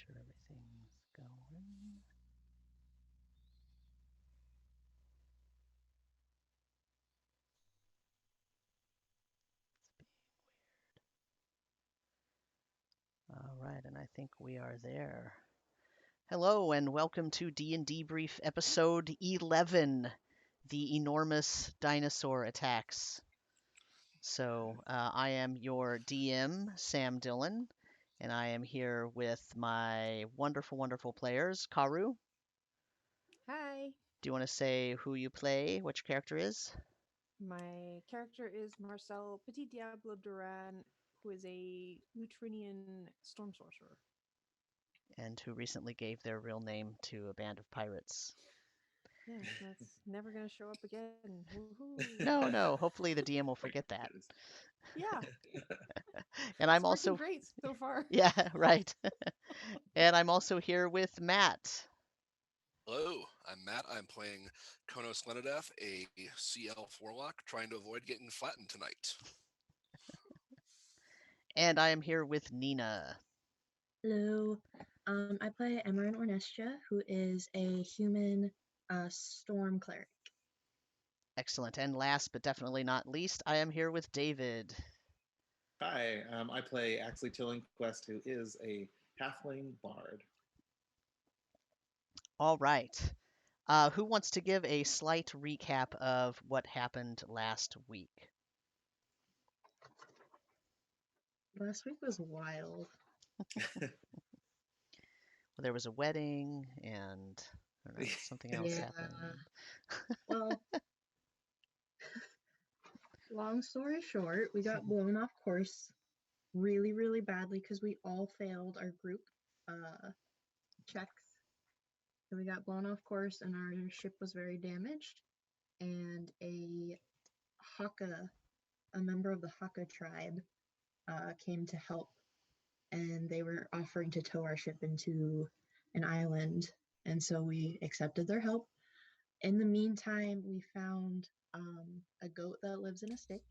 sure everything's going. All right, and I think we are there. Hello, and welcome to DnDebrief episode 11, the enormous dinosaur attacks. So, I am your DM, Sam Dillon, and I am here with my wonderful, wonderful players. Karu, Hi. do you want to say who you play, what your character is? My character is Marcel Petit Diablo Duran, who is a Neutrinian storm sorcerer. And who recently gave their real name to a band of pirates. Yes, that's never going to show up again. Woohoo. No, no, hopefully the DM will forget that. Yeah, And it's I'm working also, great so far. yeah, right. And I'm also here with Matt. Hello, I'm Matt. I'm playing Konos Lenadeth, a CL Warlock, trying to avoid getting flattened tonight. And I am here with Nina. Hello. I play Emerin Ornestia, who is a human storm cleric. Excellent. And last but definitely not least, I am here with David. Hi, I play Axley Tillingquest, who is a halfling bard. All right. Who wants to give a slight recap of what happened last week? Last week was wild. Well, there was a wedding and I don't know, something else Yeah. happened. Well, long story short, we got blown off course really, really badly because we all failed our group checks. So we got blown off course and our ship was very damaged. And a Hokka, a member of the Hokka tribe, came to help. And they were offering to tow our ship into an island. And so we accepted their help. In the meantime, we found a goat that lives in a stick.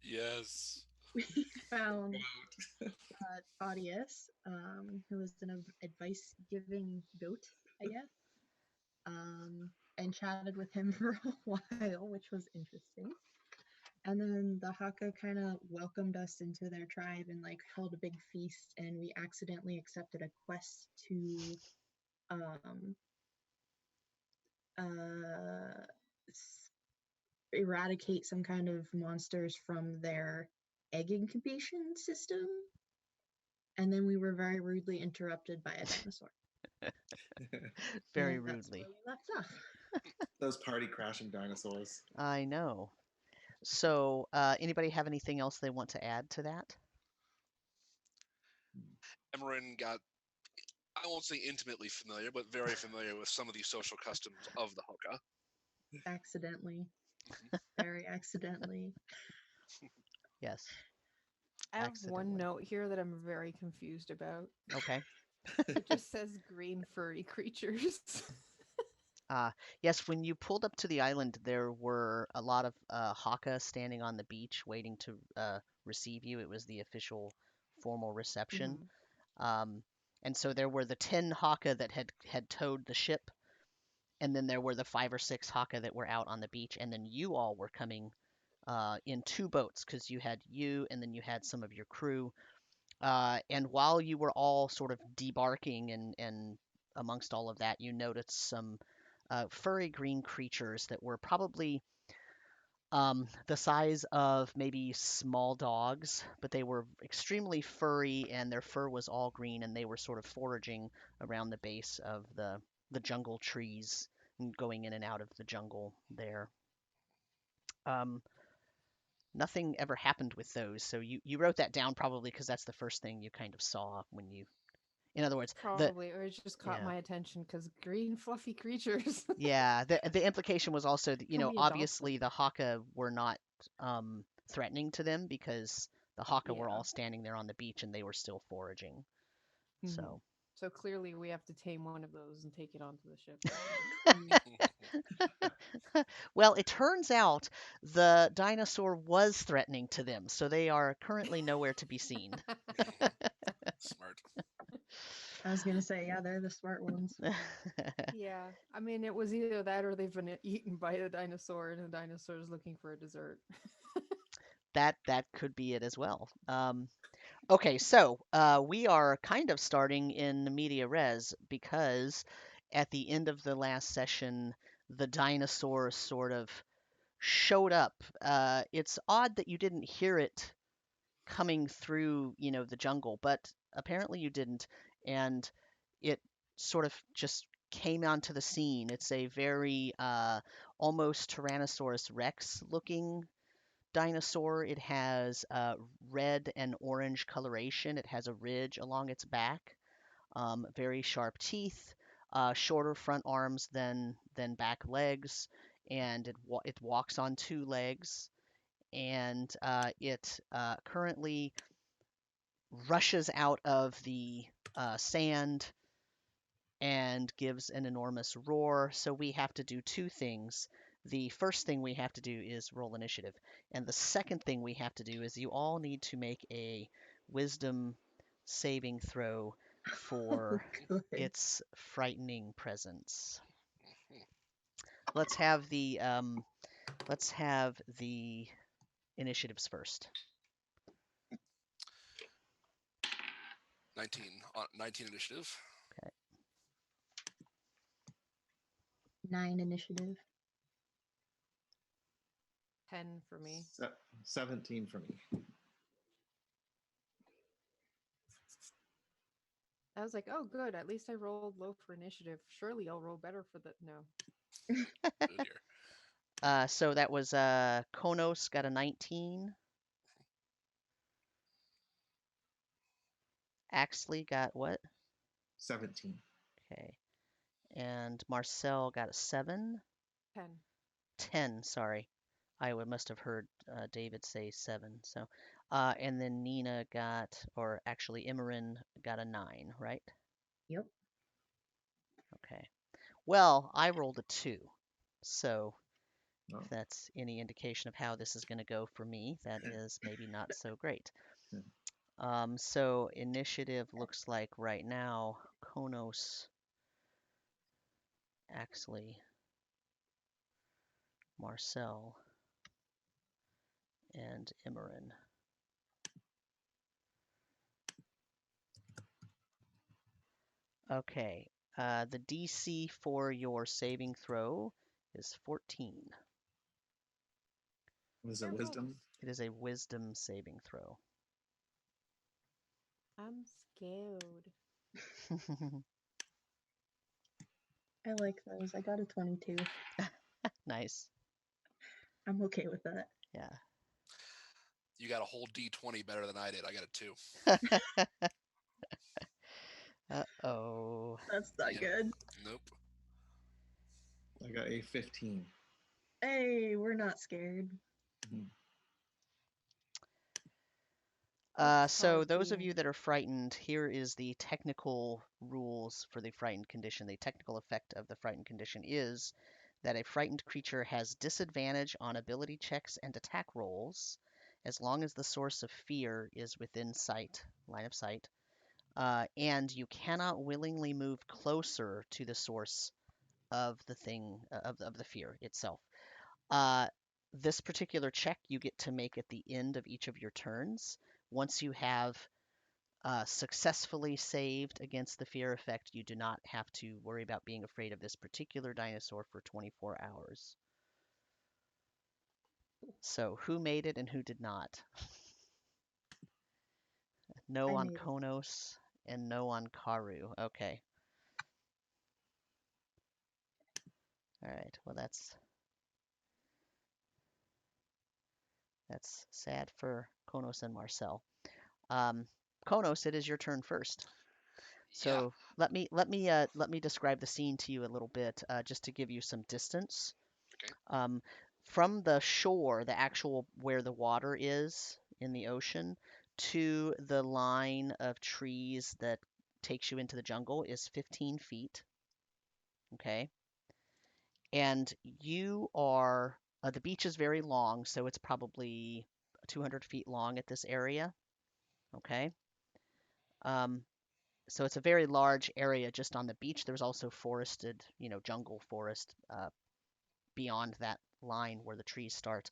Yes. We found Claudius, who was an advice-giving goat, I guess, and chatted with him for a while, which was interesting. And then the Haka kind of welcomed us into their tribe and like held a big feast, and we accidentally accepted a quest to eradicate some kind of monsters from their egg incubation system. And then we were very rudely interrupted by a dinosaur. Very And rudely. That's where we left off. Those party crashing dinosaurs. I know. So, anybody have anything else they want to add to that? Emerin got, I won't say intimately familiar, but very familiar with some of the social customs of the Hokka. Accidentally. Very accidentally. Yes. I have one note here that I'm very confused about. Okay. It just says green furry creatures. Yes, when you pulled up to the island, there were a lot of Hokka standing on the beach waiting to receive you. It was the official formal reception. And so there were the 10 Hokka that had towed the ship, and then there were the 5 or 6 Hokka that were out on the beach, and then you all were coming in 2 boats because you had you and then you had some of your crew. And while you were all sort of debarking and amongst all of that, you noticed some furry green creatures that were probably the size of maybe small dogs, but they were extremely furry and their fur was all green and they were sort of foraging around the base of the jungle trees and going in and out of the jungle there. Nothing ever happened with those, so you wrote that down probably because that's the first thing you kind of saw when you. In other words, Probably, or it just caught my attention because green fluffy creatures. Yeah, the implication was also that, Can we adopt obviously the Hokka were not threatening to them because the Hokka were all standing there on the beach and they were still foraging. So So clearly we have to tame one of those and take it onto the ship. Well, it turns out the dinosaur was threatening to them, so they are currently nowhere to be seen. Smart. I was gonna say, yeah, they're the smart ones. Yeah, I mean, it was either that or they've been eaten by a dinosaur, and the dinosaur is looking for a dessert. That could be it as well. Okay, so we are kind of starting in media res because at the end of the last session, the dinosaur sort of showed up. It's odd that you didn't hear it coming through, the jungle, but apparently you didn't, and it sort of just came onto the scene. It's a very almost Tyrannosaurus Rex looking dinosaur. It has red and orange coloration. It has a ridge along its back, very sharp teeth, shorter front arms than back legs, and it walks on two legs. And it currently rushes out of the sand and gives an enormous roar. So we have to do two things. The first thing we have to do is roll initiative. And the second thing we have to do is you all need to make a wisdom saving throw for Good. its frightening presence. Let's have the initiatives first. 19 initiative. 9 initiative. 10 for me. 17 for me. I was like, oh, good. At least I rolled low for initiative. Surely I'll roll better for the. No. Oh dear. So that was Konos got a 19. Axley got what? 17. Okay. And Marcel got a 7. 10. 10, sorry. I must have heard David say 7. So, and then Nina got, or actually Imran got a 9, right? Yep. Okay. Well, I rolled a 2. So, Oh. if that's any indication of how this is going to go for me, that is maybe not so great. So initiative looks like right now, Konos, Axley, Marcel, and Imran. Okay, the DC for your saving throw is 14. Was it Careful. wisdom? It is a wisdom saving throw. I'm scared. I like those. I got a 22. Nice. I'm okay with that. Yeah. You got a whole D20 better than I did. I got a 2. That's not Yep. good. Nope. I got a 15. Hey, we're not scared. So those of you that are frightened, here is the technical rules for the frightened condition. The technical effect of the frightened condition is that a frightened creature has disadvantage on ability checks and attack rolls as long as the source of fear is within line of sight, and you cannot willingly move closer to the source of the thing of the fear itself. This particular check you get to make at the end of each of your turns. Once you have successfully saved against the fear effect, you do not have to worry about being afraid of this particular dinosaur for 24 hours. So who made it and who did not? No I on made it. Konos and no on Karu. Okay. All right. Well, that's sad for Konos and Marcel. Konos, it is your turn first. So let me describe the scene to you a little bit, just to give you some distance. Okay. From the shore, the actual where the water is in the ocean, to the line of trees that takes you into the jungle is 15 feet. Okay. And you are, the beach is very long, so it's probably 200 feet long at this area. Okay. So it's a very large area just on the beach. There's also forested, jungle forest beyond that line where the trees start.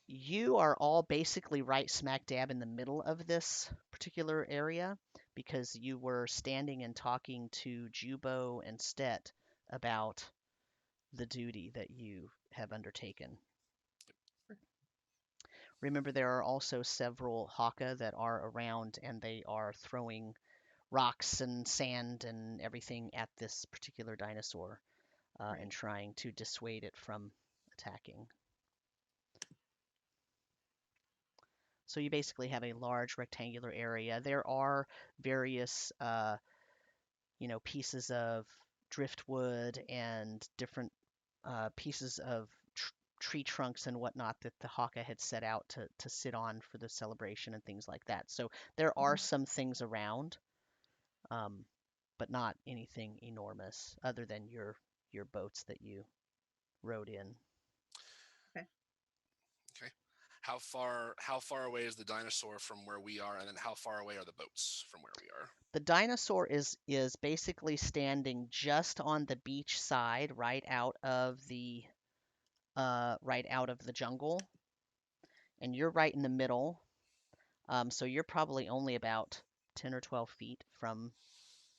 You are all basically right smack dab in the middle of this particular area because you were standing and talking to Jubo and Stet about the duty that you have undertaken. Remember, there are also several Hokka that are around, and they are throwing rocks and sand and everything at this particular dinosaur and trying to dissuade it from attacking. So you basically have a large rectangular area. There are various, pieces of driftwood and different pieces of tree trunks and whatnot that the Hokka had set out to sit on for the celebration and things like that. So there are some things around, but not anything enormous other than your boats that you rode in. Okay. How far away is the dinosaur from where we are, and then how far away are the boats from where we are? The dinosaur is basically standing just on the beach side, right out of the jungle, and you're right in the middle. So you're probably only about 10 or 12 feet from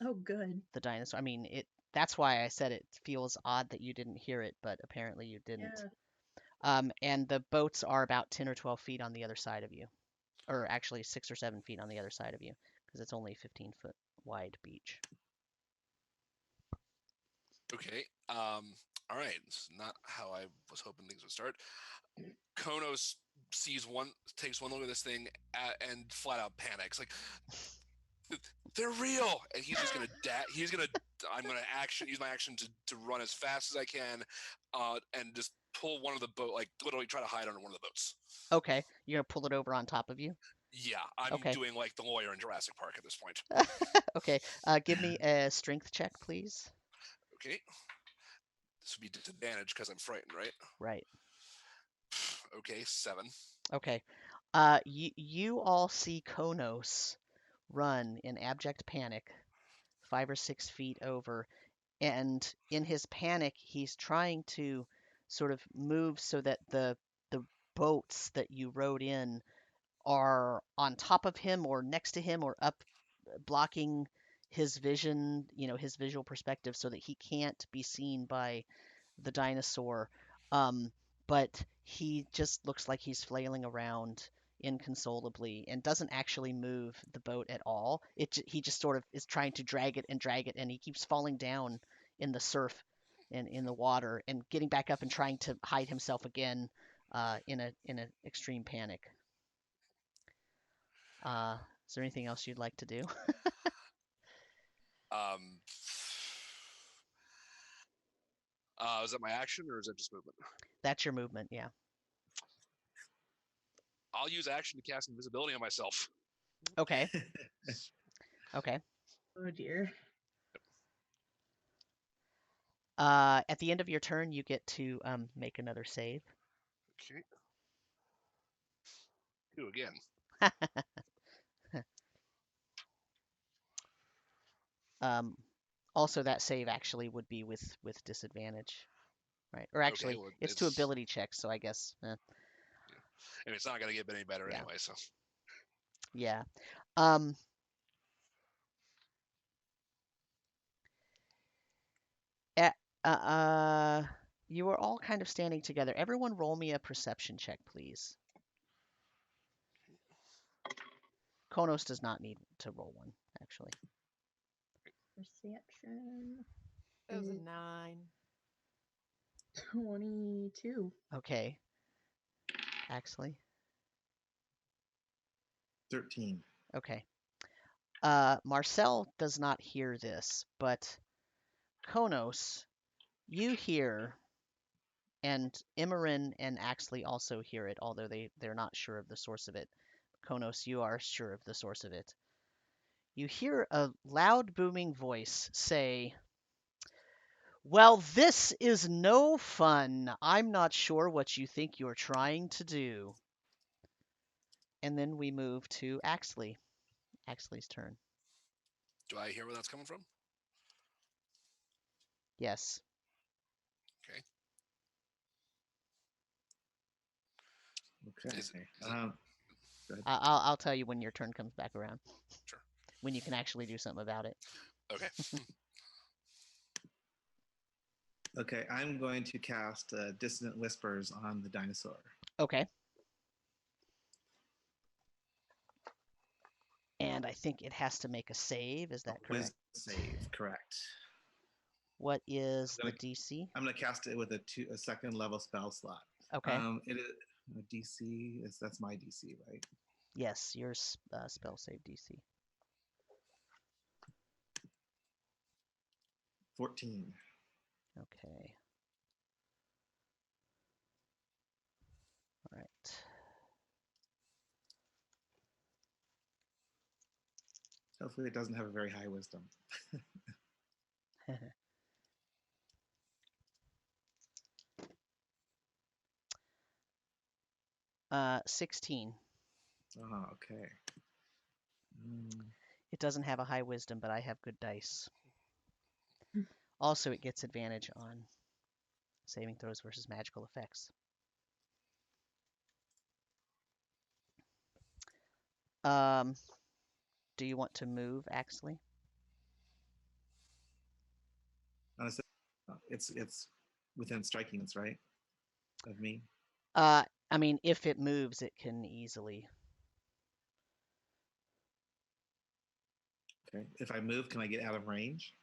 Oh, good. the dinosaur. I mean, that's why I said it feels odd that you didn't hear it, but apparently you didn't. Yeah. And the boats are about 10 or 12 feet on the other side of you, or actually 6 or 7 feet on the other side of you, because it's only 15-foot wide beach. Okay. All right. This is not how I was hoping things would start. Konos takes one look at this thing and flat out panics. Like, they're real, and he's just gonna I'm gonna use my action to run as fast as I can, and just pull one of the boat, like literally try to hide under one of the boats. Okay, you're gonna pull it over on top of you? Yeah, I'm Okay. doing like the lawyer in Jurassic Park at this point. Okay, give me a strength check, please. Okay. This would be disadvantage because I'm frightened, right? Right. Okay, 7. Okay. You all see Konos run in abject panic, 5 or 6 feet over, and in his panic, he's trying to sort of move so that the boats that you rode in are on top of him or next to him or up, blocking his vision, his visual perspective, so that he can't be seen by the dinosaur. But he just looks like he's flailing around inconsolably and doesn't actually move the boat at all. He just sort of is trying to drag it, and he keeps falling down in the surf and in the water and getting back up and trying to hide himself again in an extreme panic. Is there anything else you'd like to do? Is that my action or is that just movement? That's your movement, yeah. I'll use action to cast invisibility on myself. Okay. Okay. Oh dear. At the end of your turn, you get to make another save. Okay. 2 again. Also, that save actually would be with disadvantage, right? Or actually, Okay, well, it's to ability checks, so I guess. Yeah. And it's not going to get any better Yeah. anyway, so. Yeah. You are all kind of standing together. Everyone roll me a perception check, please. Konos does not need to roll one, actually. Perception. That was a 9. 22. Okay. Actually. 13. Okay. Marcel does not hear this, but Konos, you hear, and Imran and Axley also hear it, although they're not sure of the source of it. Konos, you are sure of the source of it. You hear a loud booming voice say, "Well, this is no fun. I'm not sure what you think you're trying to do." And then we move to Axley. Axley's turn. Do I hear where that's coming from? Yes. Okay. Okay. Is it- Good. I'll tell you when your turn comes back around. Sure. When you can actually do something about it. Okay. Okay, I'm going to cast Dissonant Whispers on the dinosaur. Okay. And I think it has to make a save. Is that correct? Save, correct. What is I'm the gonna- DC? I'm going to cast it with a second level spell slot. Okay. It is DC. That's my DC, right? Yes, your spell save DC. 14. Okay. All right. Hopefully, it doesn't have a very high wisdom. 16. Oh, okay. It doesn't have a high wisdom, but I have good dice. Also, it gets advantage on saving throws versus magical effects. Do you want to move, Axley? Honestly, it's within striking distance, right? Of me. I mean, if it moves, it can easily. Okay. If I move, can I get out of range?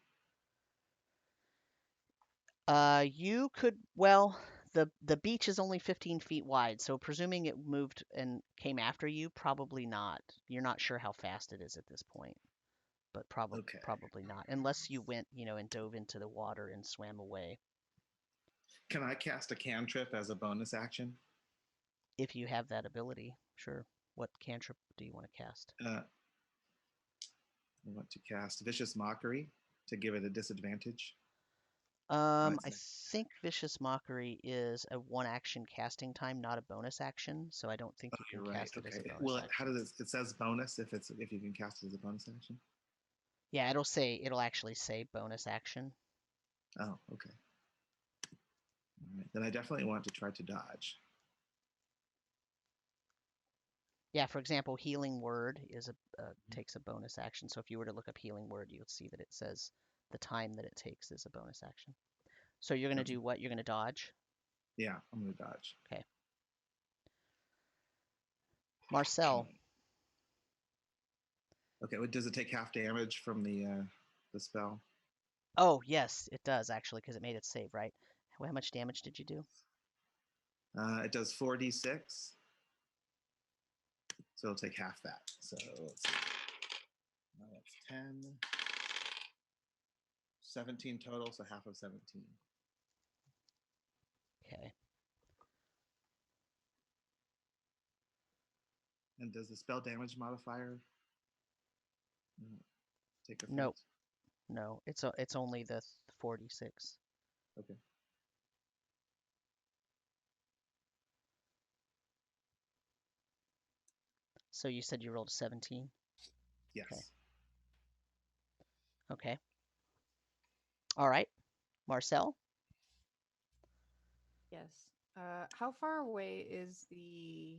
You could, well, the beach is only 15 feet wide, so presuming it moved and came after you, probably not. You're not sure how fast it is at this point, but Okay. probably not, unless you went, and dove into the water and swam away. Can I cast a cantrip as a bonus action? If you have that ability, sure. What cantrip do you want to cast? I want to cast Vicious Mockery to give it a disadvantage. I think Vicious Mockery is a one-action casting time, not a bonus action, so I don't think you can cast it as a bonus Well, action. how does it says bonus if you can cast it as a bonus action? Yeah, it'll actually say bonus action. Oh, okay. All right. Then I definitely want to try to dodge. Yeah, for example, Healing Word is takes a bonus action. So if you were to look up Healing Word, you'll see that it says the time that it takes is a bonus action. So you're going to do what? You're going to dodge? Yeah, I'm going to dodge. Okay. Marcel. Okay, does it take half damage from the spell? Oh, yes, it does actually, because it made it save, right? How much damage did you do? It does 4d6. So it'll take half that. So let's see. Now that's 10. 17 total, so half of 17. Okay. And does the spell damage modifier take effect? Nope. No, it's only the 46. Okay. So you said you rolled a 17? Yes. Okay. All right. Marcel? Yes. How far away is the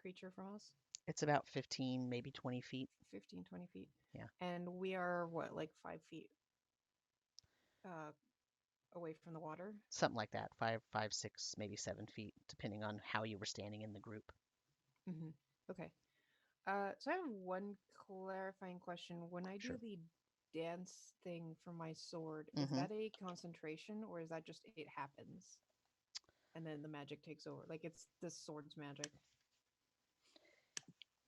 creature from us? It's about 15, maybe 20 feet. 15, 20 feet. Yeah. And we are what, like 5 feet away from the water? Something like that. 5, 6, maybe 7 feet, depending on how you were standing in the group. Mm-hmm. Okay. So I have one clarifying question. When I do Sure. the dance thing for my sword, is Mhm. that a concentration or is that just it happens? And then the magic takes over. Like it's the sword's magic.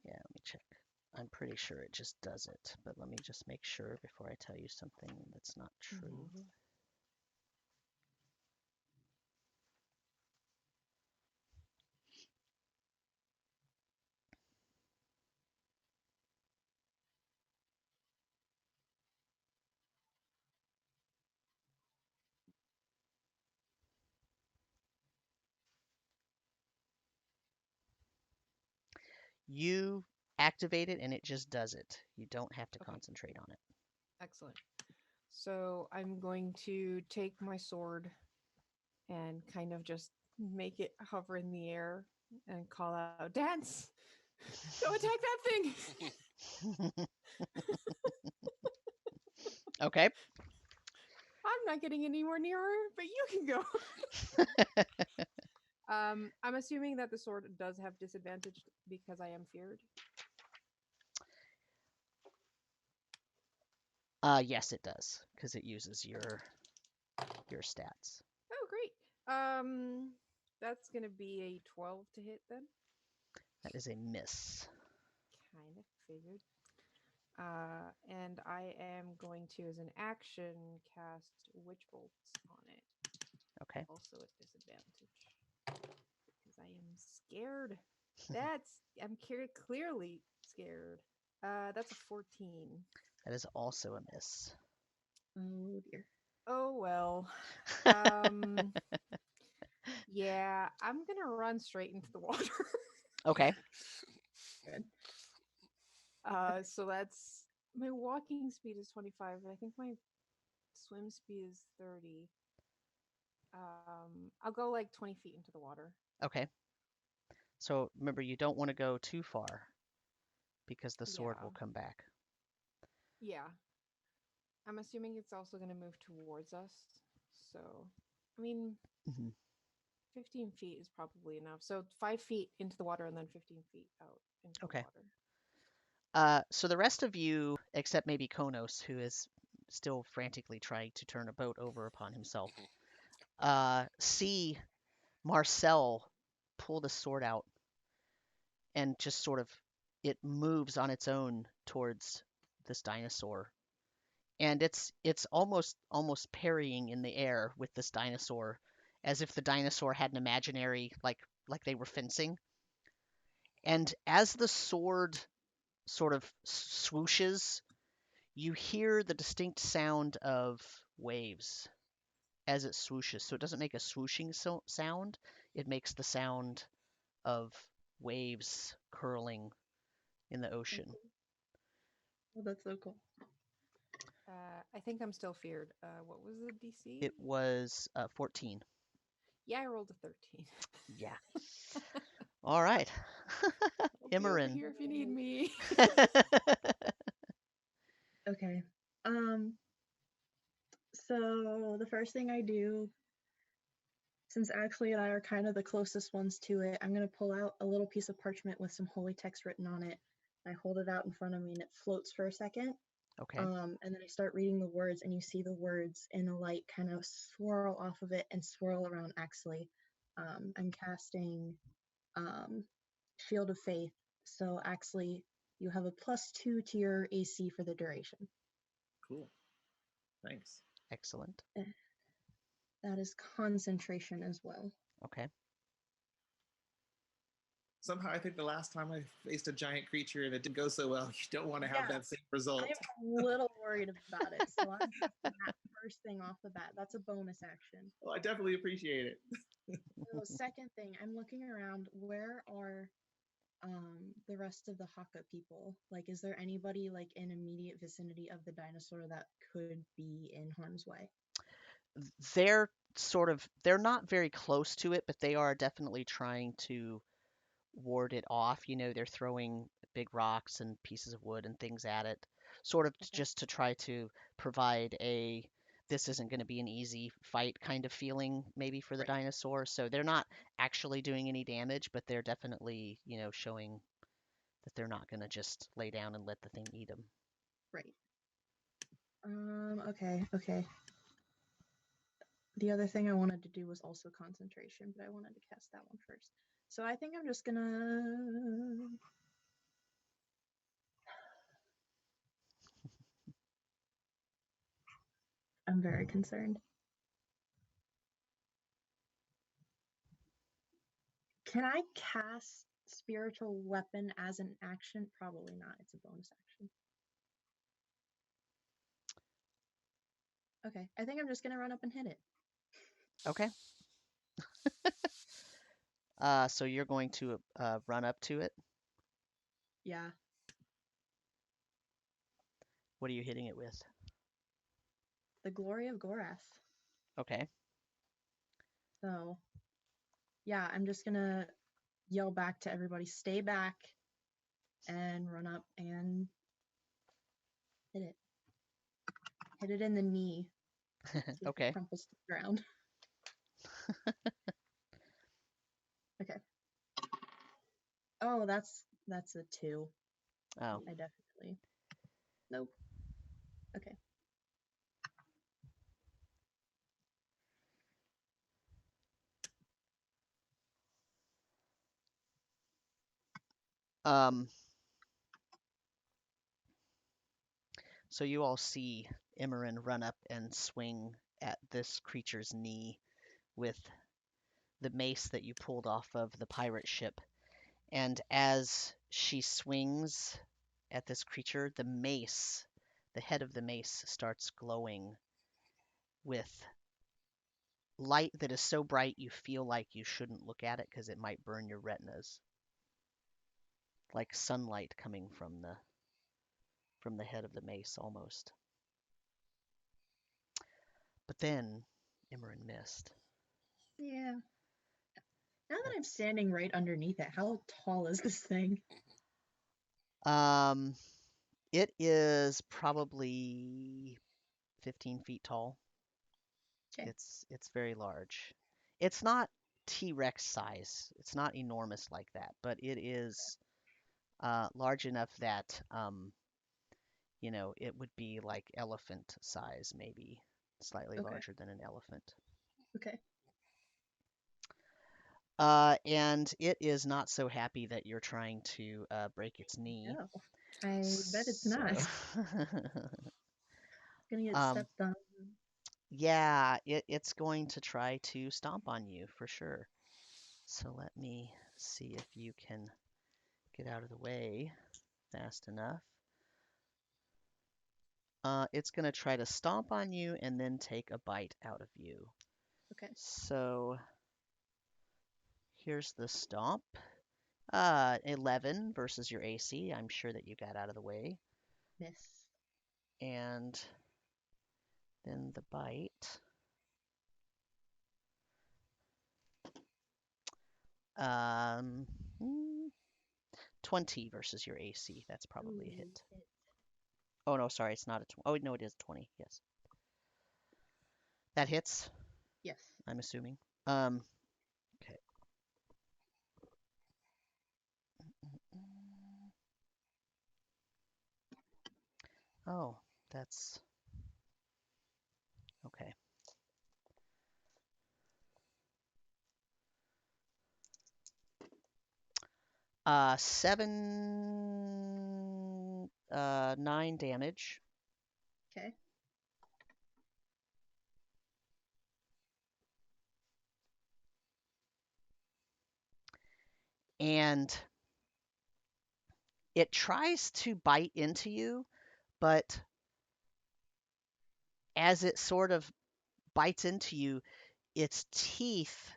Yeah, let me check. I'm pretty sure it just does it, but let me just make sure before I tell you something that's not true. Mm-hmm. You activate it and it just does it. You don't have to Okay. concentrate on it. Excellent. So I'm going to take my sword and kind of just make it hover in the air and call out, "Dance! Go attack that thing!" Okay. I'm not getting any more nearer, but you can go. I'm assuming that the sword does have disadvantage because I am feared. Yes, it does, because it uses your stats. Oh, great. That's gonna be a 12 to hit then. That is a miss. Kind of figured. And I am going to, as an action, cast Witch Bolts on it. Okay. Also at disadvantage. Because I am scared. I'm clearly scared. That's a 14. That is also a miss. Oh dear. Oh well. Yeah, I'm gonna run straight into the water. Okay. Good. So that's my walking speed is 25, but I think my swim speed is 30. I'll go like 20 feet into the water. Okay. So remember, you don't want to go too far because the sword Yeah. will come back. Yeah. I'm assuming it's also going to move towards us. So, I mean, hmm 15 feet is probably enough. So 5 feet into the water and then 15 feet out into Okay. the water. So the rest of you, except maybe Konos, who is still frantically trying to turn a boat over upon himself, see Marcel pull the sword out and just sort of it moves on its own towards this dinosaur. And it's almost parrying in the air with this dinosaur, as if the dinosaur had an imaginary like they were fencing. And as the sword sort of swooshes, you hear the distinct sound of waves as it swooshes. So it doesn't make a swooshing sound, it makes the sound of waves curling in the ocean. Oh, that's so cool. I think I'm still feared. What was the DC? It was 14. Yeah, I rolled a 13. Yeah. All right. I'll be over Imran. here if you need me. Okay. So the first thing I do, since Ashley and I are kind of the closest ones to it, I'm gonna pull out a little piece of parchment with some holy text written on it. I hold it out in front of me and it floats for a second. Okay. And then I start reading the words, and you see the words in the light kind of swirl off of it and swirl around Axley. I'm casting Shield of Faith. So Axley, you have a +2 to your AC for the duration. Cool. Thanks. Excellent. That is concentration as well. Okay. Somehow, I think the last time I faced a giant creature and it didn't go so well, you don't want to have Yeah. that same result. I'm a little worried about it, so I'm casting that first thing off the bat. That's a bonus action. Well, I definitely appreciate it. So second thing, I'm looking around. Where are the rest of the Hokka people? Like, is there anybody like in immediate vicinity of the dinosaur that could be in harm's way? They're not very close to it, but they are definitely trying to ward it off. You know, they're throwing big rocks and pieces of wood and things at it, sort of Okay. just to try to provide a this isn't going to be an easy fight kind of feeling maybe for the Right. dinosaur. So they're not actually doing any damage, but they're definitely, showing that they're not going to just lay down and let the thing eat them. Right. Okay. The other thing I wanted to do was also concentration, but I wanted to cast that one first. So I think I'm just gonna... I'm very concerned. Can I cast spiritual weapon as an action? Probably not. It's a bonus action. Okay, I think I'm just gonna run up and hit it. Okay. So you're going to run up to it. Yeah. What are you hitting it with? the glory of Gorath. Okay. So, yeah, I'm just gonna yell back to everybody, stay back, and run up and hit it. Hit it in the knee. See if it Okay. crumples to the ground. Okay. Oh, that's a 2. Oh. I definitely. Nope. Okay. So you all see Imran run up and swing at this creature's knee with the mace that you pulled off of the pirate ship. And as she swings at this creature, the mace, the head of the mace, starts glowing with light that is so bright you feel like you shouldn't look at it because it might burn your retinas. Like sunlight coming from the head of the mace almost. But then Imran missed. Yeah. Now that I'm standing right underneath it, how tall is this thing? It is probably 15 feet tall. Okay. It's very large. It's not T-Rex size. It's not enormous like that, but it is large enough that it would be like elephant size, maybe slightly Okay. larger than an elephant. Okay. And it is not so happy that you're trying to break its knee. No, I bet it's not. So- It's gonna get Um, stepped on. yeah, it's going to try to stomp on you for sure. So let me see if you can get out of the way fast enough. It's going to try to stomp on you and then take a bite out of you. Okay. So here's the stomp. 11 versus your AC. I'm sure that you got out of the way. Miss. And then the bite. 20 versus your AC. That's probably a Ooh, hit. hit. Oh, no, sorry, it's not a 20. Oh, no, it is 20. Yes. That hits, Yes. I'm assuming. Okay. Oh, that's okay. 9 damage. Okay. And it tries to bite into you, but as it sort of bites into you, its teeth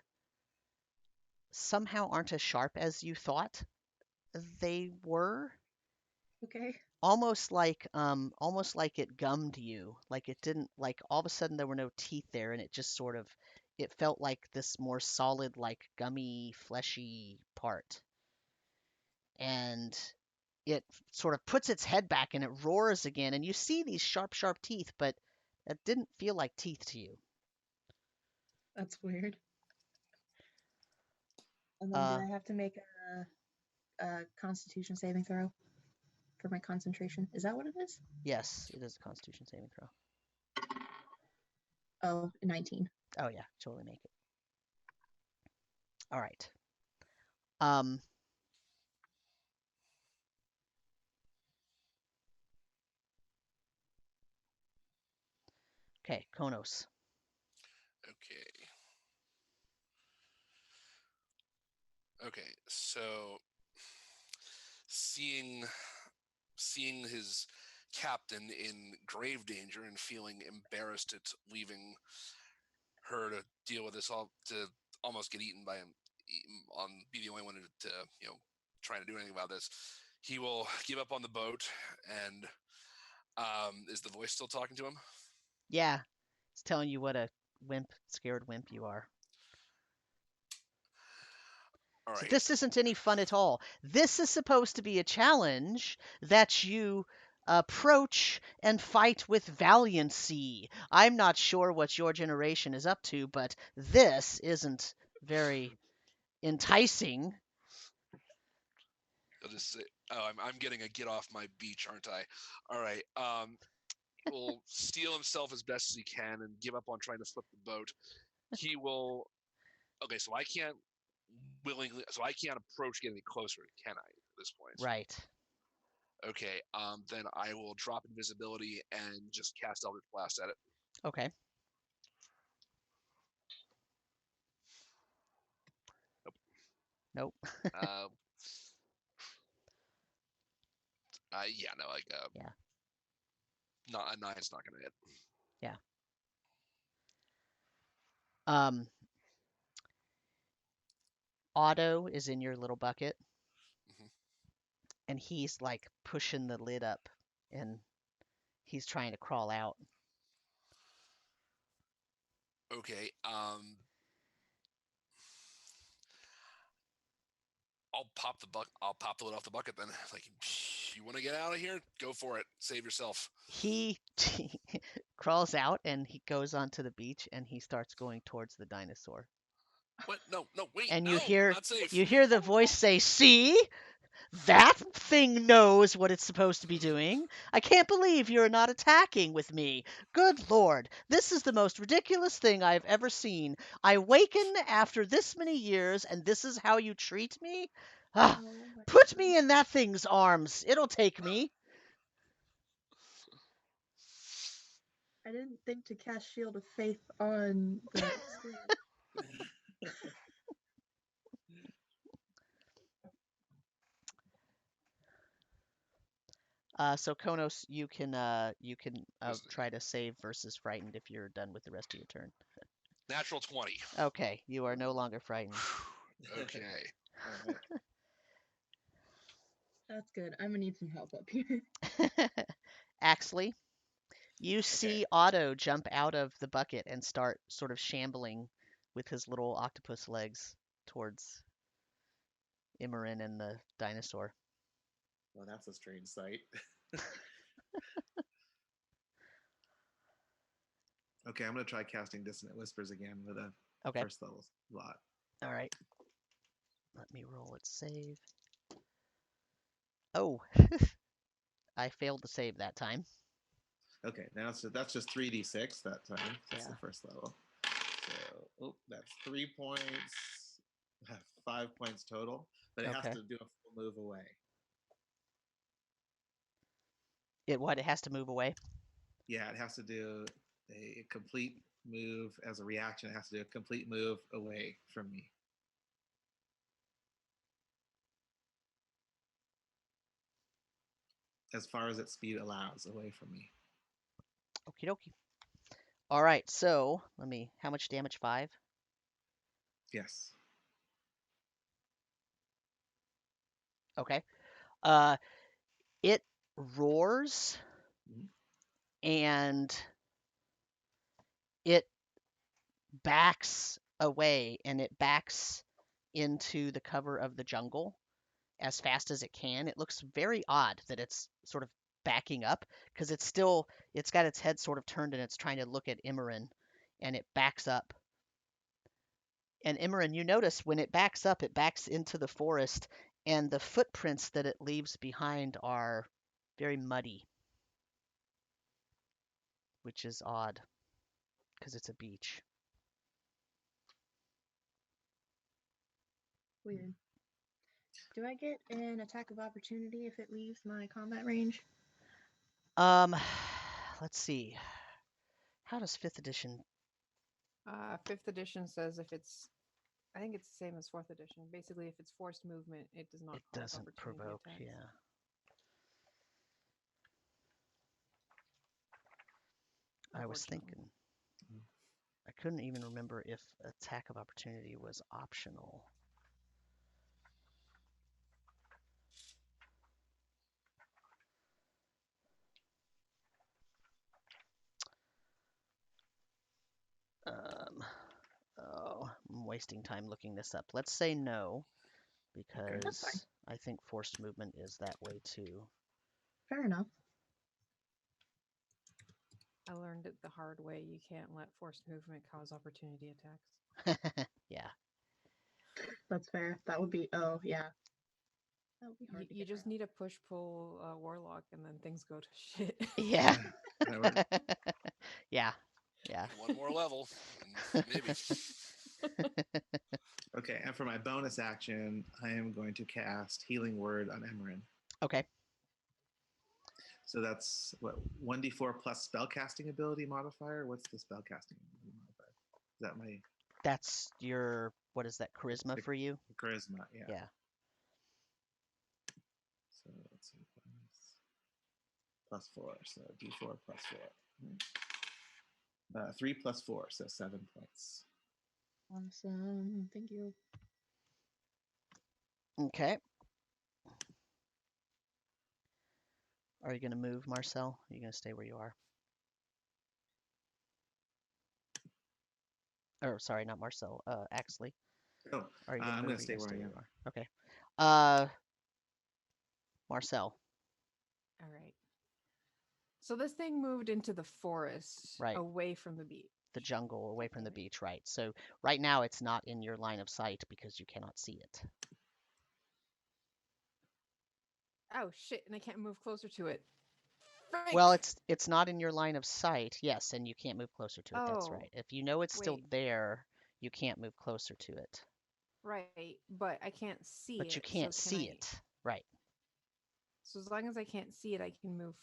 somehow aren't as sharp as you thought they were. Okay. Almost like it gummed you. Like it didn't, like all of a sudden there were no teeth there, and it just sort of, it felt like this more solid, like gummy, fleshy part. And it sort of puts its head back and it roars again, and you see these sharp teeth, but that didn't feel like teeth to you. That's weird. And then do I have to make a Constitution saving throw for my concentration? Is that what it is? Yes, it is a Constitution saving throw. Oh, 19. Oh yeah, totally make it. All right. Um. Okay, Konos. Okay. Okay, so seeing his captain in grave danger and feeling embarrassed at leaving her to deal with this, all to almost get eaten by him, be the only one to trying to do anything about this, he will give up on the boat. And is the voice still talking to him? Yeah, It's telling you what a scared wimp you are. All So right. this isn't any fun at all. This is supposed to be a challenge that you approach and fight with valiancy. I'm not sure what your generation is up to, but this isn't very enticing. I'll just say, oh, I'm getting a get off my beach, aren't I? All right. Will steel himself as best as he can and give up on trying to flip the boat. He will. Okay, so I can't approach getting closer, can I? At this point, Right. okay. Then I will drop invisibility and just cast Eldritch Blast at it. Okay. Nope. Uh, yeah, no, like, Yeah. not a 9's not gonna hit. Yeah. Um. Otto is in your little bucket, Mhm. and he's like pushing the lid up, and he's trying to crawl out. Okay. I'll pop the lid off the bucket then. Like, you want to get out of here? Go for it. Save yourself. He crawls out and he goes onto the beach and he starts going towards the dinosaur. What? No, wait. And No, not safe. you hear the voice say, "See? That thing knows what it's supposed to be doing. I can't believe you're not attacking with me. Good Lord, this is the most ridiculous thing I've ever seen. I waken after this many years, and this is how you treat me? Ah, Oh my put God. me in that thing's arms. It'll take me." I didn't think to cast Shield of Faith on the screen. So Konos, you can try to save versus frightened if you're done with the rest of your turn. Natural 20. Okay, you are no longer frightened. Okay. All right. That's good. I'm gonna need some help up here. Axley, you see Otto jump out of the bucket and start sort of shambling with his little octopus legs towards Imran and the dinosaur. Well, that's a strange sight. Okay, I'm gonna try casting Dissonant Whispers again with a Okay. first level slot. All right. Let me roll its save. Oh, I failed to save that time. Okay, now that's just 3d6 that time. That's Yeah. the first level. So, that's 3 points, 5 points total, but it Okay. has to do a full move away. It has to move away? Yeah, it has to do a complete move as a reaction. It has to do a complete move away from me. As far as its speed allows, away from me. Okie dokie. All right, so how much damage? 5? Yes. Okay. It roars and it backs away, and it backs into the cover of the jungle as fast as it can. It looks very odd that it's sort of backing up because it's got its head sort of turned and it's trying to look at Imran, and it backs up. And Imran, you notice when it backs up, it backs into the forest, and the footprints that it leaves behind are very muddy, which is odd because it's a beach. Weird. Do I get an attack of opportunity if it leaves my combat range? Let's see. How does 5th edition? 5th edition says if it's, I think it's the same as 4th edition. Basically, if it's forced movement, it does not. It cause doesn't opportunity provoke, attacks. yeah. I was Unfortunately. thinking. I couldn't even remember if attack of opportunity was optional. wasting time looking this up. Let's say no, That's fine. because I think forced movement is that way too. Fair enough. I learned it the hard way. You can't let forced movement cause opportunity attacks. Yeah. That's fair. That would be. Oh yeah. That would be hard to You get just around. need a push-pull warlock, and then things go to shit. Yeah. That would- Yeah. Yeah. One more level, and maybe. Okay, and for my bonus action, I am going to cast Healing Word on Emerin. Okay. So that's what 1d4 plus spellcasting ability modifier. What's the spellcasting ability modifier? Is that my That's your, what is that, charisma for you? charisma? Yeah. Yeah. So let's see. Plus 4. So d4 plus 4. 3 plus 4, so 7 points. Awesome. Thank you. Okay. Are you going to move, Marcel? Are you going to stay where you are? Or sorry, not Marcel. Axley. Oh, Are you going to I'm move? going to stay where I am. are? Okay. Marcel. All right. So this thing moved into the forest, Right. away from the beach. The jungle, away from the Okay. beach, right? So right now it's not in your line of sight because you cannot see it. Oh shit! And I can't move closer to it. Well, Frick! it's not in your line of sight, yes, and you can't move closer to it. That's Oh, right. If you know it's still wait. there, you can't move closer to it. Right, but I can't see But you it. can't so see it. Right. So as long as I can't see it, I can move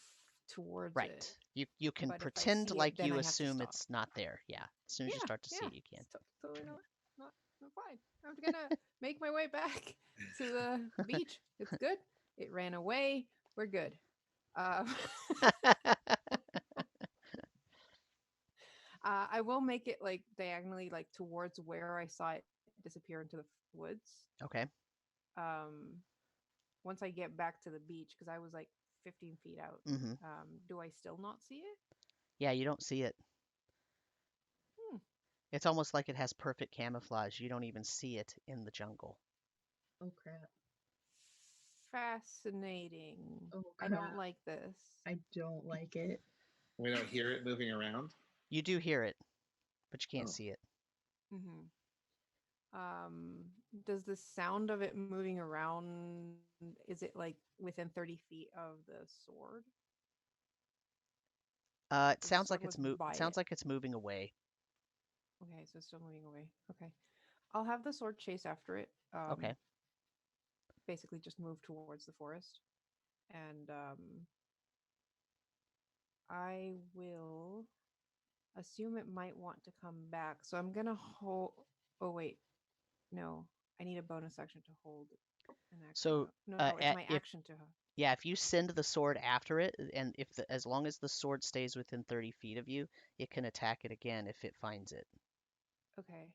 towards Right. it. You can But if I pretend see it, like then you I have to assume stop. it's not there. Yeah. As soon as you Yeah, start to see yeah. it, you can. It's totally not fine. I'm gonna make my way back to the beach. It's good. It ran away. We're good. I will make it like diagonally, like towards where I saw it disappear into the woods. Okay. Once I get back to the beach, because I was like 15 feet out. Mm-hmm. Do I still not see it? Yeah, you don't see it. Hmm. It's almost like it has perfect camouflage. You don't even see it in the jungle. Oh crap. Fascinating. Oh I crap. don't like this. I don't like it. We don't hear it moving around. You do hear it, but you can't Oh. see it. Mm-hmm. Does the sound of it moving around, is it like within 30 feet of the sword? It The sounds like sword it's was by sounds it. like it's moving away. Okay, so it's still moving away. Okay. I'll have the sword chase after it. Okay. Basically just move towards the forest. And I will assume it might want to come back. So I'm gonna hold. Oh wait, no, I need a bonus action to hold an action. So, No, it's my if action to. yeah, if you send the sword after it, and as long as the sword stays within 30 feet of you, it can attack it again if it finds it. Okay.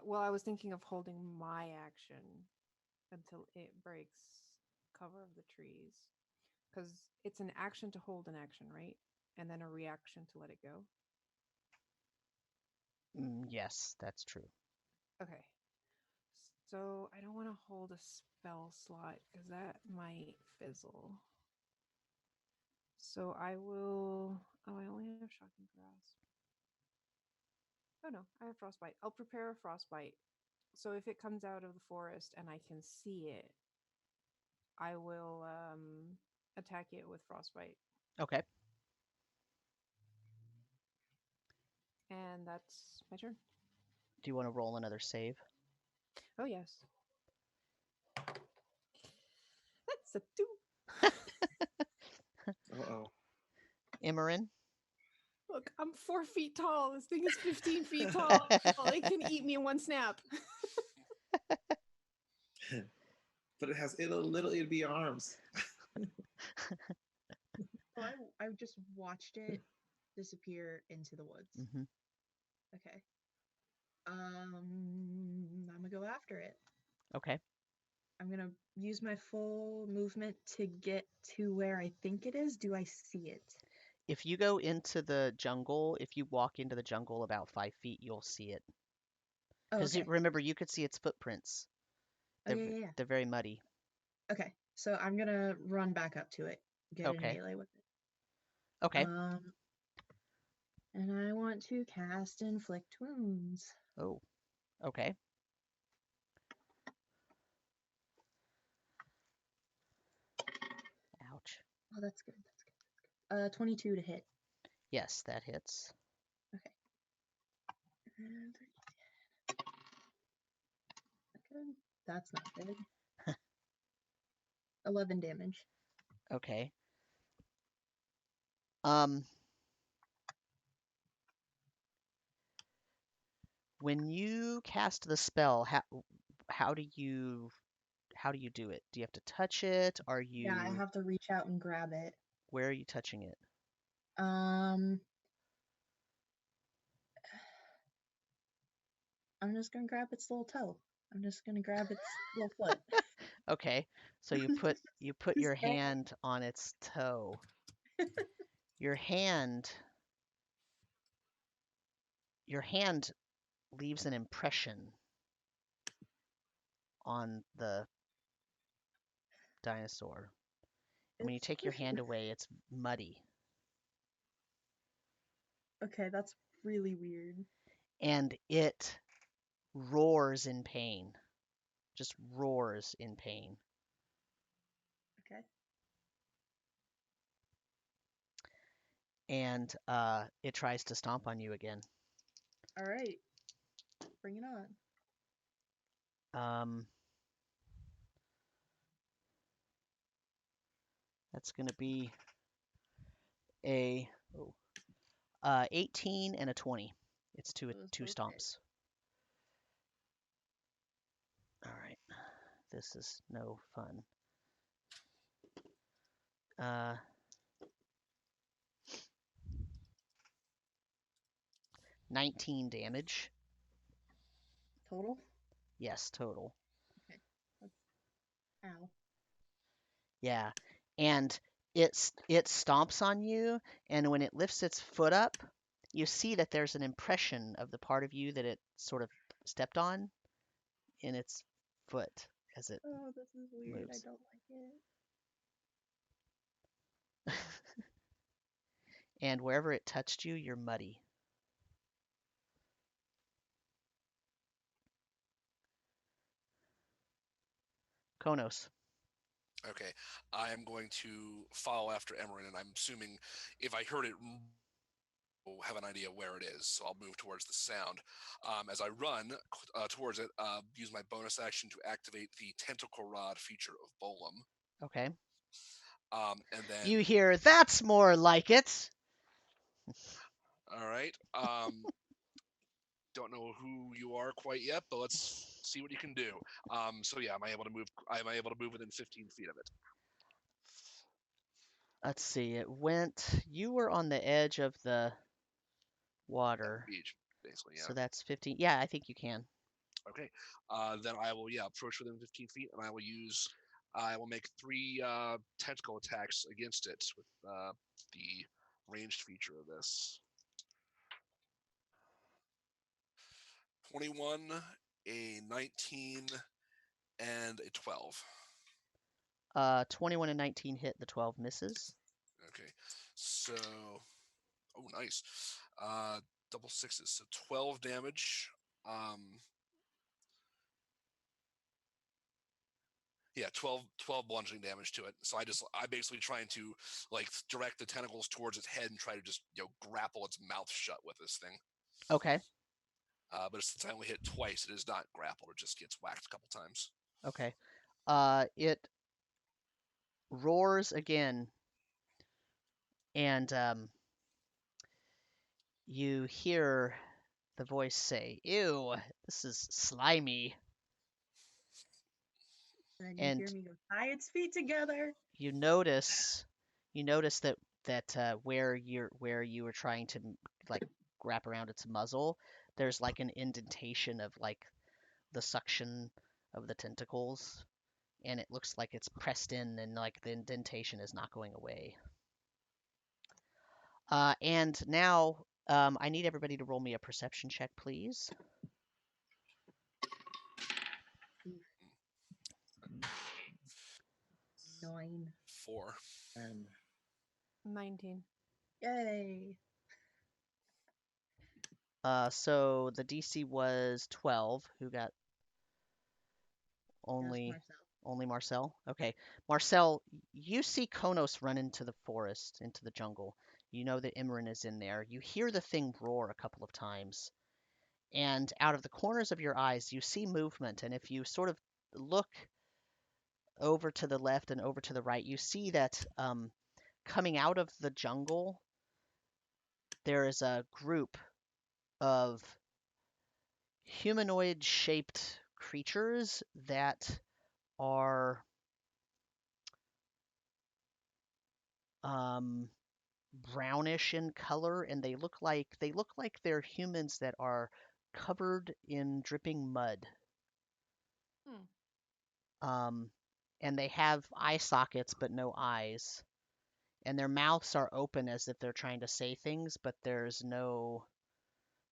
Well, I was thinking of holding my action until it breaks cover of the trees, because it's an action to hold an action, right? And then a reaction to let it go. Yes, that's true. Okay. So I don't want to hold a spell slot because that might fizzle. So I will. Oh, I only have shocking grasp. Oh no, I have frostbite. I'll prepare a frostbite. So if it comes out of the forest and I can see it, I will attack it with frostbite. Okay. And that's my turn. Do you want to roll another save? Oh yes. That's a 2. Uh-oh. Emerin? Look, I'm 4 feet tall. This thing is 15 feet tall. It can eat me in one snap. But it has little itty bitty arms. So I just watched it disappear into the woods. Mm-hmm. Okay. I'm gonna go after it. Okay. I'm gonna use my full movement to get to where I think it is. Do I see it? If you go into the jungle, if you walk into the jungle about 5 feet, you'll see it. Oh, Because okay. remember, you could see its footprints. Oh, yeah, yeah, yeah. They're very muddy. Okay, so I'm gonna run back up to it, get in Okay. melee with it. Okay. And I want to cast Inflict Wounds. Oh. Okay. Ouch. Oh, that's good. That's good. 22 to hit. Yes, that hits. Okay. And good. That's not good. 11 damage. Okay. When you cast the spell, how do you do it? Do you have to touch it? Are Yeah, I you have to reach out and grab it. Where are you touching it? I'm just gonna grab its little toe. I'm just gonna grab its little foot. Okay. So you put It's your bad. hand on its toe. Your hand leaves an impression on the dinosaur. And when you It's take your hand away, it's muddy. okay. That's really weird. And it roars in pain. Just roars in pain. Okay. And it tries to stomp on you again. All right. Bring it on. That's going to be a 18 and a 20. It's two Those both hit. stomps. All right. This is no fun. 19 damage. Total? Yes, total. Okay. That's... Ow. Yeah. And it stomps on you, and when it lifts its foot up, you see that there's an impression of the part of you that it sort of stepped on in its foot as it Oh, this is weird. I moves. don't like it. And wherever it touched you, you're muddy. Konos. Okay, I am going to follow after Emerin, and I'm assuming if I heard it, will have an idea where it is. So I'll move towards the sound. As I run towards it, use my bonus action to activate the tentacle rod feature of Bolum. Okay. And then You hear, that's more like it. all right. Don't know who you are quite yet, but let's see what you can do. So yeah, am I able to move? Am I able to move within 15 feet of it? Let's see. You were on the edge of the water. Beach, basically, yeah. So that's 15. Yeah, I think you can. Okay. Then I will, approach within 15 feet, and I will make 3 tentacle attacks against it with the ranged feature of this. 21, a 19, and a 12. 21 and 19 hit, the 12 misses. Okay. So, oh, nice. Double sixes, so 12 damage. Yeah, 12 bludgeoning damage to it. So I basically trying to direct the tentacles towards its head and try to just grapple its mouth shut with this thing. Okay. But since I only hit twice, it is not grappled. It just gets whacked a couple times. Okay. It roars again, and you hear the voice say, "Ew, this is slimy." And you And hear me go, tie its feet together. you notice that where you were trying to like wrap around its muzzle, there's like an indentation of like the suction of the tentacles, and it looks like it's pressed in, and like the indentation is not going away. And now I need everybody to roll me a perception check, please. 9. 4. And 19. Yay! So the DC was 12. Who got Yes, only Marcel. only Marcel? Okay. Marcel, you see Konos run into the forest, into the jungle. You know that Imran is in there. You hear the thing roar a couple of times. And out of the corners of your eyes, you see movement. And if you sort of look over to the left and over to the right, you see that coming out of the jungle, there is a group of humanoid shaped creatures that are brownish in color, and they look like they're humans that are covered in dripping mud. And they have eye sockets but no eyes, and their mouths are open as if they're trying to say things, but there's no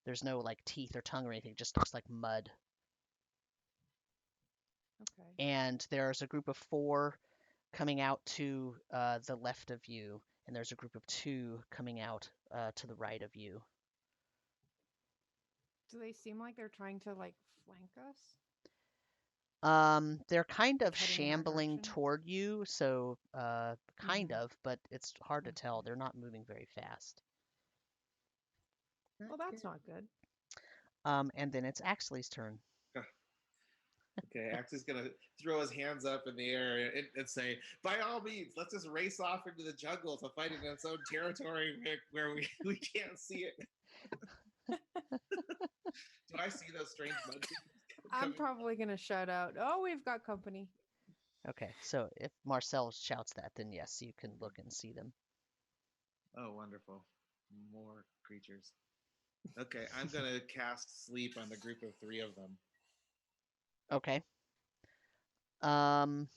like teeth or tongue or anything. It just looks like mud. Okay. And there's a group of 4 coming out to the left of you, and there's a group of 2 coming out to the right of you. Do they seem like they're trying to like flank us? They're kind of Like heading in our shambling direction? toward you, so kind Mhm. of, but it's hard to tell. Okay. They're not moving very fast. Well, that's not good. And then it's Axley's turn. okay, Axe is gonna throw his hands up in the air and say, "By all means, let's just race off into the jungle to fight in its own territory where we can't see it." Do I see those strange mud creatures I'm coming? probably gonna shout out, "Oh, we've got company." Okay, so if Marcel shouts that, then yes, you can look and see them. Oh, wonderful! More creatures. Okay, I'm gonna cast sleep on the group of 3 of them. Okay. Um,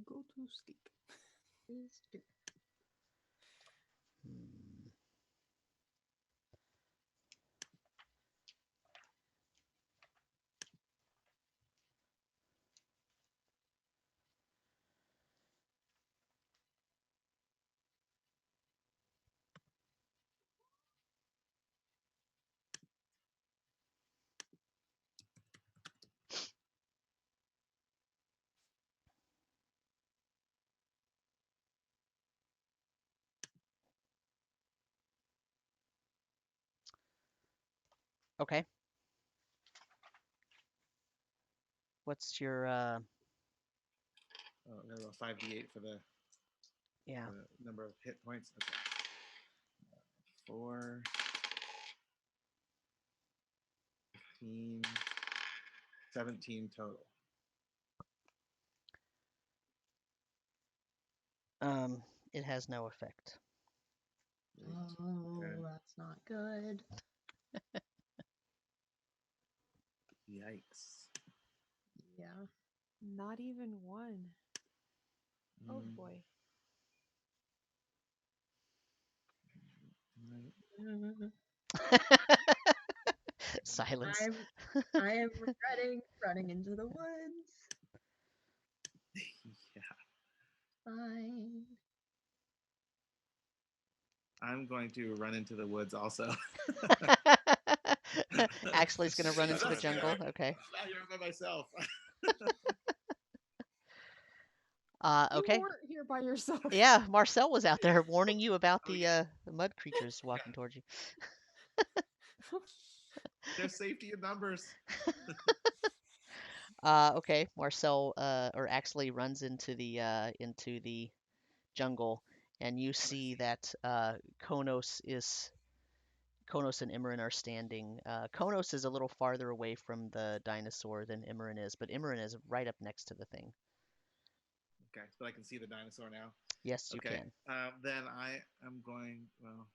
Go to sleep. hmm. Okay. What's your Oh, there's a 5d8 for the yeah. number of hit points. Okay. 4, 15, 17 total. It has no effect. Oh, Okay. that's not good. Yikes. Yeah. Not even one. Oh Mm, boy. right. Silence. I am regretting running into the woods. Yeah. Fine. I'm going to run into the woods also. Axley's gonna run into the That's fair. jungle. Okay. I run by myself. Okay. You weren't here by yourself. Yeah, Marcel was out there warning you about the mud creatures walking towards you. There's safety in numbers. Okay, Marcel or Axley runs into the jungle, and you see that Konos and Imran are standing. Konos is a little farther away from the dinosaur than Imran is, but Imran is right up next to the thing. Okay, but I can see the dinosaur now. Yes, you Okay, can. then I am going. Well,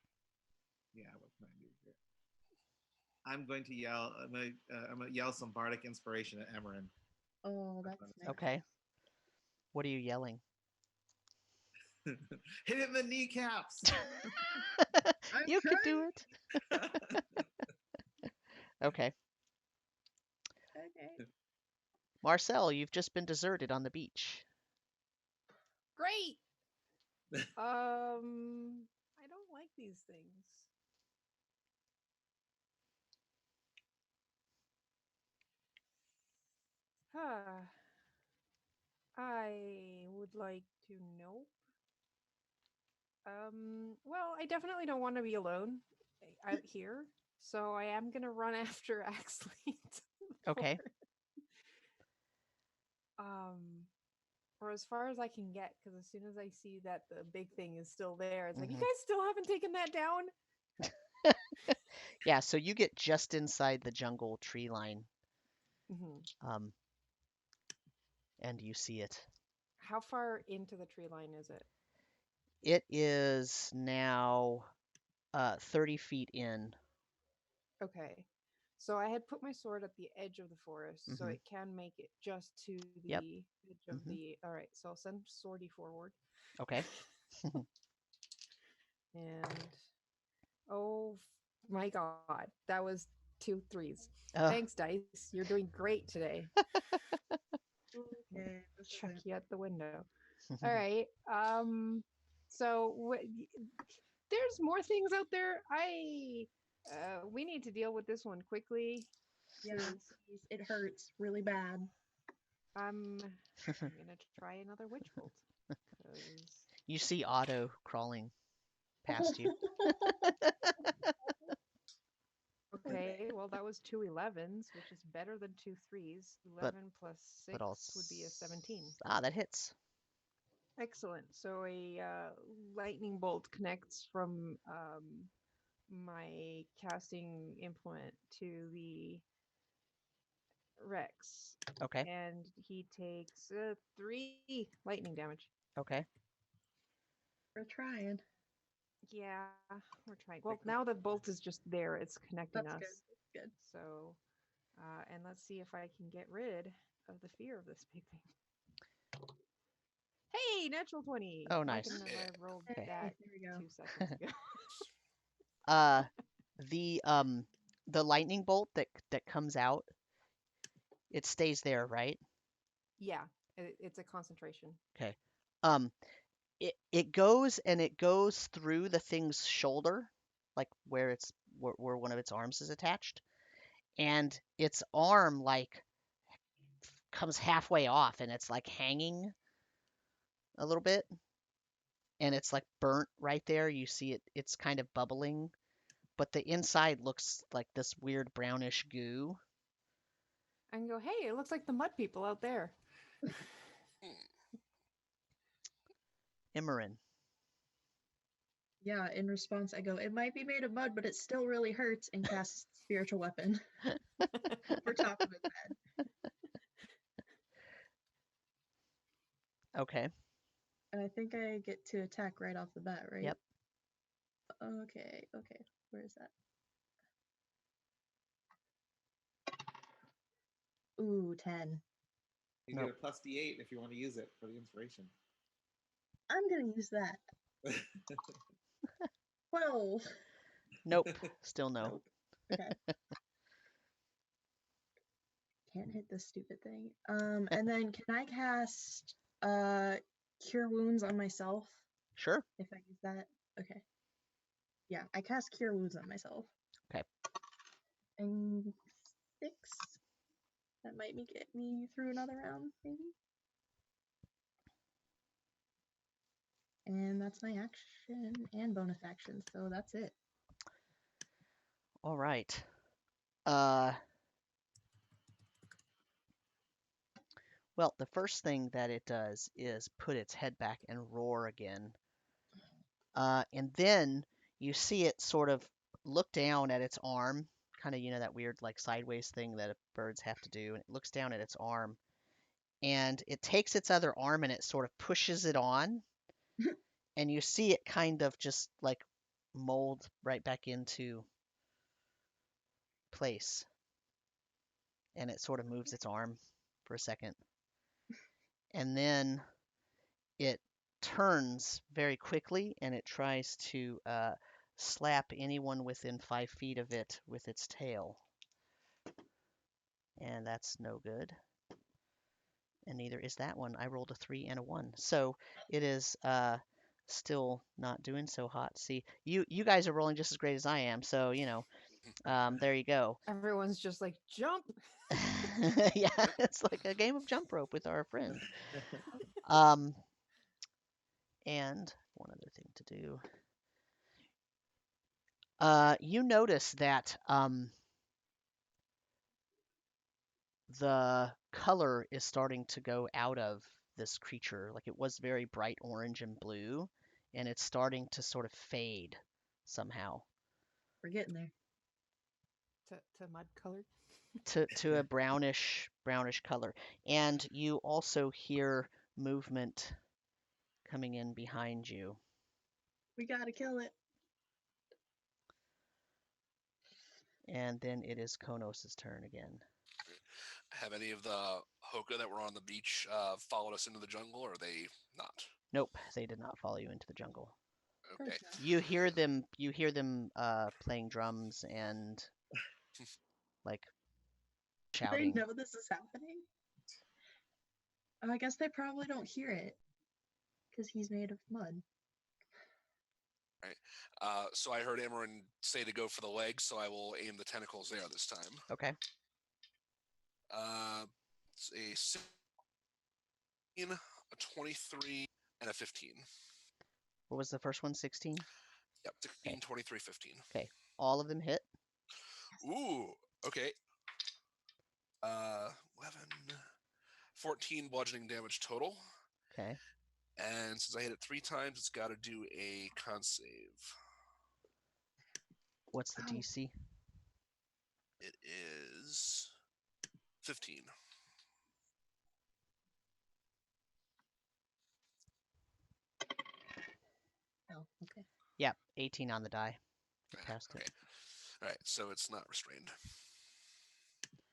yeah. What can I do here? I'm going to yell. I'm gonna yell some bardic inspiration at Emerin. Oh, that's nice. Okay. What are you yelling? Hit him in the kneecaps. You could do it. Okay. Okay. Marcel, you've just been deserted on the beach. Great. I don't like these things. I would like to know. Well, I definitely don't want to be alone out here, so I am gonna run after Axley. Okay. Um, or as far as I can get, because as soon as I see that the big thing is still there, it's like, you Mhm. guys still haven't taken that down? Yeah, so you get just inside the jungle tree line, Mm-hmm. um, and you see it. How far into the tree line is it? It is now 30 feet in. Okay. So I had put my sword at the edge of the forest, so Mhm. it can make it just to Yep. the edge of Mhm. the. All right, so I'll send Swordy forward. Okay. And oh my god, that was 2 3s. Uh, Thanks, dice. You're doing great today. Okay, this Chuck isn't. you out the window. All right. So there's more things out there. We need to deal with this one quickly. Yeah, 'Cause please. It hurts really bad. I'm gonna try another witch bolt. 'Cause- You see Otto crawling past you. Okay, well that was 2 11s, which is better than 2 3s. But 11 plus but 6 would be a 17. that hits. Excellent. So a lightning bolt connects from my casting implement to the Rex, Okay. and he takes 3 lightning damage. Okay. We're trying. Yeah, we're trying. Well, now the bolt is just there; it's connecting That's us. good. That's good. So, and let's see if I can get rid of the fear of this big thing. Hey, natural 20. Oh, Why nice. couldn't Yeah. I have rolled Hey, that there we go. 2 seconds ago? Uh, the lightning bolt that comes out, it stays there, right? Yeah, it's a concentration. Okay. Um, it goes and it goes through the thing's shoulder, like where one of its arms is attached, and its arm like comes halfway off and it's like hanging a little bit, and it's like burnt right there. You see it's kind of bubbling, but the inside looks like this weird brownish goo. I can go, hey, it looks like the mud people out there. Imran. Yeah, in response, I go, it might be made of mud, but it still really hurts, and cast spiritual weapon over top of its head. Okay. And I think I get to attack right off the bat, right? Yep. Okay, okay. Where is that? Ooh, 10. You Nope. get a plus D8 if you want to use it for the inspiration. I'm gonna use that. 12. Nope. Still no. Nope. Okay. Can't hit this stupid thing. And then can I cast Cure Wounds on myself Sure. if I use that? Okay. Yeah, I cast Cure Wounds on myself. Okay. And 6. That might get me through another round, maybe. And that's my action and bonus action, so that's it. All right. Uh, well, the first thing that it does is put its head back and roar again. And then you see it sort of look down at its arm, kind of, that weird like sideways thing that birds have to do. And it looks down at its arm, and it takes its other arm and it sort of pushes it on, and you see it kind of just like mold right back into place, and it sort of moves its arm for a second, and then it turns very quickly and it tries to slap anyone within 5 feet of it with its tail, and that's no good. neither is that one. I rolled a 3 and a 1. So it is still not doing so hot. See, you guys are rolling just as great as I am. So, there you go. Everyone's just like, jump. Yeah, Yep. it's like a game of jump rope with our friend. Um, and one other thing to do. You notice that the color is starting to go out of this creature. Like it was very bright orange and blue, and it's starting to sort of fade somehow We're getting there. To mud colored. to a brownish color. And you also hear movement coming in behind you. We gotta kill it. And then it is Konos' turn again. Have any of the Hokka that were on the beach followed us into the jungle, or are they not? Nope, they did not follow you into the jungle. Of course Okay. not. You hear them playing drums and like They shouting. know this is happening. I guess they probably don't hear it because he's made of mud. So I heard Amarin say to go for the legs, so I will aim the tentacles there this time. Okay. It's a 16, a 23, and a 15. What was the first one? 16? Yep, 16, Okay. 23, 15. Okay. All of them hit. Ooh, okay. 11, 14 bludgeoning damage total. Okay. And since I hit it 3 times, it's got to do a con save. What's the Ow. DC? It is 15. Oh, okay. Yeah, 18 on the die. It Yeah, passed okay. it. All right, so it's not restrained.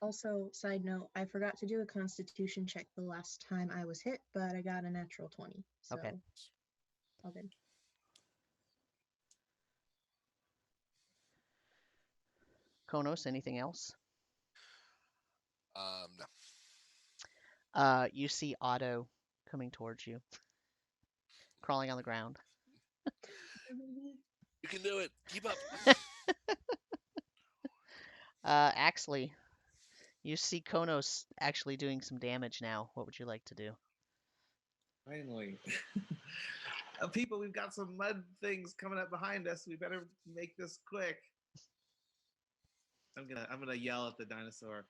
Also, side note, I forgot to do a constitution check the last time I was hit, but I got a natural 20. So, Okay. all good. Konos, anything else? No. You see Otto coming towards you, crawling on the ground. You can do it. Keep up. Axley, you see Konos actually doing some damage now. What would you like to do? Finally. People, we've got some mud things coming up behind us. We better make this quick. I'm gonna yell at the dinosaur.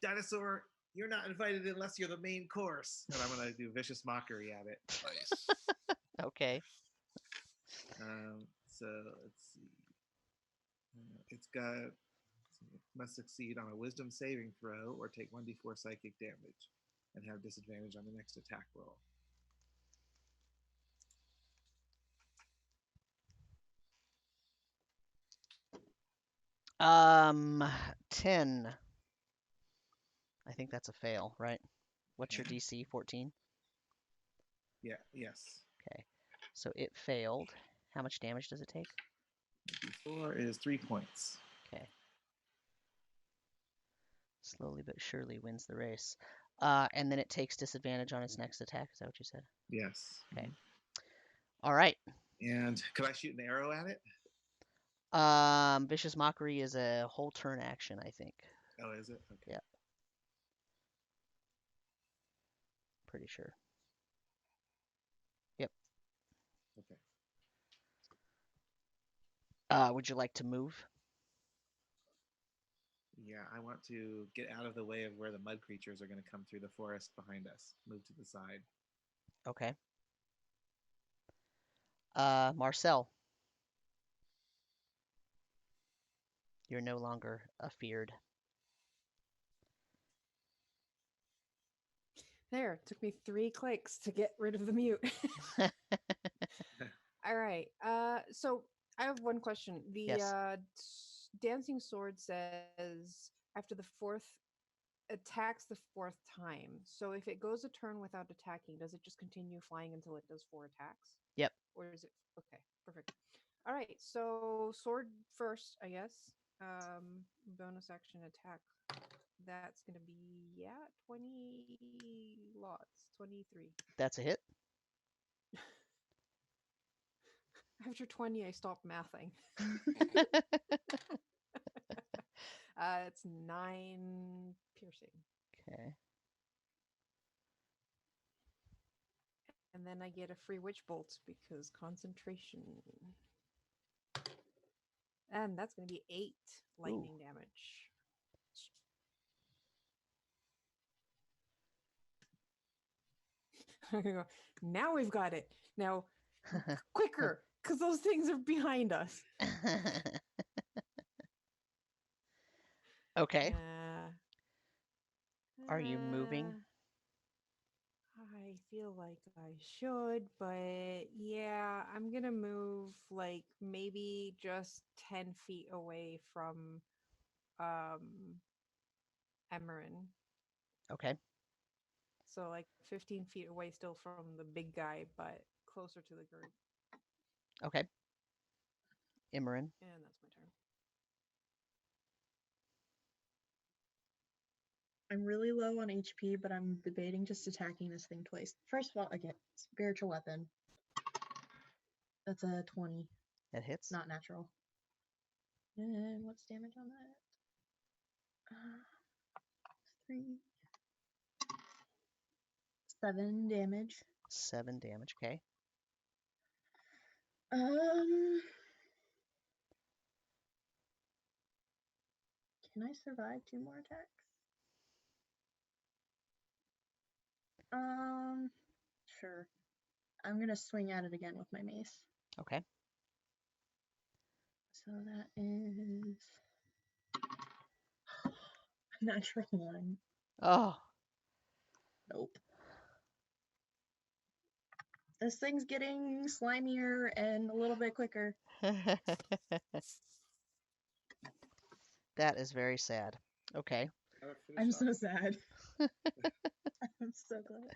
Dinosaur, you're not invited unless you're the main course. And I'm gonna do vicious mockery at it. Nice. Okay. So let's see. It's got must succeed on a wisdom saving throw or take 1d4 psychic damage and have disadvantage on the next attack roll. 10. I think that's a fail, right? What's your Okay. DC? 14? Yeah, yes. Okay. So it failed. How much damage does it take? D4 is 3 points. Okay. Slowly but surely wins the race. And then it takes disadvantage on its next attack. Is that what you said? Yes. Okay. All right. And could I shoot an arrow at it? Vicious Mockery is a whole turn action, I think. Oh, is it? Okay. Yeah. Pretty sure. Yep. Okay. Would you like to move? Yeah, I want to get out of the way of where the mud creatures are going to come through the forest behind us. Move to the side. Okay. Marcel. You're no longer afeared. There, it took me 3 clicks to get rid of the mute. All right. So I have one question. The Yes. dancing sword says after the 4th attacks the 4th time. So if it goes a turn without attacking, does it just continue flying until it does 4 attacks? Yep. Or is it okay? Perfect. All right. So sword first, I guess. Bonus action attack. That's gonna be 20 lots. 23. That's a hit. After 20, I stopped mathing. It's 9 piercing. Okay. And then I get a free witch bolt because concentration. And that's going to be 8 lightning damage. Now we've got it. Now, quicker, because those things are behind us. Okay. Are you moving? I feel like I should, but yeah, I'm gonna move like maybe just 10 feet away from Emerin. Okay. So like 15 feet away still from the big guy, but closer to the group. Okay. Imran. And that's my turn. I'm really low on HP, but I'm debating just attacking this thing twice. First of all, I get spiritual weapon. That's a 20. That hits. Not natural. And what's damage on that? 3. 7 damage. 7 damage. Okay. Can I survive 2 more attacks? Sure. I'm gonna swing at it again with my mace. Okay. So that is natural 1. Oh. Nope. This thing's getting slimier and a little bit quicker. That is very sad. Okay. I'm so sad. I'm so close.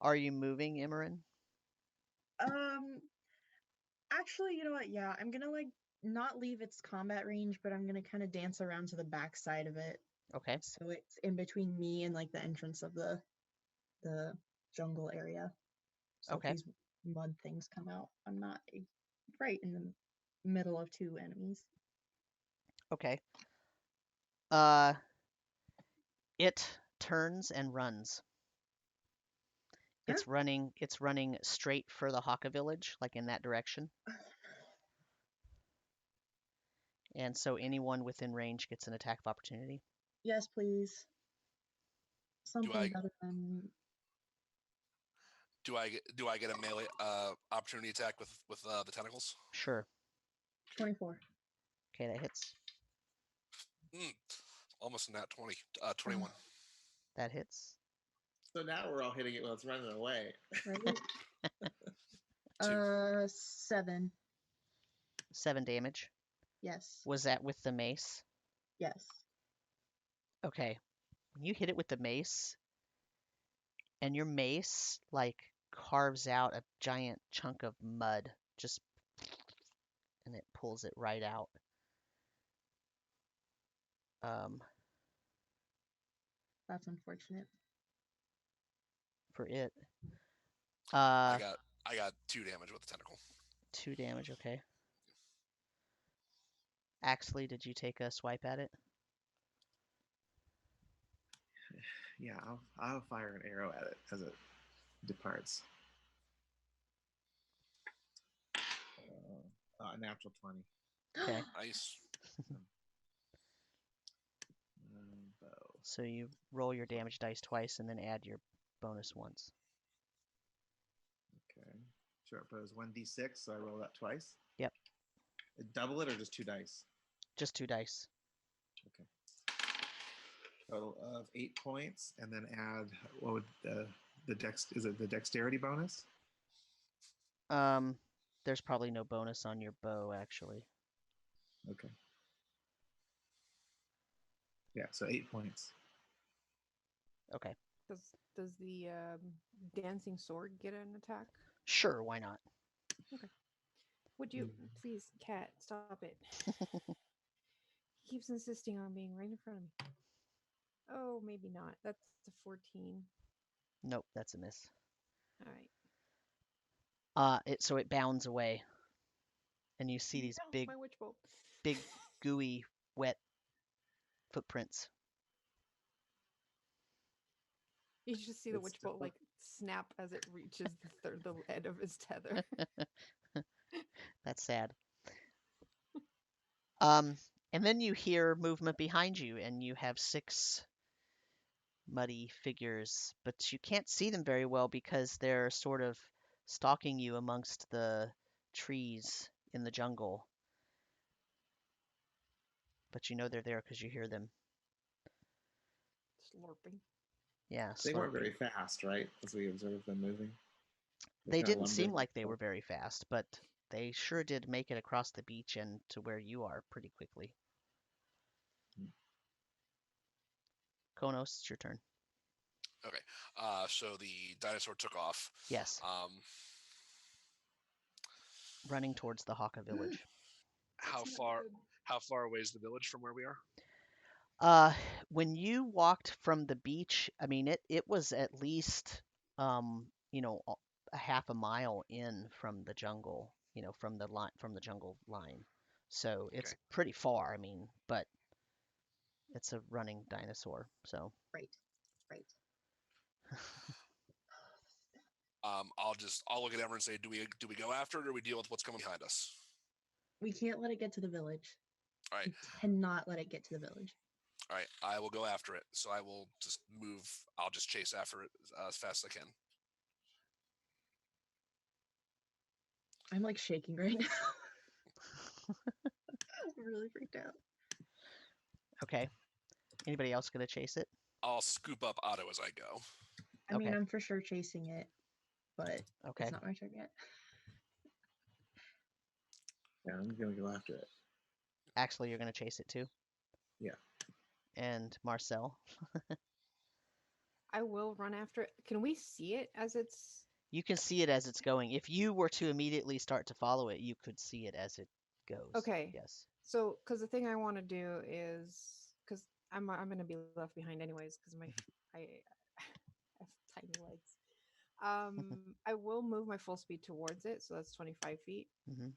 Are you moving, Imran? Actually, you know what? Yeah, I'm gonna like not leave its combat range, but I'm gonna kind of dance around to the back side of it. Okay. So it's in between me and like the entrance of the jungle area. So Okay. if these mud things come out, I'm not right in the middle of 2 enemies. Okay. It turns and runs. It's running straight for the Hokka village, like in that direction. And so anyone within range gets an attack of opportunity. Yes, please. Something better than. Do I get a melee opportunity attack with the tentacles? Sure. 24. Okay, that hits. Almost a nat 20. 21. That hits. So now we're all hitting it while it's running away. Right? 7. 7 damage. Yes. Was that with the mace? Yes. Okay. When you hit it with the mace, and your mace like carves out a giant chunk of mud, just, and it pulls it right out. That's unfortunate. For it. I got 2 damage with the tentacle. 2 damage, okay. Axley, did you take a swipe at it? Yeah, I'll fire an arrow at it as it departs. A natural 20. Okay. Nice. Bow. So you roll your damage dice twice and then add your bonus once. Okay. Short bow is 1d6, so I roll that twice. Yep. Double it or just 2 dice? Just 2 dice. Okay. Total of 8 points, and then add what would the dex? Is it the dexterity bonus? There's probably no bonus on your bow actually. Okay. Yeah, so 8 points. Okay. Does the dancing sword get an attack? Sure, why not? Okay. Would you please, cat, stop it? He keeps insisting on being right in front of me. Oh, maybe not. That's a 14. Nope, that's a miss. All right. So it bounds away, and you see these No, my witch bolt. big, gooey, wet footprints. You just see the It's witch bolt still- like snap as it reaches the end of his tether. That's sad. And then you hear movement behind you, and you have 6 muddy figures, but you can't see them very well because they're sort of stalking you amongst the trees in the jungle. But you know they're there because you hear them. Slurping. Yeah, They weren't slurping. very fast, right? As we observed them moving. They kinda didn't seem lumbering. like they were very fast, but they sure did make it across the beach and to where you are pretty quickly. Konos, it's your turn. Okay. So the dinosaur took off. Yes, running towards the Hokka village. How That's not far? good. How far away is the village from where we are? When you walked from the beach, I mean it was at least you know, a half a mile in from the jungle, you know, from the jungle line. So it's Okay. pretty far, I mean, but it's a running dinosaur, so Right. Right. I'll look at Ember and say, do we go after it or do we deal with what's coming behind us? We can't let it get to the village. All right. We cannot let it get to the village. All right. I will go after it. So I will just move. I'll just chase after it as fast as I can. I'm like shaking right now. I'm really freaked out. okay. Anybody else gonna chase it? I'll scoop up Otto as I go. I mean, Okay. I'm for sure chasing it, but Okay. it's not my turn yet. Yeah, I'm gonna go after it. Actually, you're gonna chase it too? Yeah. And Marcel? I will run after it. Can we see it as it's? You can see it as it's going. If you were to immediately start to follow it, you could see it as it goes. Okay. Yes. So, because the thing I want to do is, because I'm gonna be left behind anyways, because I have tiny legs. I will move my full speed towards it, so that's 25 feet. hmm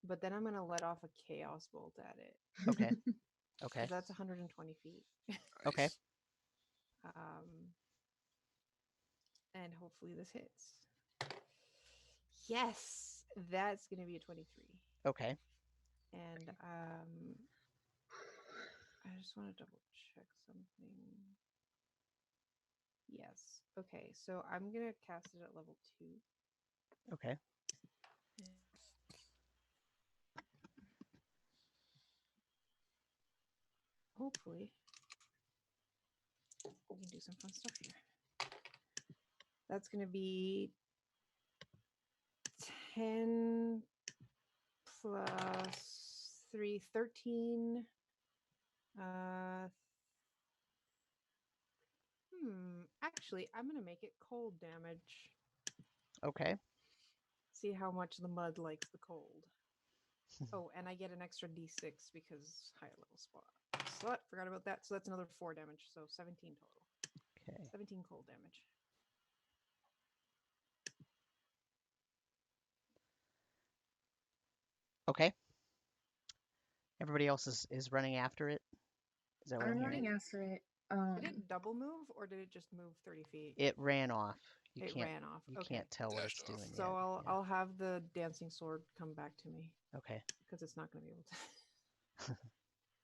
But then I'm gonna let off a chaos bolt at it. Okay. Okay. 'Cause that's 120 feet. Okay. Nice. And hopefully this hits. Yes, that's gonna be a 23. Okay. And I just want to double check something. Yes. Okay, so I'm gonna cast it at level 2. Okay. Hopefully, we can do some fun stuff here. That's gonna be 10 plus 3, 13. Actually, I'm gonna make it cold damage. Okay. See how much the mud likes the cold. Oh, and I get an extra d6 because higher level spot. Slut, forgot about that. So that's another 4 damage. So 17 total. Okay. 17 cold damage. Okay. Everybody else is running after it. Is that what I'm I'm hearing? running after it. Did it double move or did it just move 30 feet? It ran off. You It can't ran off. you Okay. can't tell what Dashed it's off. doing So yet. I'll have the dancing sword come back to me Okay. because it's not going to be able to.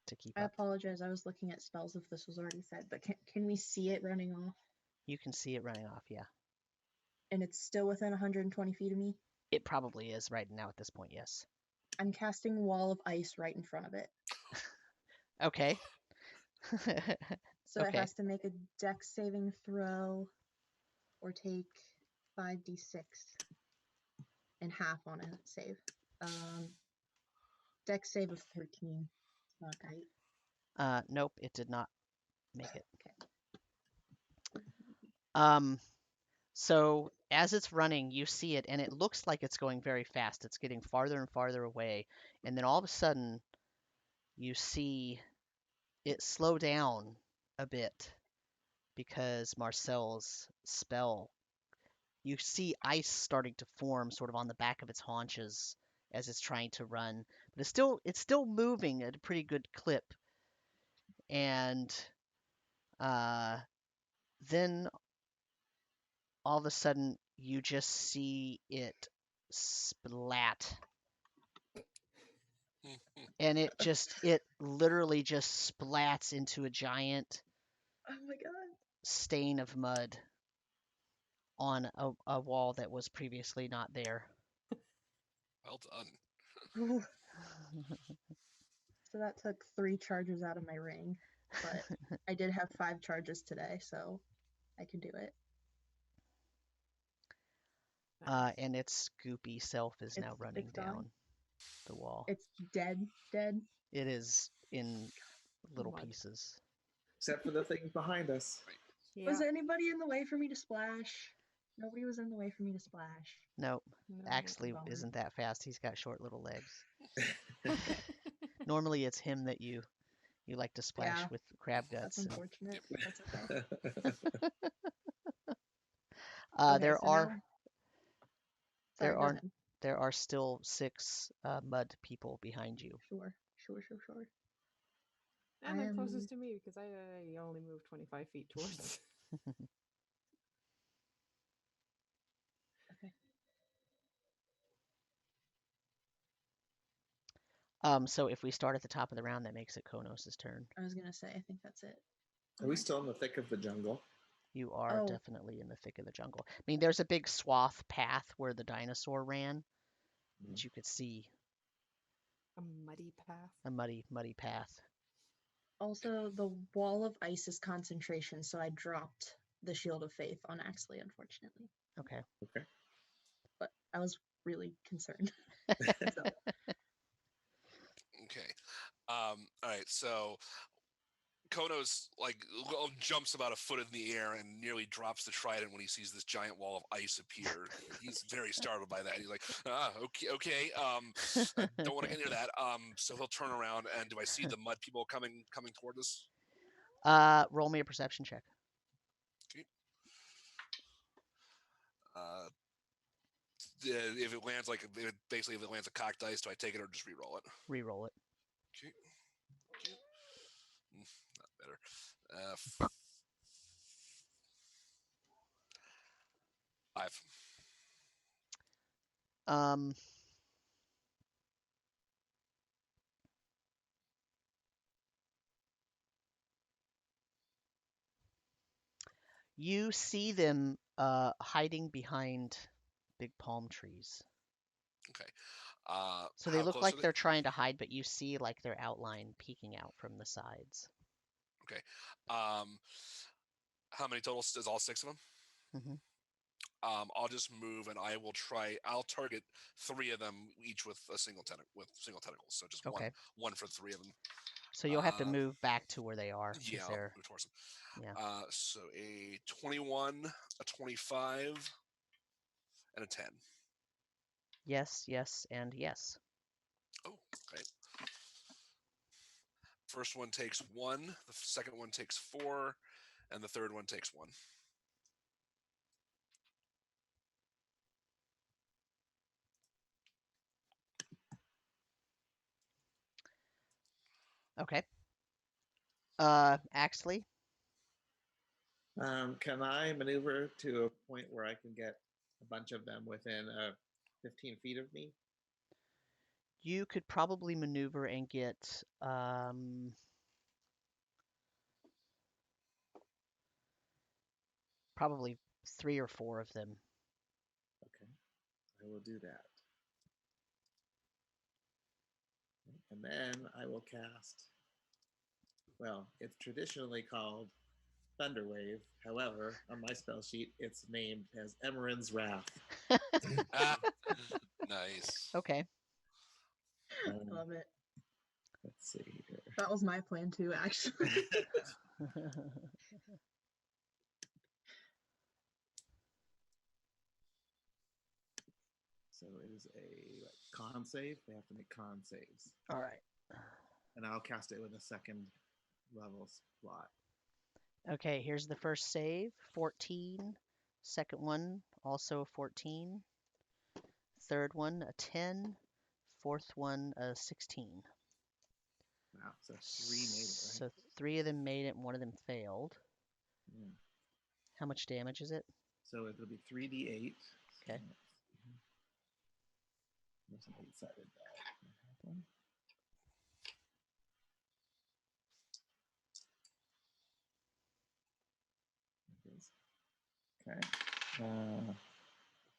To keep I up. apologize. I was looking at spells if this was already said, but can we see it running off? You can see it running off, yeah. And it's still within 120 feet of me? It probably is right now at this point, yes. I'm casting Wall of Ice right in front of it. Okay. So it Okay. has to make a dex saving throw or take 5d6 and half on a save. Dex save of 13. Not right. Nope, it did not make it. Okay. So as it's running, you see it, and it looks like it's going very fast. It's getting farther and farther away, and then all of a sudden, you see it slow down a bit, because Marcel's spell, you see ice starting to form sort of on the back of its haunches as it's trying to run, but it's still moving at a pretty good clip. And then all of a sudden you just see it splat, and it literally just splats into a giant Oh my god. stain of mud on a wall that was previously not there. Well done. Ooh. So that took 3 charges out of my ring, but I did have 5 charges today, so I can do it. Nice. And its goopy self is now running it's gone. down the wall. It's dead. It is in little Mud. pieces. Except for the things behind us. Yeah. Was anybody in the way for me to splash? Nobody was in the way for me to splash. Nope, No. Axley bummer. isn't that fast. He's got short little legs. Normally it's him that you like to splash Yeah. with crab That's guts. unfortunate. Yep. That's okay. Okay, There so are now... Sorry, go ahead. there are still 6 mud people behind you. Sure. And they're I closest to me because I only moved 25 feet towards. Okay. So if we start at the top of the round, that makes it Konos' turn. I was gonna say, I think that's it. Are we Okay. still in the thick of the jungle? You are Oh. definitely in the thick of the jungle. I mean, there's a big swath path where the dinosaur ran that you could see, A muddy path. a muddy path. Also, the wall of ice is concentration, so I dropped the shield of faith on Axley, unfortunately. Okay. Okay. But I was really concerned. So, Okay. All right. So Konos jumps about a foot in the air and nearly drops the trident when he sees this giant wall of ice appear. He's very startled by that. He's like, okay. I don't want to get near that. So he'll turn around, and do I see the mud people coming toward us? Roll me a perception check. Okay. If it lands if it lands a cocked dice, do I take it or just re-roll it? Re-roll it. Okay. Not better. 5. You see them hiding behind big palm trees. Okay. So they how look close like are they? they're trying to hide, but you see like their outline peeking out from the sides. Okay. How many total? Is all 6 of them? hmm I'll just move, and I'll target 3 of them each with single tentacles. So just Okay. one for 3 of them. So you'll have to Um, move back to where they are. 'Cause Yeah, I'll they're... move towards them. Yeah. So a 21, a 25, and a 10. Yes, and yes. Oh, okay. First one takes 1, the second one takes 4, and the third one takes 1. Okay. Axley? Can I maneuver to a point where I can get a bunch of them within 15 feet of me? You could probably maneuver and get probably 3 or 4 of them. Okay, I will do that. And then I will cast, well, it's traditionally called Thunderwave. However, on my spell sheet, it's named as Emeren's Wrath. Nice. Okay. love it. Let's see here. That was my plan too, actually. So it is a con save. They have to make con saves. All right. And I'll cast it with a second level slot. Okay, here's the first save, 14. Second one, also a 14. Third one, a 10. Fourth one, a 16. Wow, so 3 made it, right? So 3 of them made it and 1 of them failed. Mm. How much damage is it? So it'll be 3d8. Okay. There's an 8-sided die. Okay.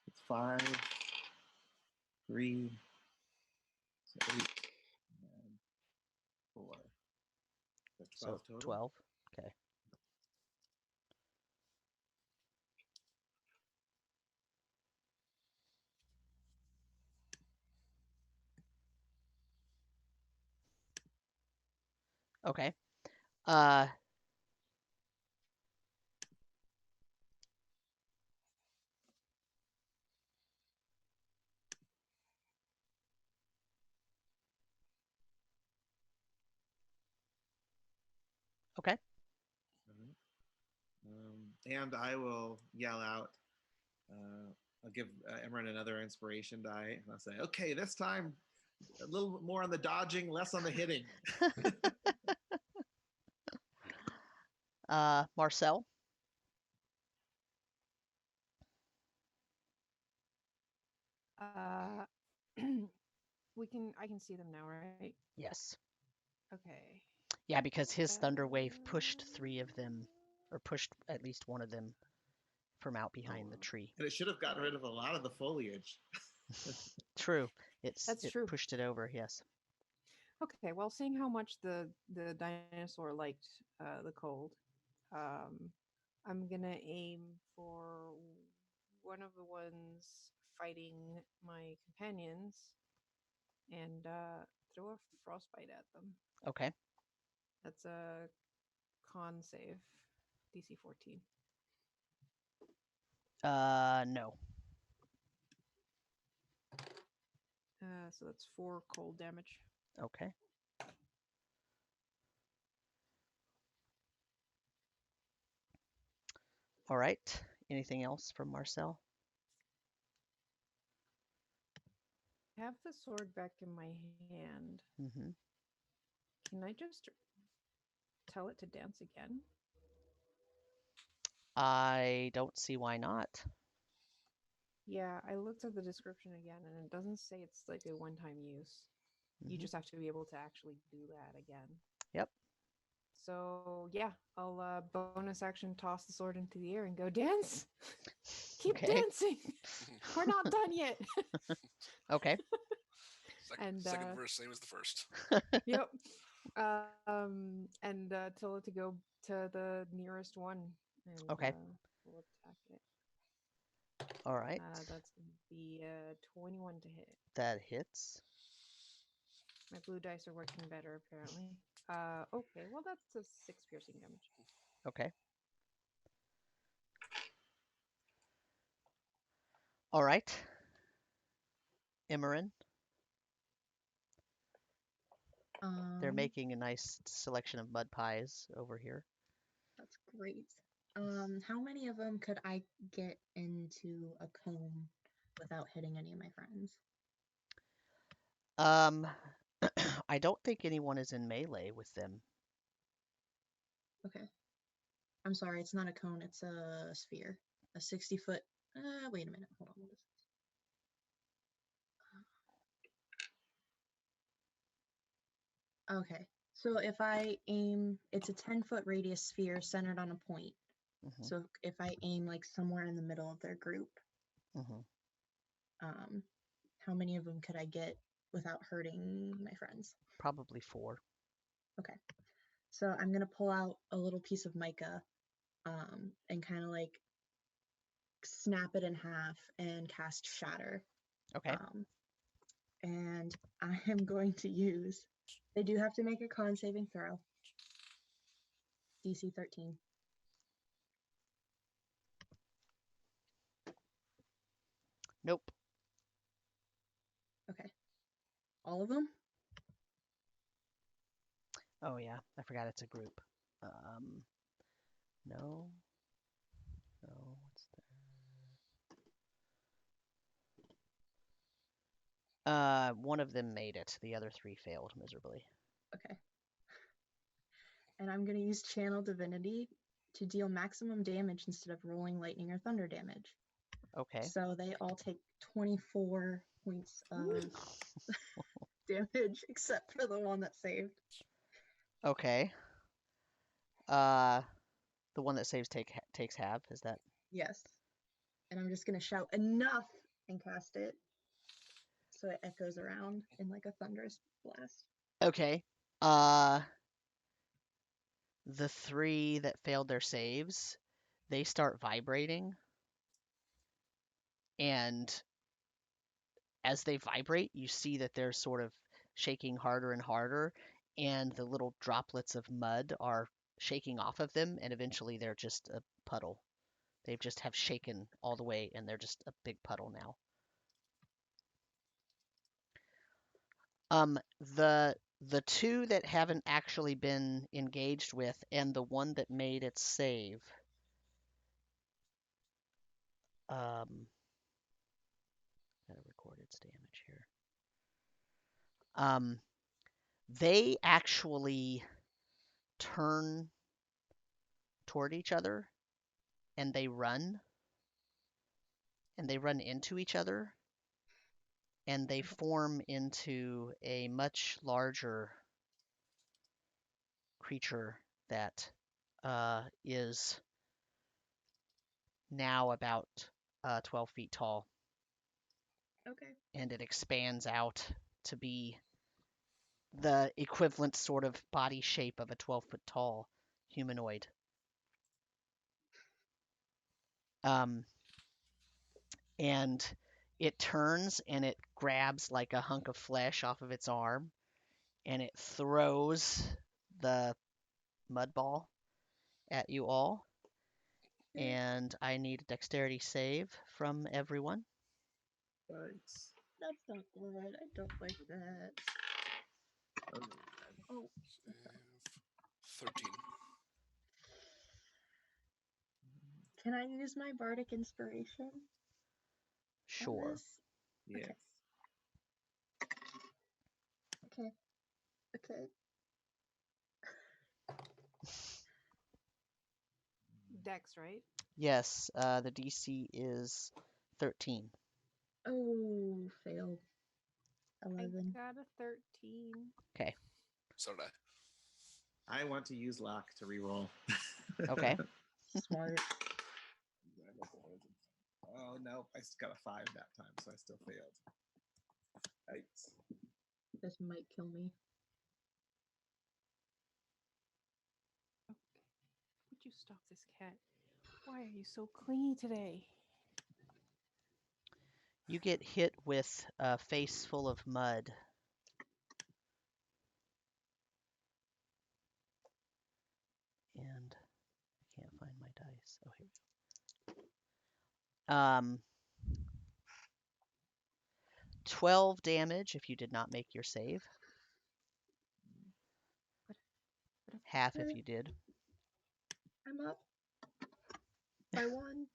It's 5, 3, so 8, and 4. That's 12 So total. 12. Okay. Okay. Uh, okay. And I will yell out. I'll give Emran another inspiration die, and I'll say, "Okay, this time a little more on the dodging, less on the hitting." Marcel. Uh, I can see them now, right? Yes. Okay. Yeah, because his thunder wave pushed 3 of them, or pushed at least 1 of them from out behind the tree. And it should have gotten rid of a lot of the foliage. True. It true. pushed it over, yes. Okay, well, seeing how much the dinosaur liked the cold, I'm gonna aim for one of the ones fighting my companions and throw a frostbite at them. Okay. That's a con save, DC 14. No. So that's 4 cold damage. Okay. All right. Anything else from Marcel? I have the sword back in my hand. Mm-hmm. Can I just tell it to dance again? I don't see why not. Yeah, I looked at the description again, and it doesn't say it's like a one-time use. You Mm-hmm. just have to be able to actually do that again. Yep. So yeah, I'll bonus action toss the sword into the air and go dance. Keep Okay. dancing. We're not done yet. Okay. Second verse, same as the first. Yep. And tell it to go to the nearest one. And, Okay. we'll attack it. All right. That's gonna be 21 to hit. That hits. My blue dice are working better, apparently. Okay, well, that's a 6 piercing damage. Okay. All right. Imran. They're making a nice selection of mud pies over here. That's great. How many of them could I get into a cone without hitting any of my friends? I don't think anyone is in melee with them. Okay. I'm sorry, it's not a cone, it's a sphere. A 60-foot. Wait a minute. Hold on. What is this? Okay. So if I aim, it's a 10-foot radius sphere centered on a point. Mm-hmm. So if I aim like somewhere in the middle of their group, Mm-hmm. how many of them could I get without hurting my friends? Probably 4. Okay. So I'm gonna pull out a little piece of mica, and kind of like snap it in half and cast Shatter. Okay. And I am going to use. They do have to make a con saving throw. DC 13. Nope. Okay. All of them? Oh yeah, I forgot it's a group. No. No. What's there? One of them made it. The other three failed miserably. Okay. And I'm going to use Channel Divinity to deal maximum damage instead of rolling lightning or thunder damage. Okay. So they all take 24 points of damage, except for the one that saved. Okay. The one that saves takes half. Is that? Yes. And I'm just going to shout enough and cast it so it echoes around in like a thunderous blast. Okay. The three that failed their saves, they start vibrating, and as they vibrate, you see that they're sort of shaking harder and harder, and the little droplets of mud are shaking off of them, and eventually they're just a puddle. They just have shaken all the way, and they're just a big puddle now. The two that haven't actually been engaged with, and the one that made its save, gotta record its damage here. They actually turn toward each other, and they run into each other, and they form into a much larger creature that is now about 12 feet tall. Okay. And it expands out to be the equivalent sort of body shape of a 12-foot tall humanoid. And it turns and it grabs like a hunk of flesh off of its arm, and it throws the mud ball at you all. And I need a dexterity save from everyone. Thanks. That's not good. I don't like that. Oh, 13. can I use my bardic inspiration on Sure. this? Yes. Okay. Okay. Dex, right? Yes, the DC is 13. Oh, failed. 11. I got a 13. Okay. So did I. I want to use luck to reroll. Okay. Smart. Oh no, I got a 5 that time, so I still failed. Yikes. This might kill me. Would you stop this cat? Why are you so clingy today? You get hit with a face full of mud. And I can't find my dice. Oh, here we go. 12 damage if you did not make your save. Half if you did. I'm up by 1.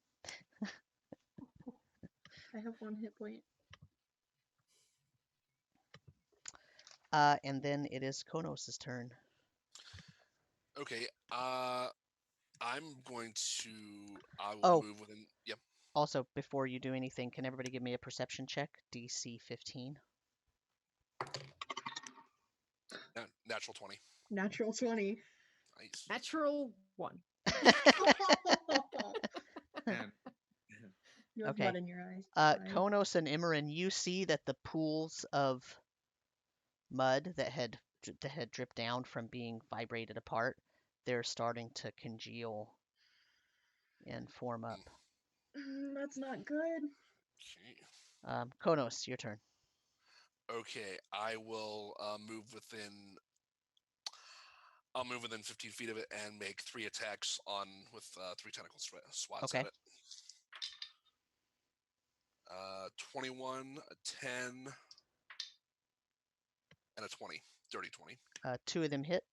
I have 1 hit point. And then it is Konos' turn. Okay. I'm going to. I will Oh. move within. Yep. Also, before you do anything, can everybody give me a perception check? DC 15. Natural 20. Natural 20. Nice. Natural 1. And You have Okay. mud in your eyes. Fine. Konos and Imran, you see that the pools of mud that had dripped down from being vibrated apart, they're starting to congeal and form up. That's not good. Okay. Konos, your turn. Okay, I will move within. I'll move within 15 feet of it and make 3 attacks on with 3 tentacle swats Okay. at it. 21, a 10, and a 20. Dirty 20. 2 of them hit.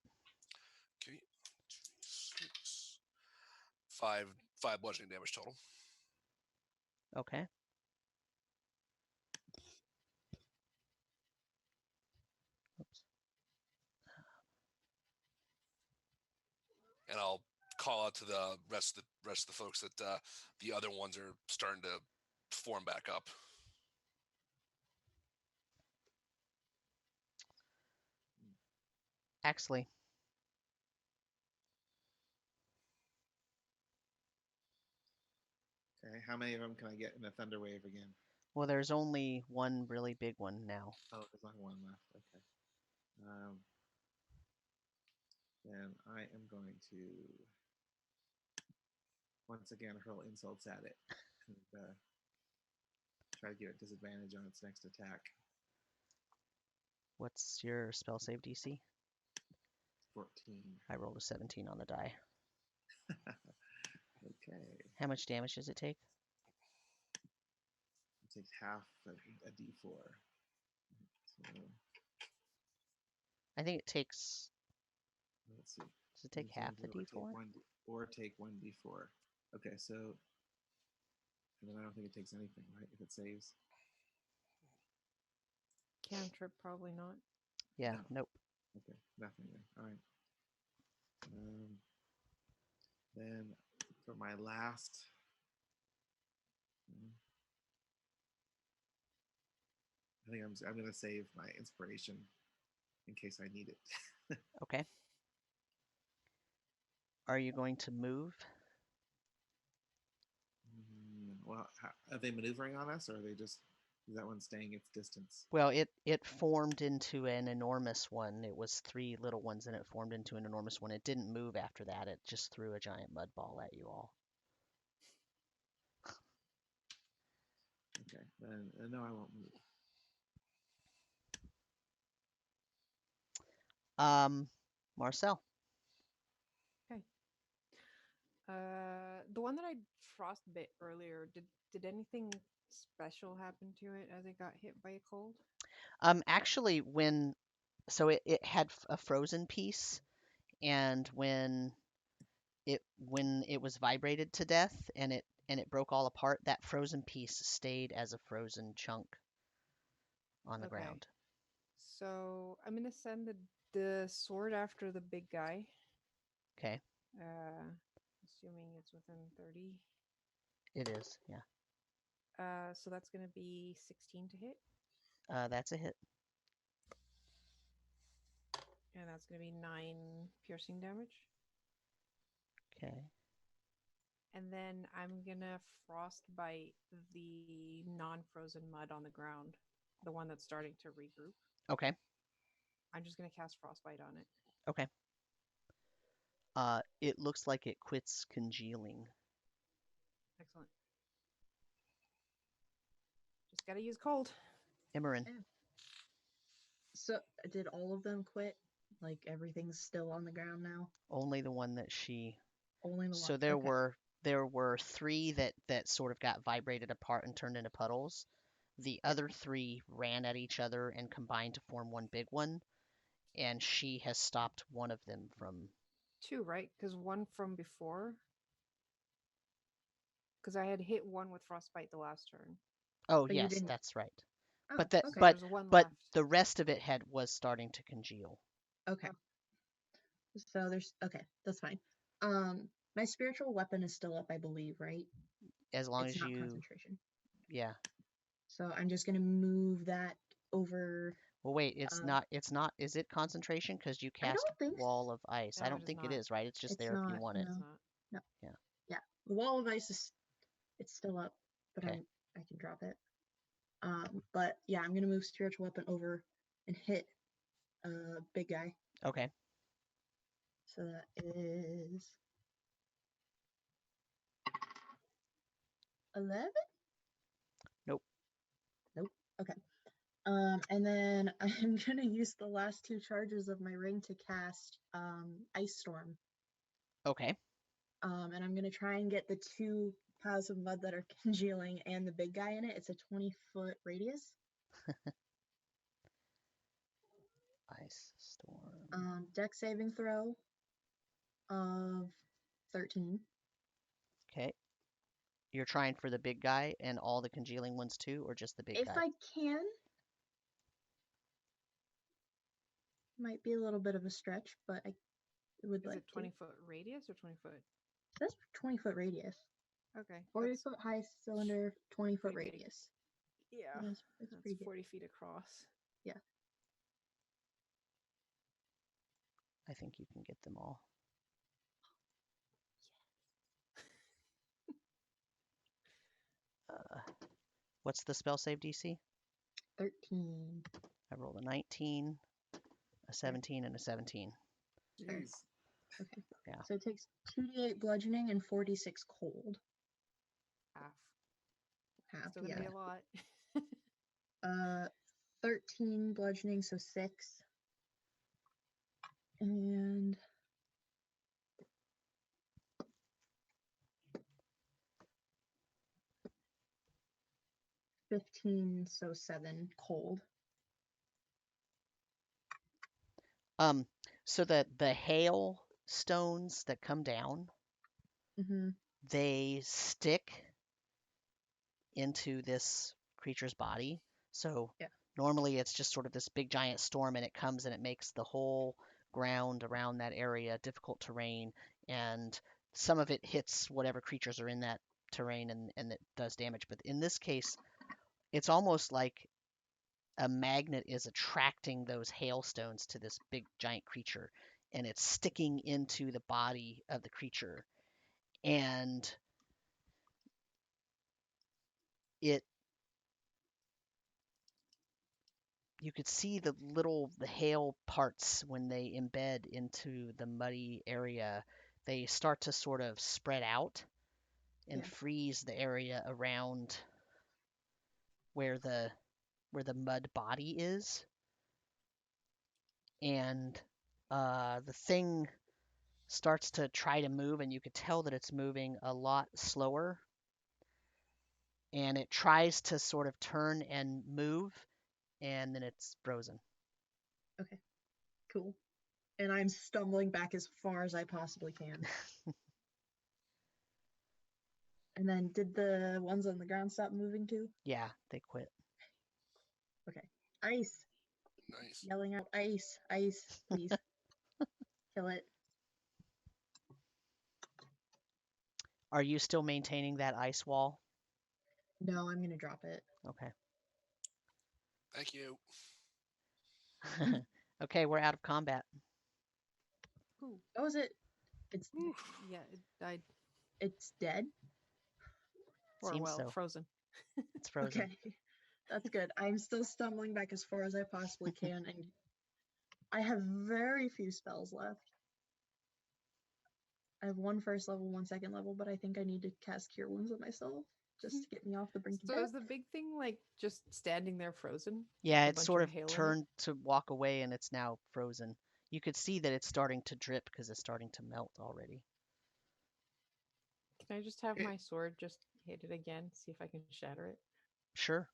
Okay. 2d6. 5 bludgeoning damage total. Okay. Oops. And I'll call out to the rest of the folks that the other ones are starting to form back up. Axley. Okay, how many of them can I get in a thunder wave again? Well, there's only one really big one now. Oh, there's only one left. Okay. Then I am going to once again hurl insults at it and try to give it disadvantage on its next attack. What's your spell save DC? 14. I rolled a 17 on the die. Okay. How much damage does it take? It takes half a d4. So I think it takes. let's see. Does it take half the D4? Or take 1d4. Okay, so and then I don't think it takes anything, right? If it saves. Cantrip, probably not. Yeah, No. nope. Okay, nothing then. All right. Then for my last, I think I'm going to save my inspiration in case I need it. Okay. Are you going to move? Well, are they maneuvering on us, or are they just? Is that one staying its distance? Well, it formed into an enormous one. It was 3 little ones, and it formed into an enormous one. It didn't move after that. It just threw a giant mud ball at you all. Okay, then no, I won't move. Marcel. Okay. The one that I frostbit earlier, did anything special happen to it as it got hit by a cold? Actually, it had a frozen piece, and when it was vibrated to death and it broke all apart, that frozen piece stayed as a frozen chunk on the Okay. ground. So I'm gonna send the sword after the big guy. Okay. Assuming it's within 30. It is, yeah. So that's gonna be 16 to hit, That's a hit. and that's gonna be 9 piercing damage. Okay. And then I'm gonna frostbite the non-frozen mud on the ground, the one that's starting to regroup. Okay. I'm just gonna cast frostbite on it. Okay. It looks like it quits congealing. Excellent. Just gotta use cold. Imran. So did all of them quit? Like everything's still on the ground now? Only the one that she. Only the one. So there Okay. were 3 that sort of got vibrated apart and turned into puddles. The other 3 ran at each other and combined to form one big one, and she has stopped one of them from. 2, right? Because one from before. Because I had hit one with frostbite the last turn. Oh, But you yes, didn't. that's right. Oh, But that okay. So there's one but left. the rest of it was starting to congeal. Okay. So there's that's fine. My spiritual weapon is still up, I believe, right? As long It's as not you. concentration. Yeah. So I'm just gonna move that over. Well, wait, it's not. Is it concentration? Because you I cast don't think Wall of Ice. No, I it don't is think it not. is, right? It's just it's there if you not. want No. it. It's not. No. Yeah. Yeah. The wall of ice it's still up, but Okay. I can drop it. But yeah, I'm gonna move spiritual weapon over and hit big guy. Okay. So that is 11. Nope. Nope. Okay. And then I'm gonna use the last 2 charges of my ring to cast Ice Storm. Okay. And I'm gonna try and get the 2 piles of mud that are congealing and the big guy in it. It's a 20-foot radius. Ice Storm. Dex saving throw of 13. Okay. You're trying for the big guy and all the congealing ones too, or just the big If guy? I can. Might be a little bit of a stretch, but I would Is like it to. 20-foot radius or 20-foot? That's 20-foot radius. Okay. 40-foot high cylinder, 20-foot pretty big. radius. Yeah. That's That's pretty good. 40 feet across. I think you can get them all. What's the spell save DC? 13. I rolled a 19, a 17, and a 17. Jeez. Okay. Yeah. So it takes 2d8 bludgeoning and 46 cold. Half. Half, Still gonna yeah. be a lot. 13 bludgeoning, so 6. And 15, so 7 cold. So that the hail stones that come down, Mm-hmm. they stick into this creature's body. So Yeah. normally it's just sort of this big giant storm, and it comes and it makes the whole ground around that area difficult terrain, and some of it hits whatever creatures are in that terrain, and it does damage. But in this case, it's almost like a magnet is attracting those hailstones to this big giant creature, and it's sticking into the body of the creature, and it you could see the hail parts when they embed into the muddy area. They start to sort of spread out and Yeah. freeze the area around where the mud body is, and the thing starts to try to move, and you could tell that it's moving a lot slower, and it tries to sort of turn and move, and then it's frozen. Okay. Cool. And I'm stumbling back as far as I possibly can. And then did the ones on the ground stop moving too? Yeah, they quit. Okay. Ice. Nice. Yelling out ice. Ice. Please. Kill it. Are you still maintaining that ice wall? No, I'm gonna drop it. Okay. Thank you. Okay, we're out of combat. Ooh. Oh, is it? It's Yeah, it died. it's dead? Or, Seems well, so. frozen. It's frozen. Okay. That's good. I'm still stumbling back as far as I possibly can, and I have very few spells left. I have 1 first level, 1 second level, but I think I need to cast Cure Wounds on myself just to get me off the brink of So death. is the big thing like just standing there frozen? Yeah, A it's bunch sort of of hail in it? turned to walk away, and it's now frozen. You could see that it's starting to drip because it's starting to melt already. Can I just have Eh. my sword just hit it again, see if I can shatter it? Sure.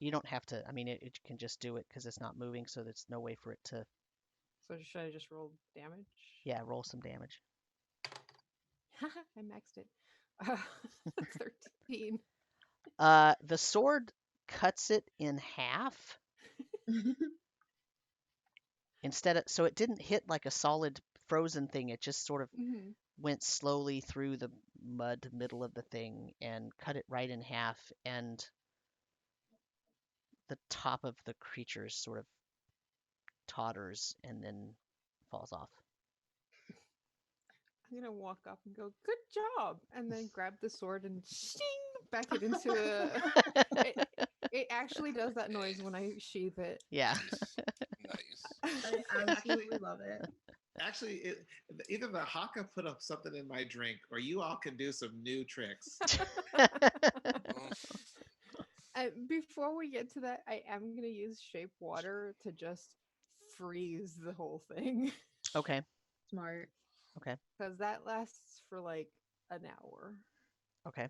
You don't have to. I mean, it can just do it because it's not moving, so there's no way for it to. So should I just roll damage? Yeah, roll some damage. I maxed it. 13. The sword cuts it in half instead of, so it didn't hit like a solid frozen thing. It just sort of Mhm. went slowly through the mud middle of the thing and cut it right in half, and the top of the creature sort of totters and then falls off. I'm gonna walk up and go, "Good job," and then grab the sword and shing back it into a. It actually does that noise when I sheath it. Yeah. Nice. I absolutely love it. Actually, either the Hokka put up something in my drink, or you all can do some new tricks. Oh, Before we get to that, I am gonna use shape water to just freeze the whole thing Okay. Smart. Okay. because that lasts for like an hour. Okay.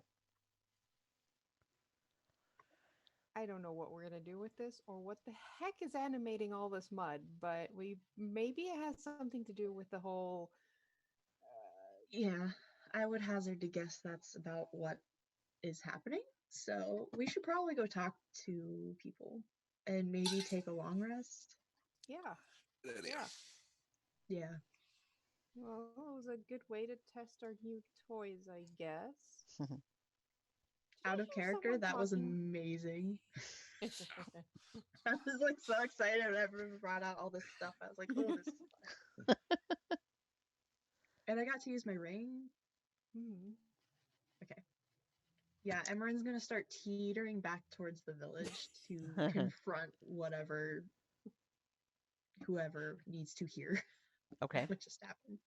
I don't know what we're gonna do with this or what the heck is animating all this mud, but maybe it has something to do with the whole Yeah. I would hazard to guess that's about what is happening. So we should probably go talk to people and maybe take a long rest. Yeah. Good idea. Yeah. Yeah. Well, it was a good way to test our new toys, I guess. Out I of hear character, someone that was talking? amazing. I was like so excited when everyone brought out all this stuff. I was like, oh, this is fun. And I got to use my ring. Hmm. Okay. Yeah, Emeren's gonna start teetering back towards the village to confront whoever needs to hear Okay. what just happened.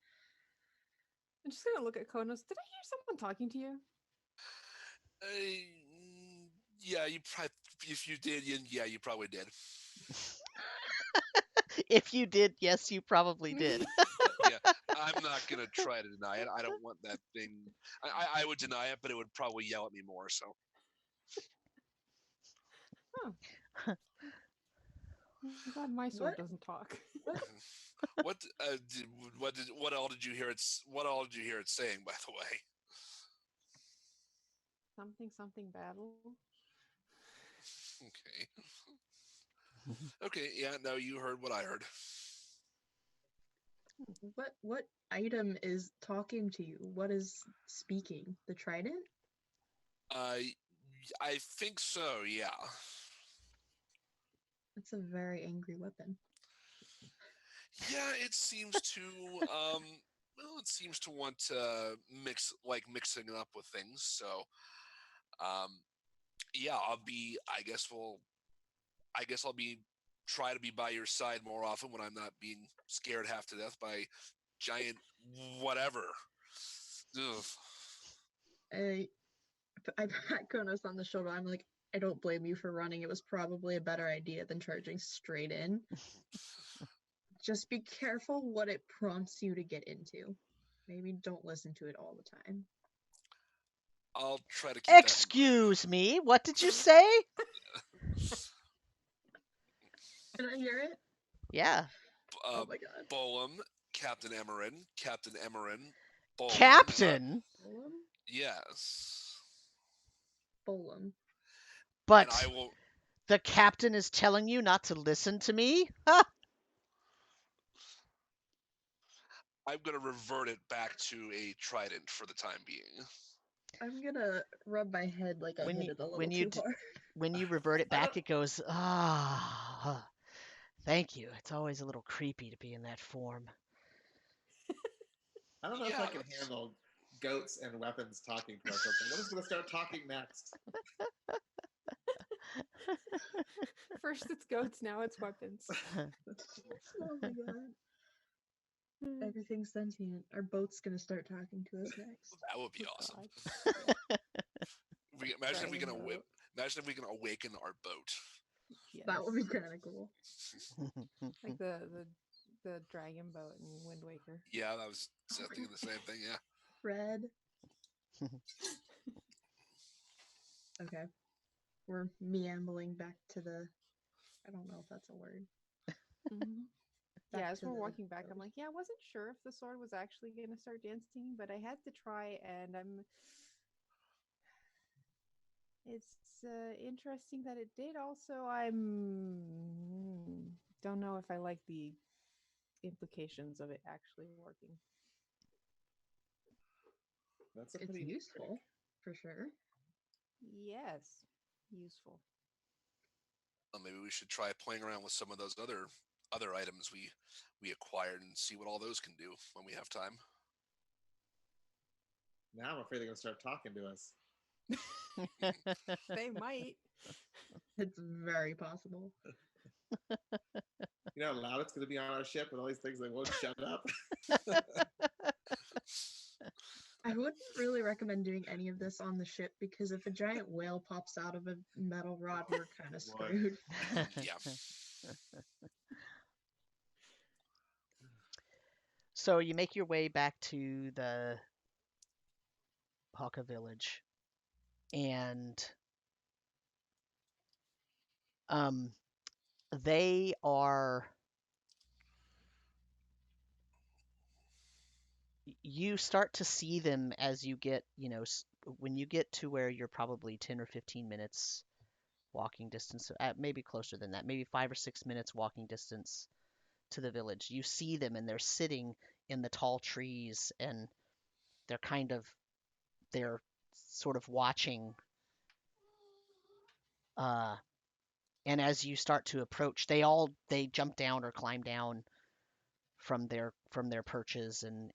I'm just gonna look at Konos. Did I hear someone talking to you? Yeah, you probably. If you did, yeah, you probably did. If you did, yes, you probably did. Yeah, I'm not gonna try to deny it. I don't want that thing. I would deny it, but it would probably yell at me more. So I'm glad my sword doesn't talk. what all did you hear? What all did you hear it saying? By the way. Something battle. Okay. Okay. Yeah. No, you heard what I heard. What item is talking to you? What is speaking? The trident? I think so. Yeah. It's a very angry weapon. Yeah. It seems to. Well, it seems to want to mixing it up with things. So. Yeah. I guess I'll be try to be by your side more often when I'm not being scared half to death by giant whatever. Ugh. I pat Kronos on the shoulder. I'm like, I don't blame you for running. It was probably a better idea than charging straight in. Just be careful what it prompts you to get into. Maybe don't listen to it all the time. I'll try to keep that in mind. Excuse me, what did you say? Can I hear it? Yeah. Oh my god. Bolum, Captain Emerin, Bolum. Captain? Bolum? Yes. Bolum. And But I will. the captain is telling you not to listen to me? Huh? I'm gonna revert it back to a trident for the time being. I'm gonna rub my head like I When hit you- it a little when you too hard. When you revert it I back, don't- it goes, ah, thank you. It's always a little creepy to be in that form. I don't know if Yeah, I can that's- handle goats and weapons talking to us. What is going to start talking next? First it's goats, now it's weapons. Oh my god. Everything's sentient. Our boat's gonna start talking to us next. That would be Oh, awesome. God. Imagine if we can Dragon boat. imagine if we can awaken our boat. Yes. That would be kind of cool. Like the dragon boat in Wind Waker. Yeah, I was thinking the same thing. Yeah. Red. Okay. We're meambling back to the. I don't know if that's a word. Mm-hmm. Back Yeah, as to we're the walking back, I'm boat. like, yeah, I wasn't sure if the sword was actually going to start dancing, but I had to try, and It's interesting that it did. Also, don't know if I like the implications of it actually working. That's a It's pretty useful, for sure. Yes, useful. Well, maybe we should try playing around with some of those other items we acquired and see what all those can do when we have time. Now I'm afraid they're going to start talking to us. They might. It's very possible. You know how loud it's going to be on our ship with all these things that won't shut up? I wouldn't really recommend doing any of this on the ship because if a giant whale pops out of a metal rod, we're kind of Boy. screwed. Yeah. So you make your way back to the Hokka village, and they are you start to see them as you get, when you get to where you're probably 10 or 15 minutes walking distance, maybe closer than that, maybe 5 or 6 minutes walking distance to the village. You see them and they're sitting in the tall trees and they're kind of they're sort of watching. Uh, and as you start to approach, they jump down or climb down from their perches and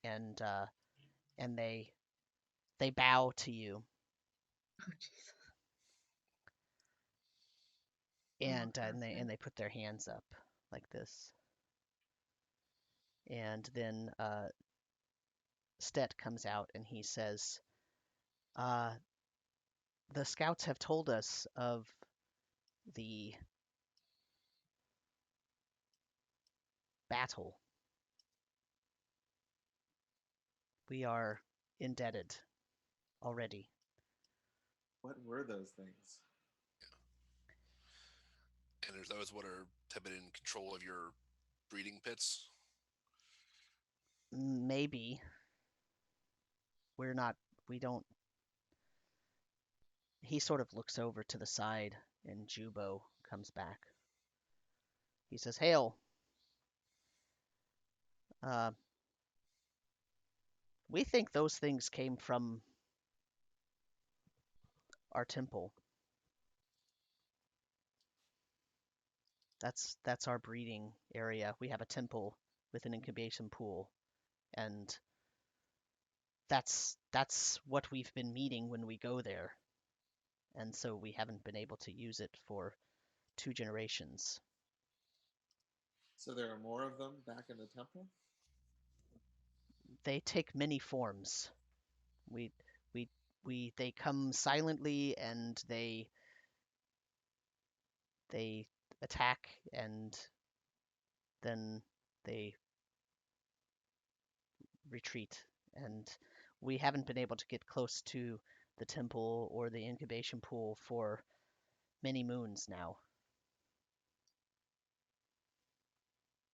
they bow to you Oh, Jesus. and they put their hands up like this. And then Stet comes out and he says, uh, "The scouts have told us of the battle. We are indebted already." What were those things? And are those what have been in control of your breeding pits? Maybe. We're not, we don't. He sort of looks over to the side and Jubo comes back. He says, "Hail. Uh, we think those things came from our temple. That's our breeding area. We have a temple with an incubation pool, and that's what we've been meeting when we go there. And so we haven't been able to use it for 2 generations." So there are more of them back in the temple? They take many forms. We we they come silently and they attack and then they retreat. And we haven't been able to get close to the temple or the incubation pool for many moons now.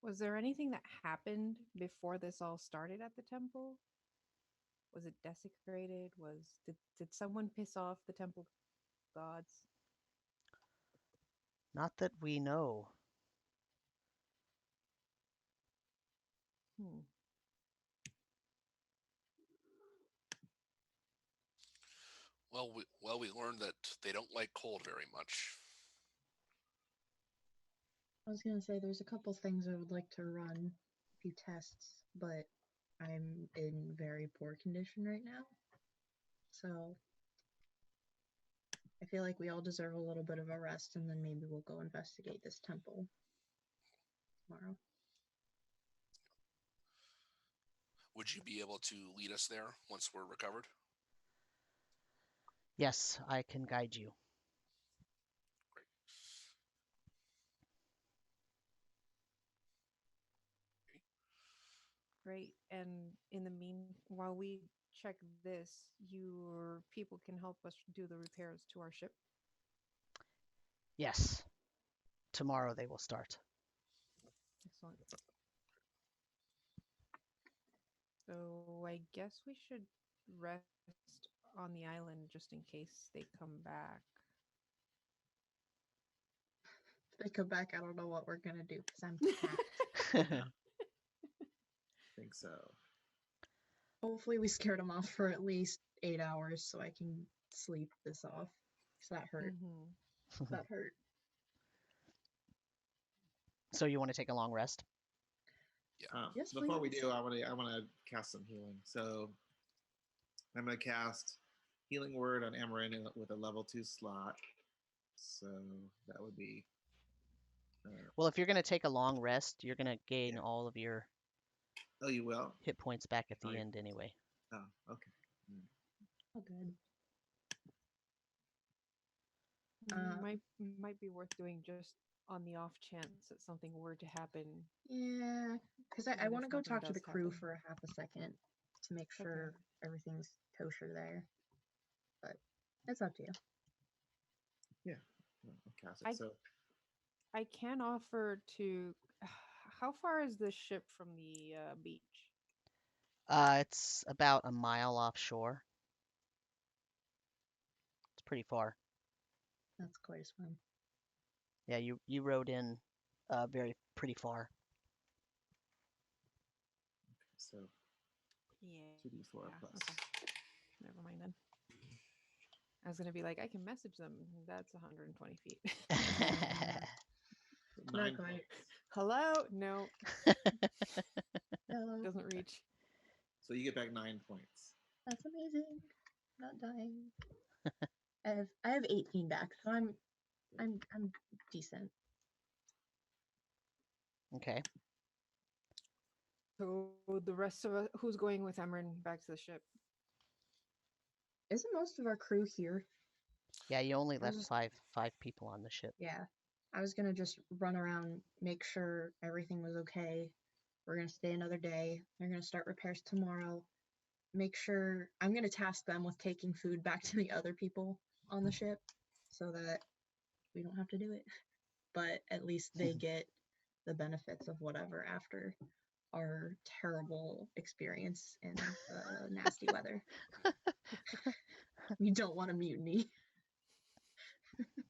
Was there anything that happened before this all started at the temple? Was it desecrated? Did someone piss off the temple gods? Not that we know. Hmm. Well, we learned that they don't like cold very much. I was gonna say there's a couple things I would like to run, a few tests, but I'm in very poor condition right now. So I feel like we all deserve a little bit of a rest, and then maybe we'll go investigate this temple tomorrow. Would you be able to lead us there once we're recovered? Yes, I can guide you. Great. Great. And in the while we check this, your people can help us do the repairs to our ship. Yes. Tomorrow they will start. Excellent. So I guess we should rest on the island just in case they come back. If they come back, I don't know what we're gonna do because I'm packed. I think so. Hopefully, we scared them off for at least 8 hours so I can sleep this off. Because that hurt. Mm-hmm. That hurt. So you want to take a long rest? Yes, Before we please. do, I want to cast some healing. So I'm going to cast Healing Word on Amarin with a level 2 slot. So that would be. Well, if you're going to take a long rest, you're going to gain Yeah. all of your Oh, you will? hit points back at the yeah. end anyway. Oh, okay. Oh, good. Might be worth doing just on the off chance that something were to happen. Yeah, because I Even want to if go nothing talk to does the crew happen. for a half a second to make sure everything's kosher there. But it's up to you. Yeah. I'll cast it. So I can offer to. How far is this ship from the beach? It's about a mile offshore. It's pretty far. That's quite a swim. Yeah, you rode in pretty far. So Yeah. 2d4 plus. Okay. Never mind then. I was gonna be like, I can message them. That's 120 feet. Not 9 quite. points. Hello? No, No, doesn't reach. So you get back 9 points. that's amazing. Not dying. I have 18 back, so I'm decent. Okay. So the rest of us, who's going with Emran back to the ship? Isn't most of our crew here? Yeah, you only I was left just- five people on the ship. Yeah. I was gonna just run around, make sure everything was okay. We're gonna stay another day. They're gonna start repairs tomorrow. Make sure I'm gonna task them with taking food back to the other people on the ship so that we don't have to do it. But at least they get the benefits of whatever after our terrible experience in nasty weather. We don't want a mutiny.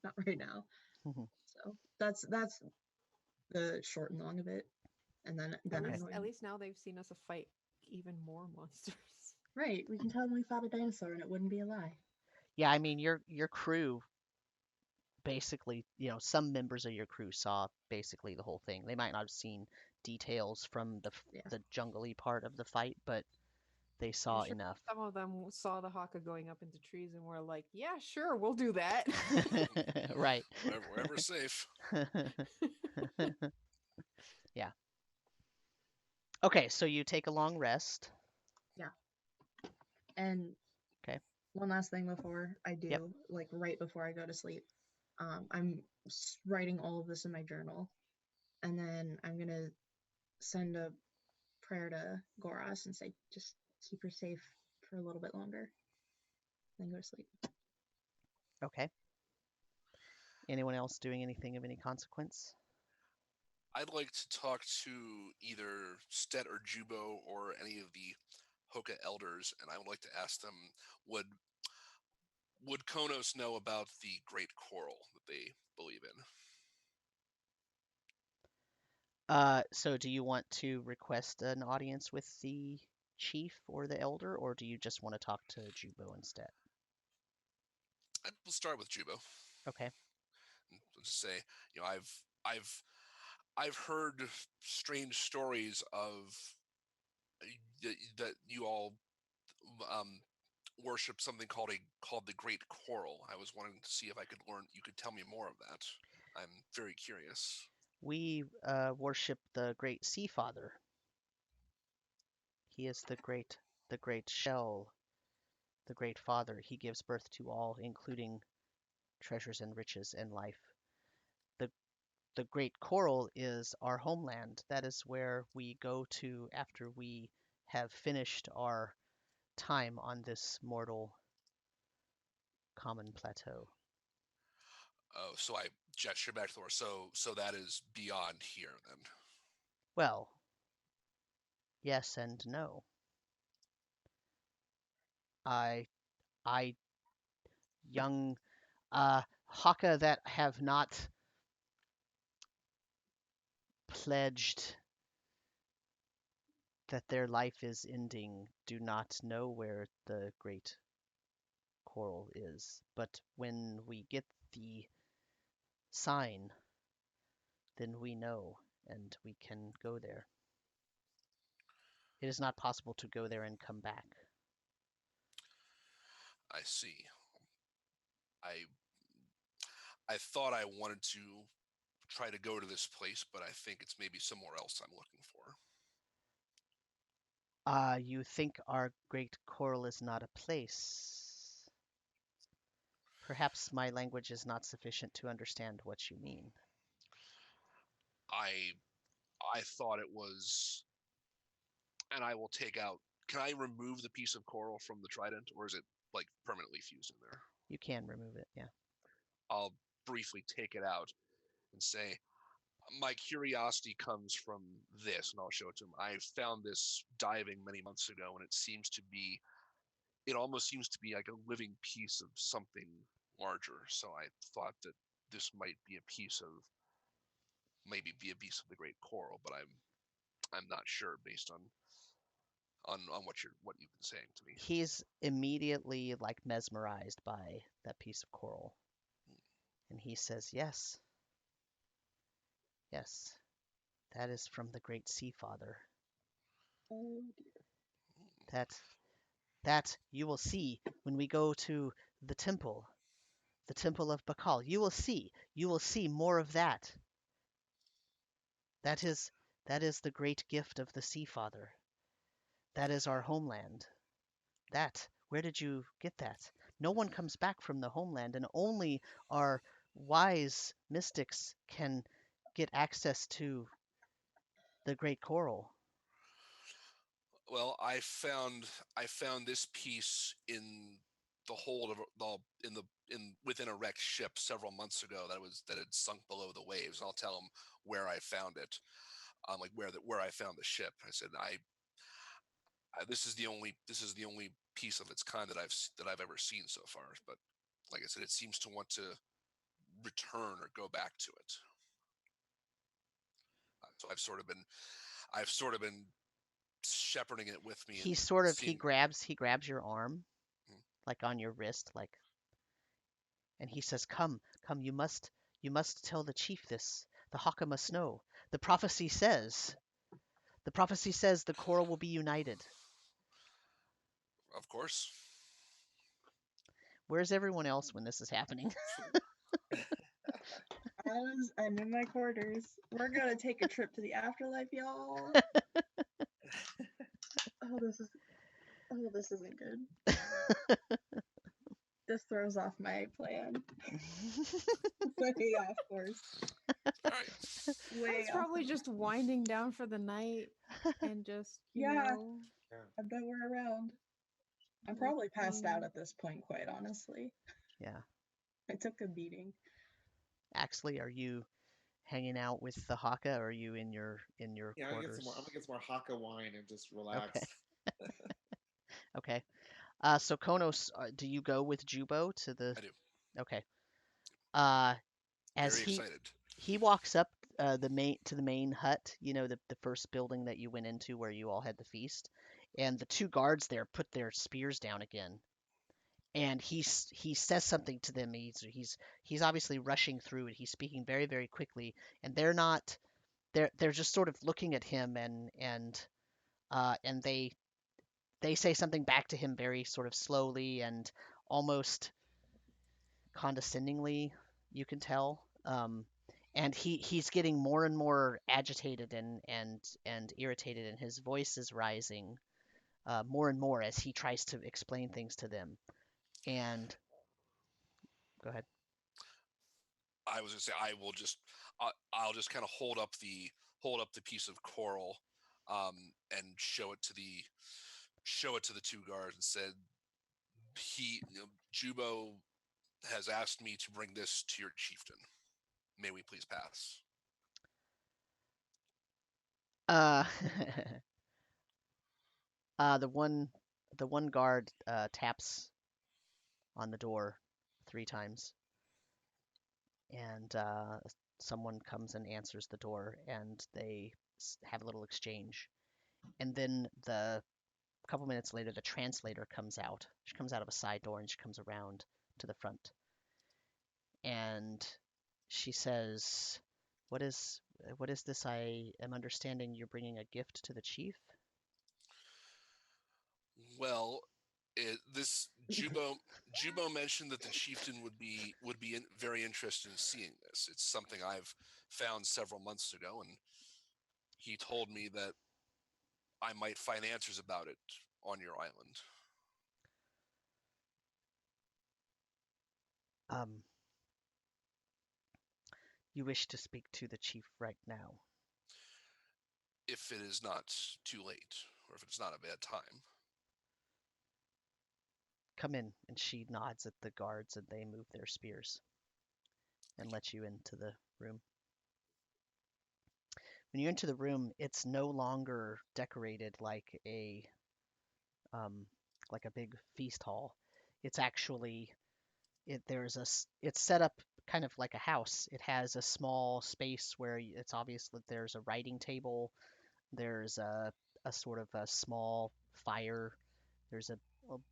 Not right now. Mhm. So that's the short and long of it. And then Okay. I'm going. At least now they've seen us fight even more monsters. Right, we can tell them we fought a dinosaur and it wouldn't be a lie. Yeah, I mean your crew basically, some members of your crew saw basically the whole thing. They might not have seen details from Yeah. the jungly part of the fight, but they saw I'm sure enough. some of them saw the Hokka going up into trees and were like, "Yeah, sure, we'll do that." Right. Wherever's safe. Yeah. Okay, so you take a long rest. And Okay. one last thing before I do, Yep. like right before I go to sleep, I'm writing all of this in my journal, and then I'm gonna send a prayer to Goras and say, just keep her safe for a little bit longer, then go to sleep. Okay. Anyone else doing anything of any consequence? I'd like to talk to either Stet or Jubo or any of the Hokka elders, and I would like to ask them, would Konos know about the Great Coral that they believe in? So do you want to request an audience with the chief or the elder, or do you just want to talk to Jubo instead? We'll start with Jubo. Okay. Just say, I've heard strange stories of that you all um, worship something called the Great Coral. I was wanting to see if I could learn. You could tell me more of that. I'm very curious. We worship the great Sea Father. He is the great shell, the great father. He gives birth to all, including treasures and riches and life. The the great coral is our homeland. That is where we go to after we have finished our time on this mortal common plateau. Oh, so I gesture back to the door. So that is beyond here then. Well, yes and no. I I young Hokka that have not pledged that their life is ending do not know where the great coral is. But when we get the sign, then we know and we can go there. It is not possible to go there and come back. I see. I I thought I wanted to try to go to this place, but I think it's maybe somewhere else I'm looking for. You think our great coral is not a place? Perhaps my language is not sufficient to understand what you mean. I thought it was, and I will take out. Can I remove the piece of coral from the trident, or is it like permanently fused in there? You can remove it, yeah. I'll briefly take it out and say, my curiosity comes from this, and I'll show it to him. I found this diving many months ago, and it almost seems to be like a living piece of something larger. So I thought that this might be a piece of maybe be a piece of the great coral, but I'm not sure based on what you've been saying to me. He's immediately like mesmerized by that piece of coral. And he says, "Yes. Yes. That is from the great Sea Father. Oh dear. That you will see when we go to the temple of Bakal. You will see more of that. That is the great gift of the Sea Father. That is our homeland. Where did you get that? No one comes back from the homeland, and only our wise mystics can get access to the great coral." Well, I found this piece in the hold of in within a wrecked ship several months ago that had sunk below the waves. I'll tell him where I found it, like where I found the ship. I said this is the only piece of its kind that I've ever seen so far. But like I said, it seems to want to return or go back to it. So I've sort of been shepherding it with me and He seeing. grabs your arm, Hmm. like on your wrist, like, and he says, "Come, you must tell the chief this. The Hokka must know. The prophecy says the coral will be united." Of course. Where's everyone else when this is happening? I'm in my quarters. We're gonna take a trip to the afterlife, y'all. This isn't good. This throws off my plan. Way off course. All right. Way It's off probably course. just winding down for the night and just, you Yeah. know, I bet we're around. I'm probably passed out looking- at this point, quite honestly. Yeah. I took a beating. Axley, are you hanging out with the Hokka, or are you in your Yeah, quarters? I'm gonna get some more Hokka wine and just relax. Okay. Okay. So Konos, do you go with Jubo to the? I do. Okay. Uh, as Very excited. he walks up the main hut, the first building that you went into where you all had the feast, and the two guards there put their spears down again, and he says something to them. He's obviously rushing through it. He's speaking very very quickly, and they're just sort of looking at him, and they say something back to him very sort of slowly and almost condescendingly, you can tell. And he's getting more and more agitated and irritated, and his voice is rising more and more as he tries to explain things to them. And go ahead. I was gonna say I'll just kind of hold up the piece of coral, and show it to the two guards and said Jubo has asked me to bring this to your chieftain. May we please pass? Uh, the one guard taps on the door 3 times, and someone comes and answers the door, and they have a little exchange. And then a couple minutes later, the translator comes out. She comes out of a side door and she comes around to the front, and she says, what is this? I am understanding you're bringing a gift to the chief." Well, this Jubo mentioned that the chieftain very interested in seeing this. It's something I've found several months ago, and he told me that I might find answers about it on your island. Um, you wish to speak to the chief right now? If it is not too late, or if it's not a bad time. Come in. And she nods at the guards, and they move their spears and let you into the room. when you enter the room, it's no longer decorated um, like a big feast hall. It's actually it's set up kind of like a house. It has a small space where it's obvious that there's a writing table. There's a sort of a small fire. There's a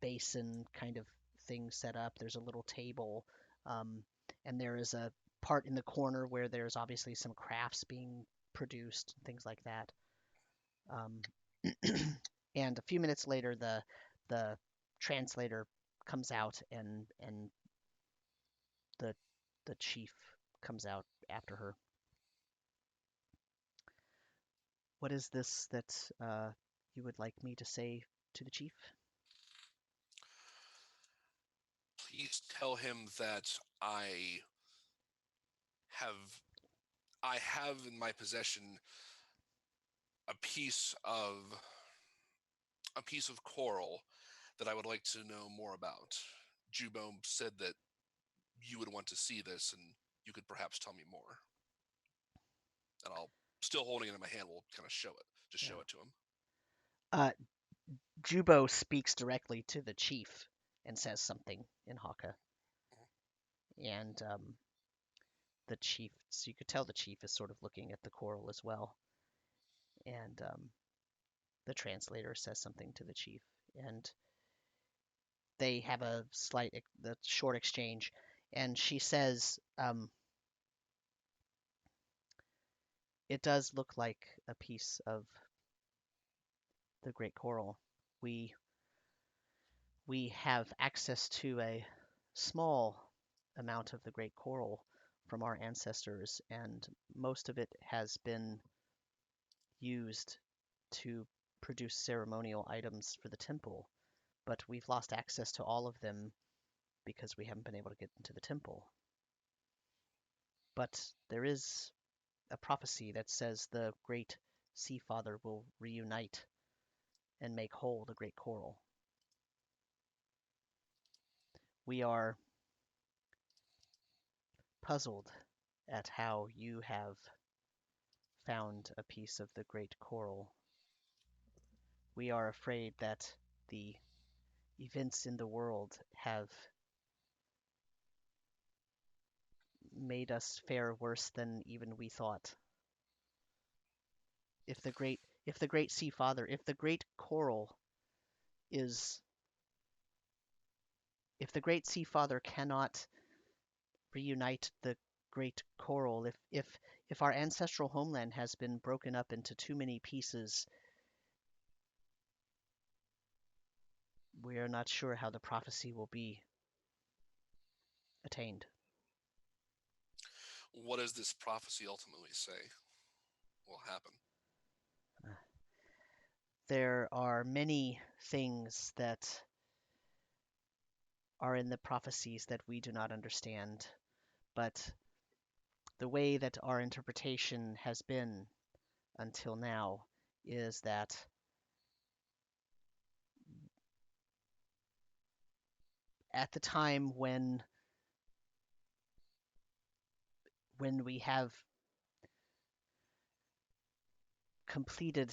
basin kind of thing set up. There's a little table, um, and there is a part in the corner where there's obviously some crafts being produced, things like that. Um, and a few minutes later, the translator comes out, and the the chief comes out after her. What is this that you would like me to say to the chief? Please tell him that have I have in my possession a piece of coral that I would like to know more about. Jubo said that you would want to see this, and you could perhaps tell me more. And I'll, still holding it in my hand, will kind of show it. Just show Yeah. it to him. Uh, Jubo speaks directly to the chief and says something in Hokka, and the chief. So you could tell the chief is sort of looking at the coral as well, and the translator says something to the chief, and they have a short exchange, and she says, "It does look like a piece of the great coral. We we have access to a small amount of the great coral from our ancestors, and most of it has been used to produce ceremonial items for the temple, but we've lost access to all of them because we haven't been able to get into the temple. But there is a prophecy that says the great Sea Father will reunite and make whole the great coral. We are puzzled at how you have found a piece of the great coral. We are afraid that the events in the world have made us fare worse than even we thought. If the great Sea Father, if the great coral is if the great Sea Father cannot reunite the great coral, if our ancestral homeland has been broken up into too many pieces, we are not sure how the prophecy will be attained. What does this prophecy ultimately say will happen? There are many things that are in the prophecies that we do not understand, but the way that our interpretation has been until now is that at the time when we have completed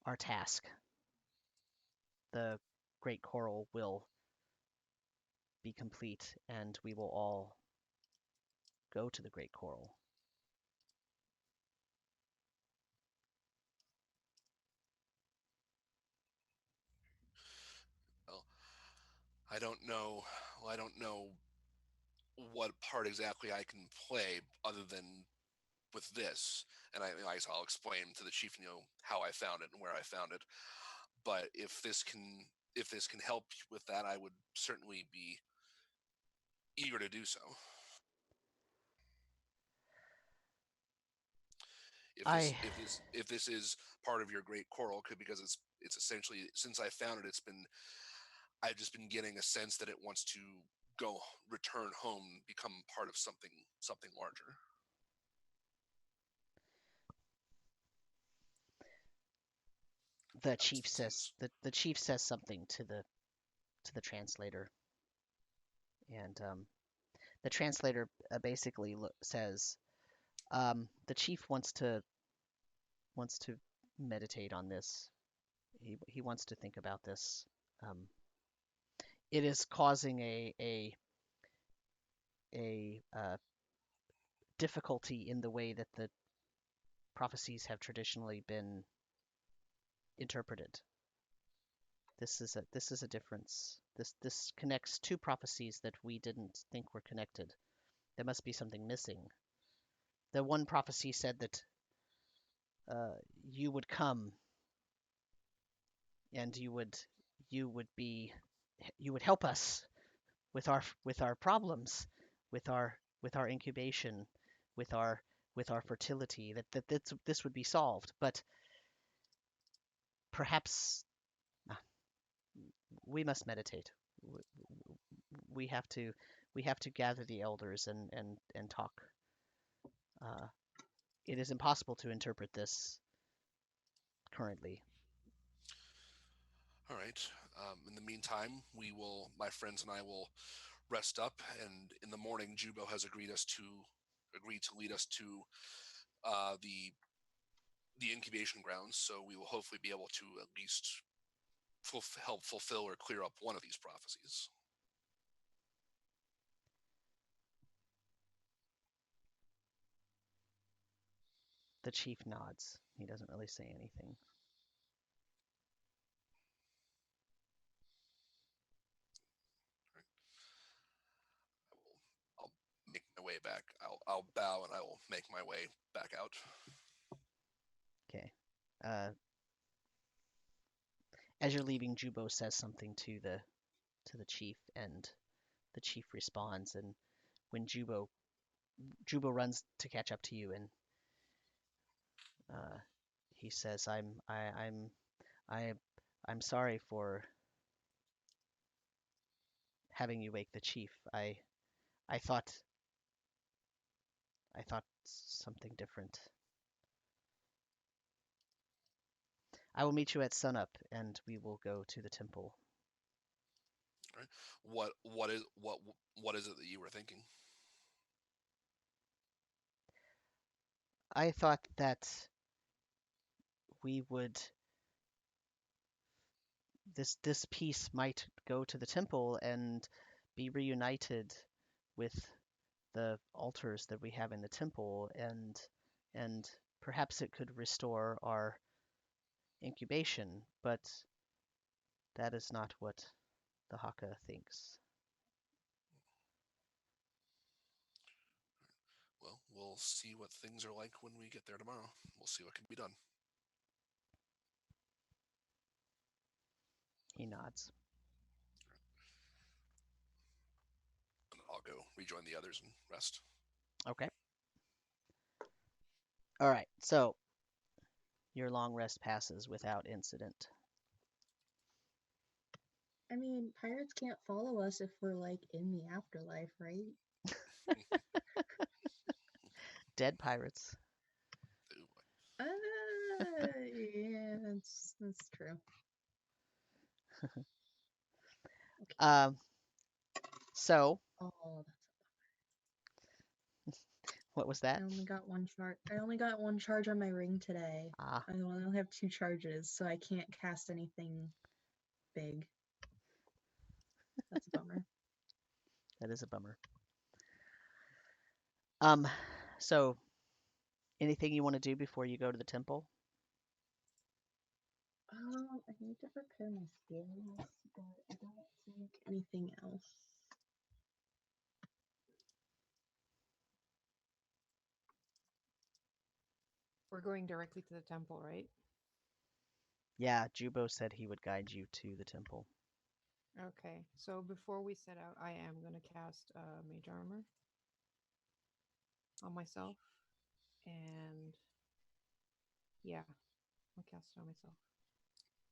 our task, the great coral will be complete and we will all go to the great coral. Well, I don't know. Well, I don't know what part exactly I can play other than with this. And I guess I'll explain to the chief, how I found it and where I found it. But if this can help with that, I would certainly be eager to do so. I If this is part of your great coral, because it's essentially, since I found it, I've just been getting a sense that it wants to return home, become part of something larger. the That's chief the says sense. the chief says something to the translator, and the translator basically says, the chief wants to wants to meditate on this. He wants to think about this. Um, it is causing a difficulty in the way that the prophecies have traditionally been interpreted. This is a difference. This connects two prophecies that we didn't think were connected. There must be something missing. The one prophecy said that you would come and you would be you would help us with our problems, with our incubation, with our fertility. That this would be solved. But perhaps we must meditate. We have to gather the elders and talk. Uh, it is impossible to interpret this currently. All right. In the meantime, my friends and I will rest up, and in the morning, Jubo has agreed to lead us to the incubation grounds. So we will hopefully be able to at least help fulfill or clear up one of these prophecies. The chief nods. He doesn't really say anything. I'll make my way back. I'll bow and I will make my way back out. Okay. As you're leaving, Jubo says something to the chief, and the chief responds. And when Jubo runs to catch up to you, and he says, I'm sorry for having you wake the chief. I thought something different. I will meet you at sunup, and we will go to the temple. All right. What is it that you were thinking? I thought that we would this piece might go to the temple and be reunited with the altars that we have in the temple, and perhaps it could restore our incubation, but that is not what the Hokka thinks. Well, we'll see what things are like when we get there tomorrow. We'll see what can be done. He nods. And I'll go rejoin the others and rest. Okay. All right. So your long rest passes without incident. I mean, pirates can't follow us if we're like in the afterlife, right? Dead pirates. Yeah, that's true. Um. So Oh, what was that? I only got one charge. I only got one charge on my ring today. Ah. I only have 2 charges, so I can't cast anything big. That's a bummer. That is a bummer. So anything you want to do before you go to the temple? I need to prepare my skills, but I don't think anything else. We're going directly to the temple, right? Yeah, Jubo said he would guide you to the temple. Okay. So before we set out, I am going to cast Mage Armor on myself. And yeah, I'll cast it on myself.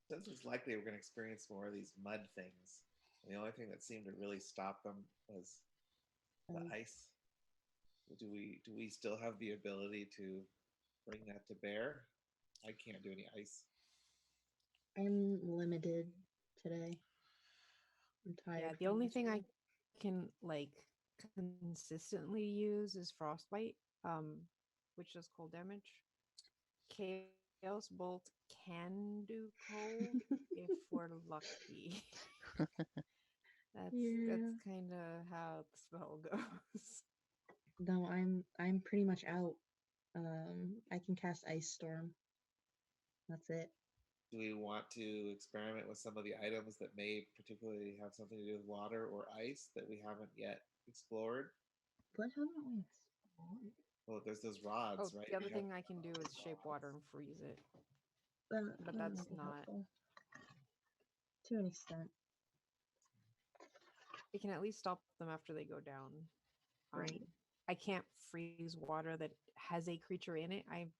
Since it's likely we're going to experience more of these mud things, and the only thing that seemed to really stop them was the ice. Do we still have the ability to bring that to bear? I can't do any ice. I'm limited today. I'm tired. Yeah, the only thing I can like consistently use is Frostbite, which does cold damage. Chaos Chaos Bolt can do cold if we're lucky. Yeah. That's kind of how the spell goes. No, I'm pretty much out. I can cast Ice Storm. That's it. Do we want to experiment with some of the items that may particularly have something to do with water or ice that we haven't yet explored? What haven't we explored? Well, there's those rods, Oh, right? the other We have thing I can do is shape water and freeze it. That But might that's be not- helpful. To an extent. It can at least stop them after they go down. Right. I can't freeze water that has a creature in it. I'm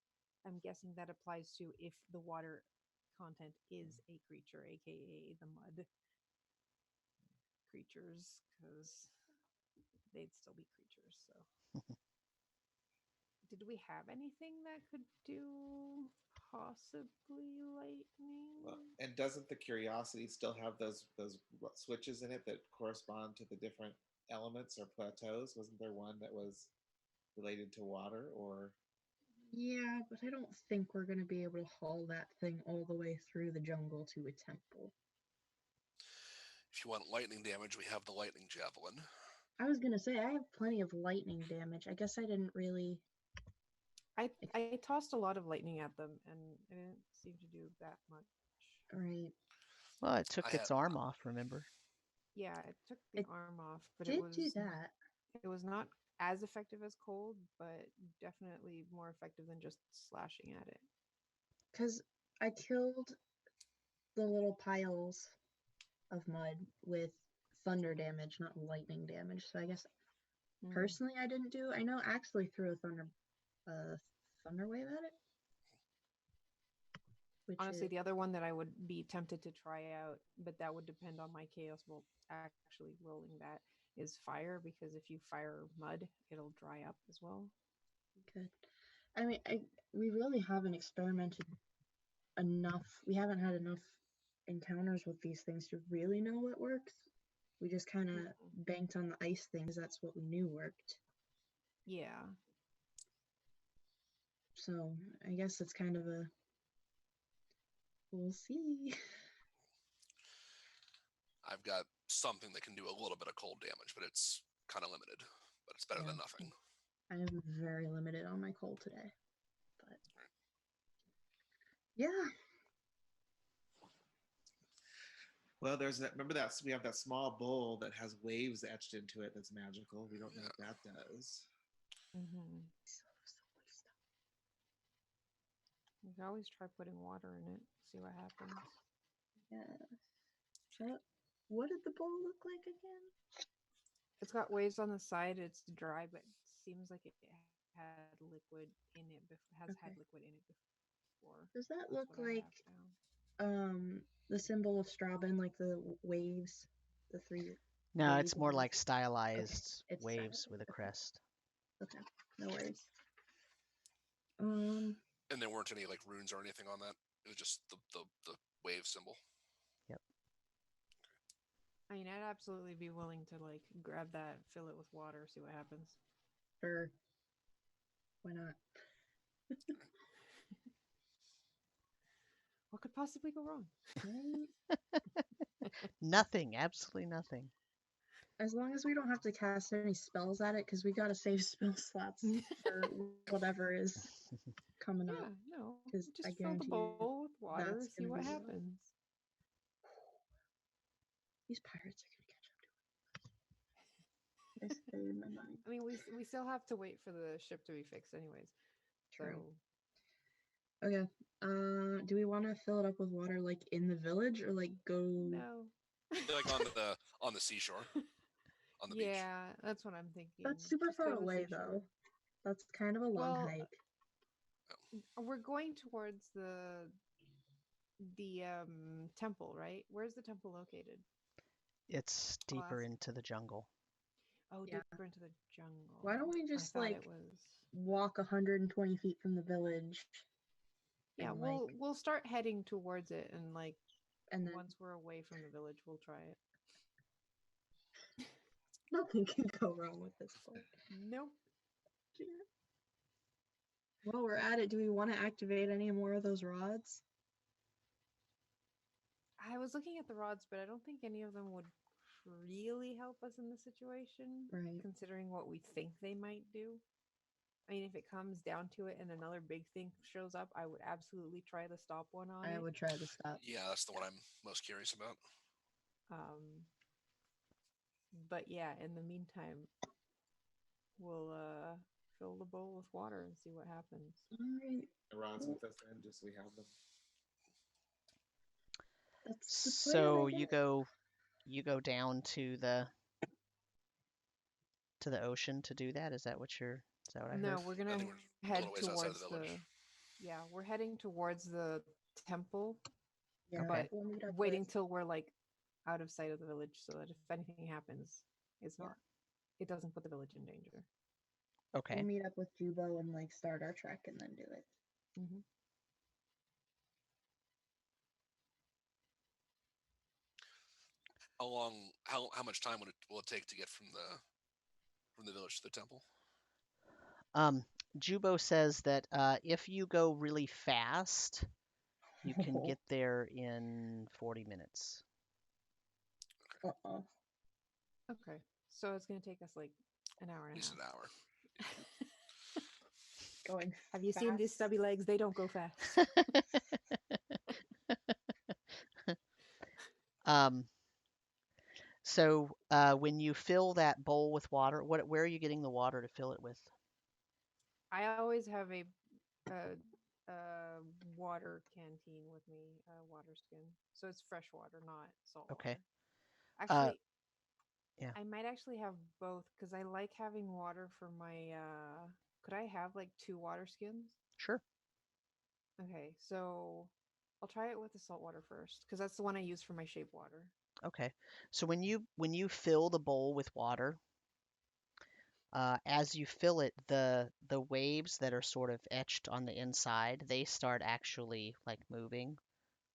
guessing that applies to if the water content is a creature, aka the mud creatures, because they'd still be creatures. So, did we have anything that could do possibly lightning? Well, and doesn't the curiosity still have those switches in it that correspond to the different elements or plateaus? Wasn't there one that was related to water or? Yeah, but I don't think we're going to be able to haul that thing all the way through the jungle to a temple. If you want lightning damage, we have the lightning javelin. I was going to say, I have plenty of lightning damage. I guess I didn't really. I tossed a lot of lightning at them, and it didn't seem to do that much. Right. Well, it took I its had- arm off, remember? Yeah, it took the It arm off, but Did do that. it was not as effective as cold, but definitely more effective than just slashing at it. Because I killed the little piles of mud with thunder damage, not lightning damage. So I guess personally I didn't do. I know Axley threw a thunder wave at it. Which Honestly, is, the other one that I would be tempted to try out, but that would depend on my Chaos Bolt actually rolling that, is fire, because if you fire mud, it'll dry up as well. good. I mean, we really haven't experimented enough. We haven't had enough encounters with these things to really know what works. We just kind of banked on the ice thing because that's what we knew worked. Yeah. So I guess it's kind of a we'll see. I've got something that can do a little bit of cold damage, but it's kind of limited. But it's better Yeah. than nothing. I am very limited on my cold today, but yeah. Well, there's that. Remember that we have that small bowl that has waves etched into it. That's magical. We don't know what that does. Mm-hmm. You can always try putting water in it, see what happens. Yeah. What did the bowl look like again? It's got waves on the side. It's dry, but it seems like it had liquid in it. Had liquid in it before. Does that That's look what I like have found. the symbol of Strabon, like the waves, the three? No, waves it's more on like it? stylized It's waves stylized, with a okay. crest. Okay, no worries. And there weren't any like runes or anything on that. It was just the wave symbol. Yep. I mean, I'd absolutely be willing to like grab that, fill it with water, see what happens. Sure. Why not? What could possibly go wrong? Nothing, absolutely nothing. As long as we don't have to cast any spells at it, because we gotta save spell slots for whatever is coming up. Yeah, no. 'Cause Just I fill the guarantee you bowl with water, that's see gonna what be rough. happens. These pirates are gonna catch up to us. I in my mind. I mean, we still have to wait for the ship to be fixed, anyways. True. So Okay. Do we want to fill it up with water like in the village or like go? no. Like on the seashore, on the beach. Yeah, that's what I'm thinking. That's super Just go far to the away seashore. though. That's kind of a long Well, hike. We're going towards the temple, right? Where's the temple located? It's I'll deeper ask. into the jungle. Oh, Yeah. deeper into the jungle. Why don't we I just thought like it was... walk 120 feet from the village? Yeah, and, we'll start heading towards it, and like and then once we're away from the village, we'll try it. nothing can go wrong with this book. Nope. While we're at it, do we want to activate any more of those rods? I was looking at the rods, but I don't think any of them would really help us in the situation, Right. considering what we think they might do. I mean, if it comes down to it and another big thing shows up, I would absolutely try the stop one on I it. would try to stop. Yeah, that's the one I'm most curious about. But yeah, in the meantime, we'll fill the bowl with water and see what happens. Alright. The rods with us then, just so we have them. That's the plan, So I you go down to the ocean to do that? Is that what I heard? No, we're I gonna think we're a head little ways outside towards the village. yeah, we're heading towards the temple, Yeah, Okay. we'll meet up waiting with... till we're like out of sight of the village, so that if anything happens, it's not it doesn't put the village in danger. Okay. We'll meet up with Jubo and like start our trek and then do it. Mm-hmm. How much time will it take to get from the village to the temple? Jubo says that if you go really fast, you can get there in 40 minutes. Uh-oh. Okay, so it's gonna take us like an hour At and a least half. an hour. Going Have you seen these fast. stubby legs? They don't go fast. So when you fill that bowl with water, where are you getting the water to fill it with? I always have a water canteen with me, water skin. So it's fresh water, not salt Okay. water. Actually, yeah. I might actually have both because I like having water for my. Could I have like 2 water skins? Sure. Okay, so I'll try it with the salt water first because that's the one I use for my shape water. Okay. So when you fill the bowl with water, as you fill it, the waves that are sort of etched on the inside, they start actually like moving,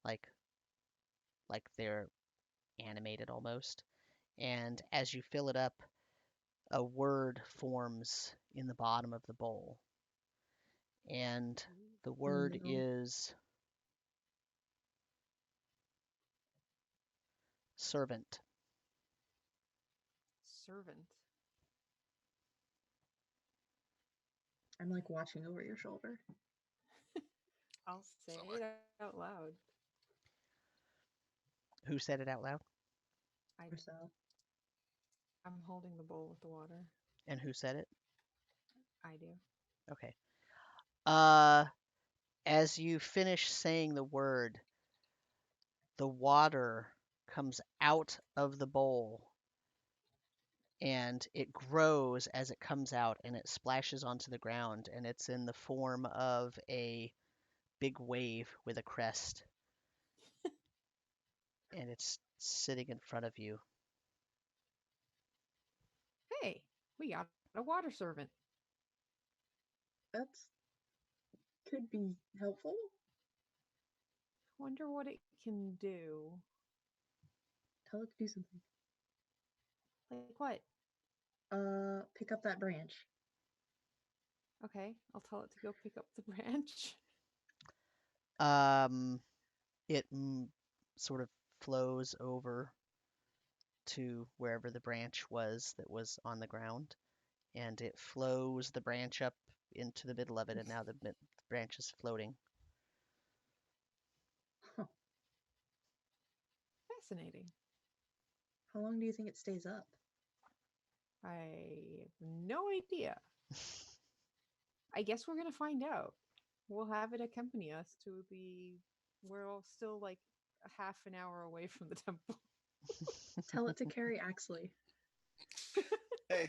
like they're animated almost. And as you fill it up, a word forms in the bottom of the bowl. And the word no. is servant. Servant. I'm like watching over your shoulder. I'll say So am it out loud. Who said it out loud? I, Or so. I'm holding the bowl with the water. And who said it? I do. Okay. As you finish saying the word, the water comes out of the bowl and it grows as it comes out and it splashes onto the ground, and it's in the form of a big wave with a crest. And it's sitting in front of you. Hey, we got a water servant. That's could be helpful. Wonder what it can do. Tell it to do something. Like what? Pick up that branch. Okay, I'll tell it to go pick up the branch. It sort of flows over to wherever the branch was that was on the ground, and it flows the branch up into the middle of it, and now the branch is floating. Huh. Fascinating. How long do you think it stays up? I have no idea. I guess we're gonna find out. We'll have it accompany us to the. We're all still like a half an hour away from the temple. Tell it to carry Axley. Hey,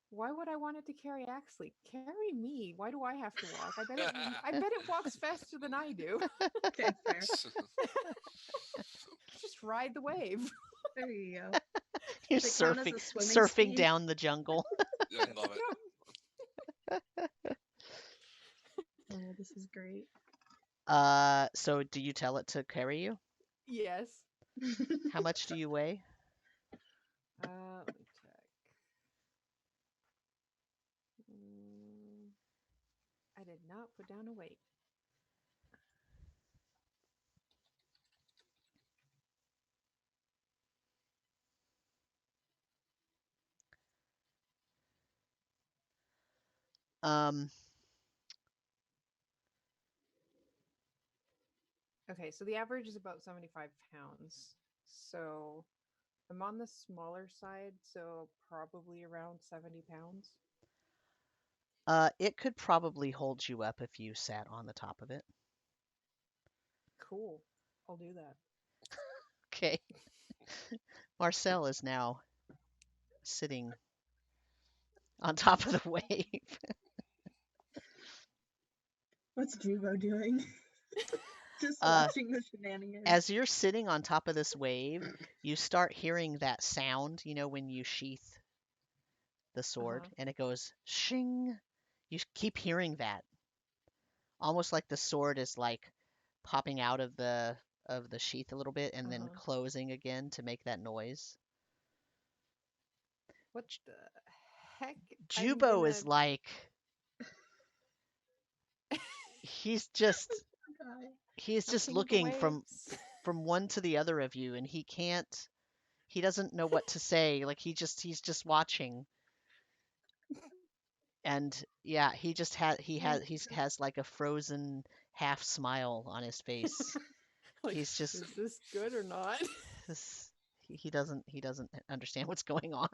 Why would I want it to carry Axley? Carry me. Why do I have to walk? I bet it walks faster than I do. Okay, fair. Just ride the wave. There you go. You're Does it count as surfing a swimming surfing speed? down the jungle. Yeah, I love it. Oh, this is great. So do you tell it to carry you? Yes. How much do you weigh? Let me check. I did not put down a weight. Um, Okay, so the average is about 75 pounds. So I'm on the smaller side, so probably around 70 pounds. it could probably hold you up if you sat on the top of it. Cool. I'll do that. Okay. Marcel is now sitting on top of the wave. What's Juvo doing? Just Uh, watching the shenanigans. As you're sitting on top of this wave, you start hearing that sound, when you sheath the sword and it goes shing. You keep hearing that. Almost like the sword is like popping out of the sheath a little bit and then closing again to make that noise. What the heck? Jubo is like he's just I'm looking from one to the other of you, and he doesn't know what to say. Like he's just watching. And yeah, he has like a frozen half smile on his face. Like, He's just is this good or not? he doesn't understand what's going on.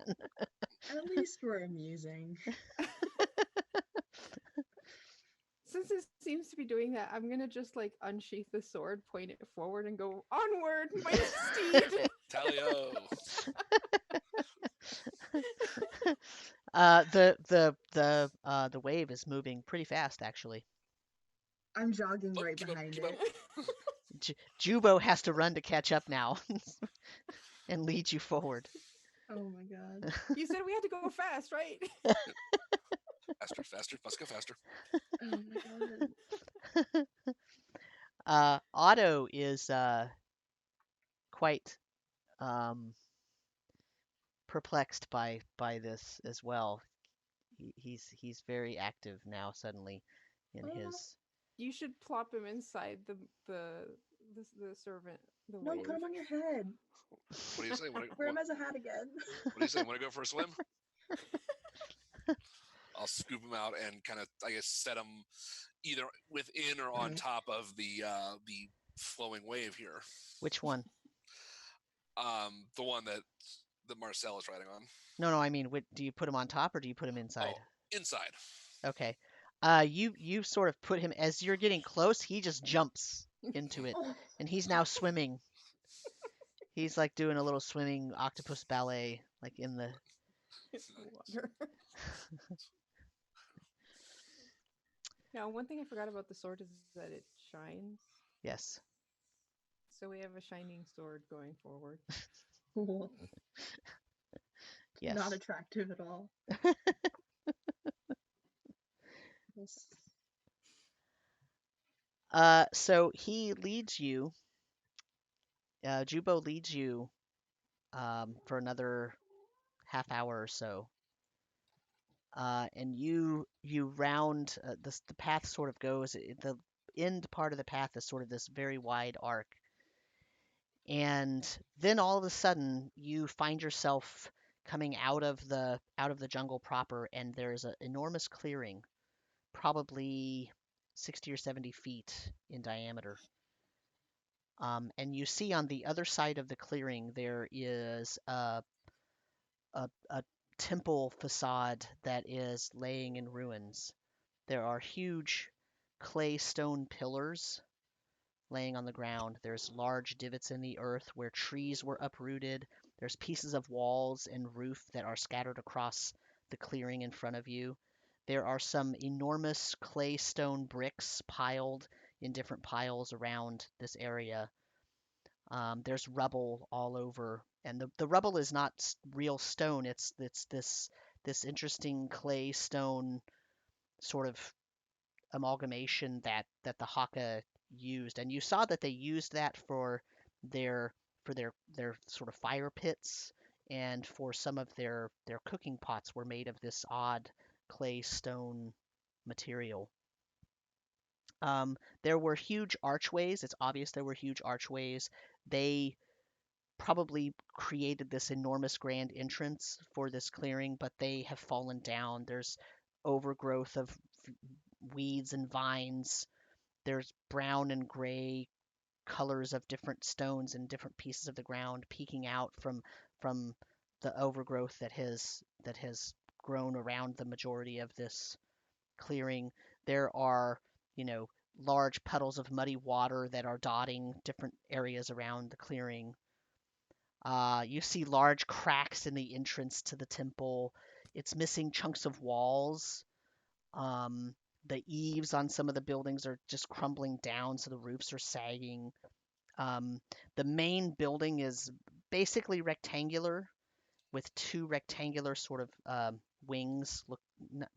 At least we're amusing. Since it seems to be doing that, I'm gonna just like unsheath the sword, point it forward, and go onward, my steed. Tally-o. The wave is moving pretty fast, actually. I'm jogging Oh, right keep up, behind keep up. it. Jubo has to run to catch up now and lead you forward. Oh my god. You said we had to go fast, right? Faster, faster, must go faster. Oh my god. Otto is quite perplexed by this as well. He's very active now suddenly in his. You should plop him inside the servant, the No, wave. put him on your head. What do you say? Wear him as a hat again. What do you say? Want to go for a swim? I'll scoop him out and kind of, I guess, set him either within or on top of the flowing wave here. Which one? The one that Marcel is riding on. No, I mean, do you put him on top or do you put him inside? Oh, inside. Okay. You sort of put him as you're getting close. He just jumps into it, and he's now swimming. He's like doing a little swimming octopus ballet, like in the water. Now, one thing I forgot about the sword is that it shines. Yes. So we have a shining sword going forward. Cool. Yes. Not attractive at all. So he leads you. Jubo leads you for another half hour or so. And you round the path sort of goes. The end part of the path is sort of this very wide arc, and then all of a sudden you find yourself coming out of the jungle proper, and there's an enormous clearing, probably 60 or 70 feet in diameter. And you see on the other side of the clearing there is a temple facade that is laying in ruins. There are huge clay stone pillars laying on the ground. There's large divots in the earth where trees were uprooted. There's pieces of walls and roof that are scattered across the clearing in front of you. There are some enormous clay stone bricks piled in different piles around this area. There's rubble all over, and the rubble is not real stone. It's this interesting clay stone sort of amalgamation that the Hokka used, and you saw that they used that for for their sort of fire pits, and for some of their cooking pots were made of this odd clay stone material. There were huge archways. It's obvious there were huge archways. They probably created this enormous grand entrance for this clearing, but they have fallen down. There's overgrowth of weeds and vines. There's brown and gray colors of different stones and different pieces of the ground peeking out from the overgrowth that has grown around the majority of this clearing. There are, large puddles of muddy water that are dotting different areas around the clearing. You see large cracks in the entrance to the temple. It's missing chunks of walls. The eaves on some of the buildings are just crumbling down, so the roofs are sagging. The main building is basically rectangular with two rectangular sort of wings. Look,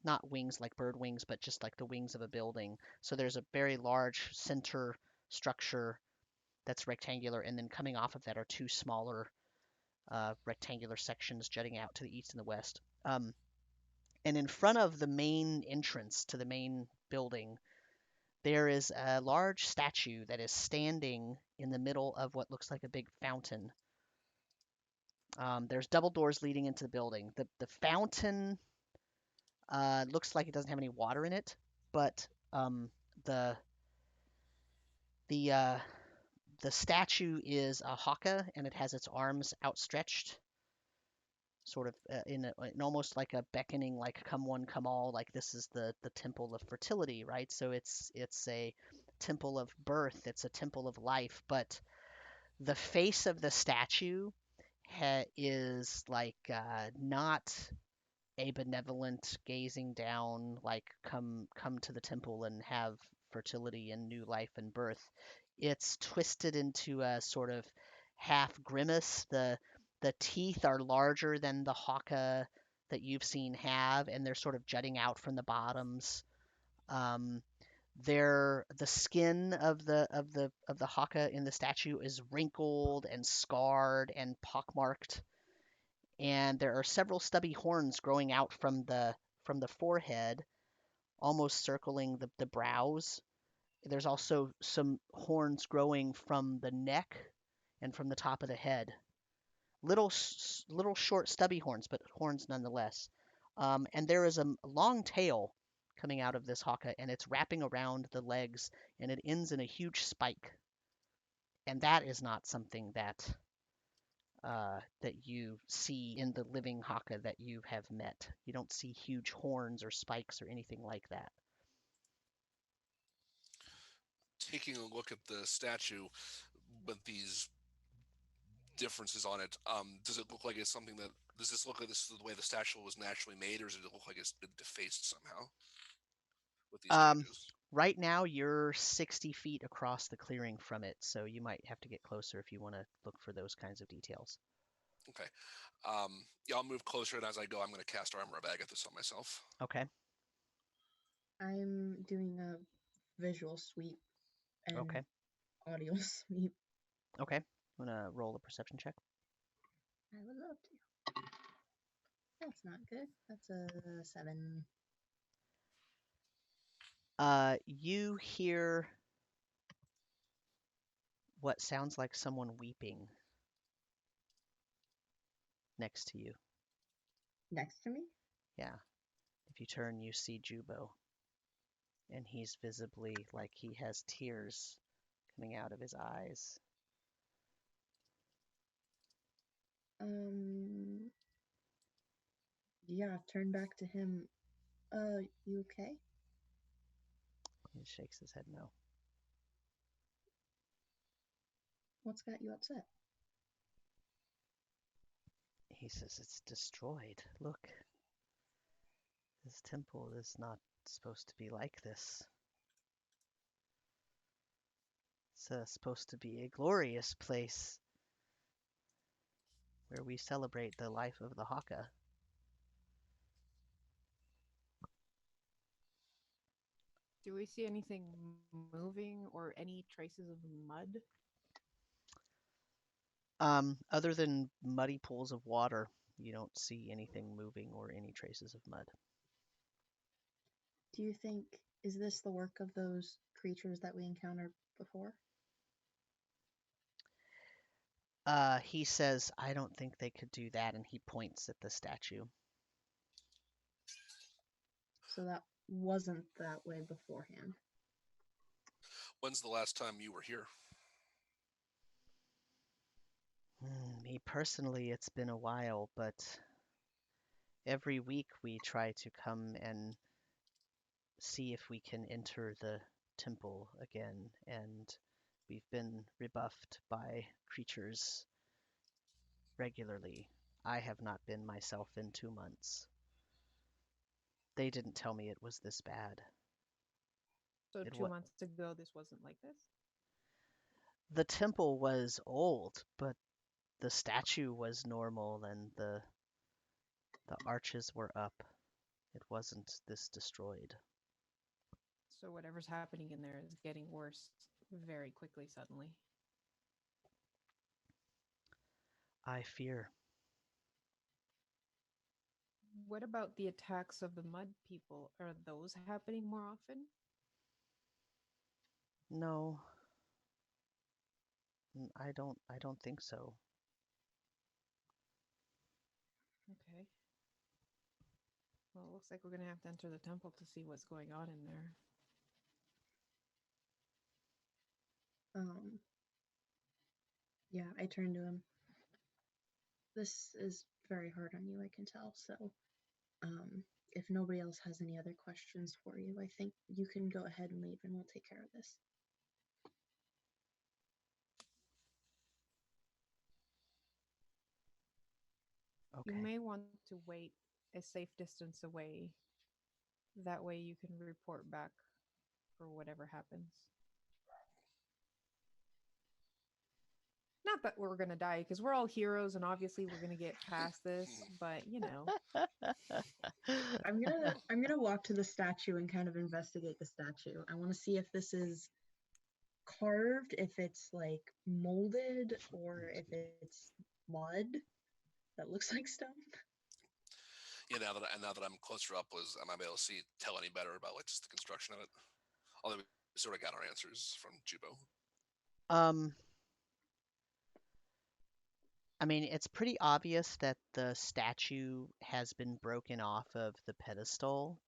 not wings like bird wings, but just like the wings of a building. So there's a very large center structure that's rectangular, and then coming off of that are two smaller rectangular sections jutting out to the east and the west. And in front of the main entrance to the main building, there is a large statue that is standing in the middle of what looks like a big fountain. There's double doors leading into the building. The fountain looks like it doesn't have any water in it, but the the uh, the statue is a Hokka, and it has its arms outstretched, sort of in almost like a beckoning, like come one, come all, like this is the temple of fertility, right? So it's a temple of birth, it's a temple of life, but the face of the statue is like not a benevolent gazing down, like come to the temple and have fertility and new life and birth. It's twisted into a sort of half grimace. The teeth are larger than the Hokka that you've seen have, and they're sort of jutting out from the bottoms. Um, the skin of the Hokka in the statue is wrinkled and scarred and pockmarked, and there are several stubby horns growing out from the forehead, almost circling the brows. There's also some horns growing from the neck and from the top of the head. Little short stubby horns, but horns nonetheless. And there is a long tail coming out of this Hokka, and it's wrapping around the legs, and it ends in a huge spike. And that is not something that you see in the living Hokka that you have met. You don't see huge horns or spikes or anything like that. Taking a look at the statue with these differences on it, does it look like it's something that does this look like this is the way the statue was naturally made, or does it look like it's been defaced somehow with these Um, changes? right now, you're 60 feet across the clearing from it, so you might have to get closer if you want to look for those kinds of details. Okay. Yeah, I'll move closer, and as I go, I'm going to cast Armor of Agathis on myself. Okay. I'm doing a visual sweep and Okay. audio sweep. Okay. I'm gonna roll a perception check. I would love to. That's not good. That's a 7. You hear what sounds like someone weeping next to you. Next to me? Yeah. If you turn, you see Jubo, and he's visibly like he has tears coming out of his eyes. Yeah, turn back to him. You okay? He shakes his head no. What's got you upset? He says, it's destroyed. Look. This temple is not supposed to be like this. It's supposed to be a glorious place where we celebrate the life of the Hokka. Do we see anything moving or any traces of mud? Other than muddy pools of water, you don't see anything moving or any traces of mud. Do you think, is this the work of those creatures that we encountered before? He says, I don't think they could do that, and he points at the statue. So that wasn't that way beforehand. When's the last time you were here? Me personally, it's been a while, but every week we try to come and see if we can enter the temple again, and we've been rebuffed by creatures regularly. I have not been myself in 2 months. They didn't tell me it was this bad. So It 2 months ago, this wasn't like this? The temple was old, but the statue was normal and the arches were up. It wasn't this destroyed. So whatever's happening in there is getting worse very quickly suddenly. I fear. What about the attacks of the mud people? Are those happening more often? No, I don't think so. Okay. Well, it looks like we're going to have to enter the temple to see what's going on in there. Yeah, I turned to him. This is very hard on you, I can tell. So, if nobody else has any other questions for you, I think you can go ahead and leave and we'll take care of this. Okay. You may want to wait a safe distance away. That way you can report back for whatever happens. Not that we're going to die, because we're all heroes and obviously we're going to get past this, but you know. I'm gonna walk to the statue and kind of investigate the statue. I want to see if this is carved, if it's like molded, or if it's mud that looks like stone. Yeah, now that I'm closer up, I might be able to tell any better about like just the construction of it. Although we sort of got our answers from Jubo. Um, I mean, it's pretty obvious that the statue has been broken off of the pedestal.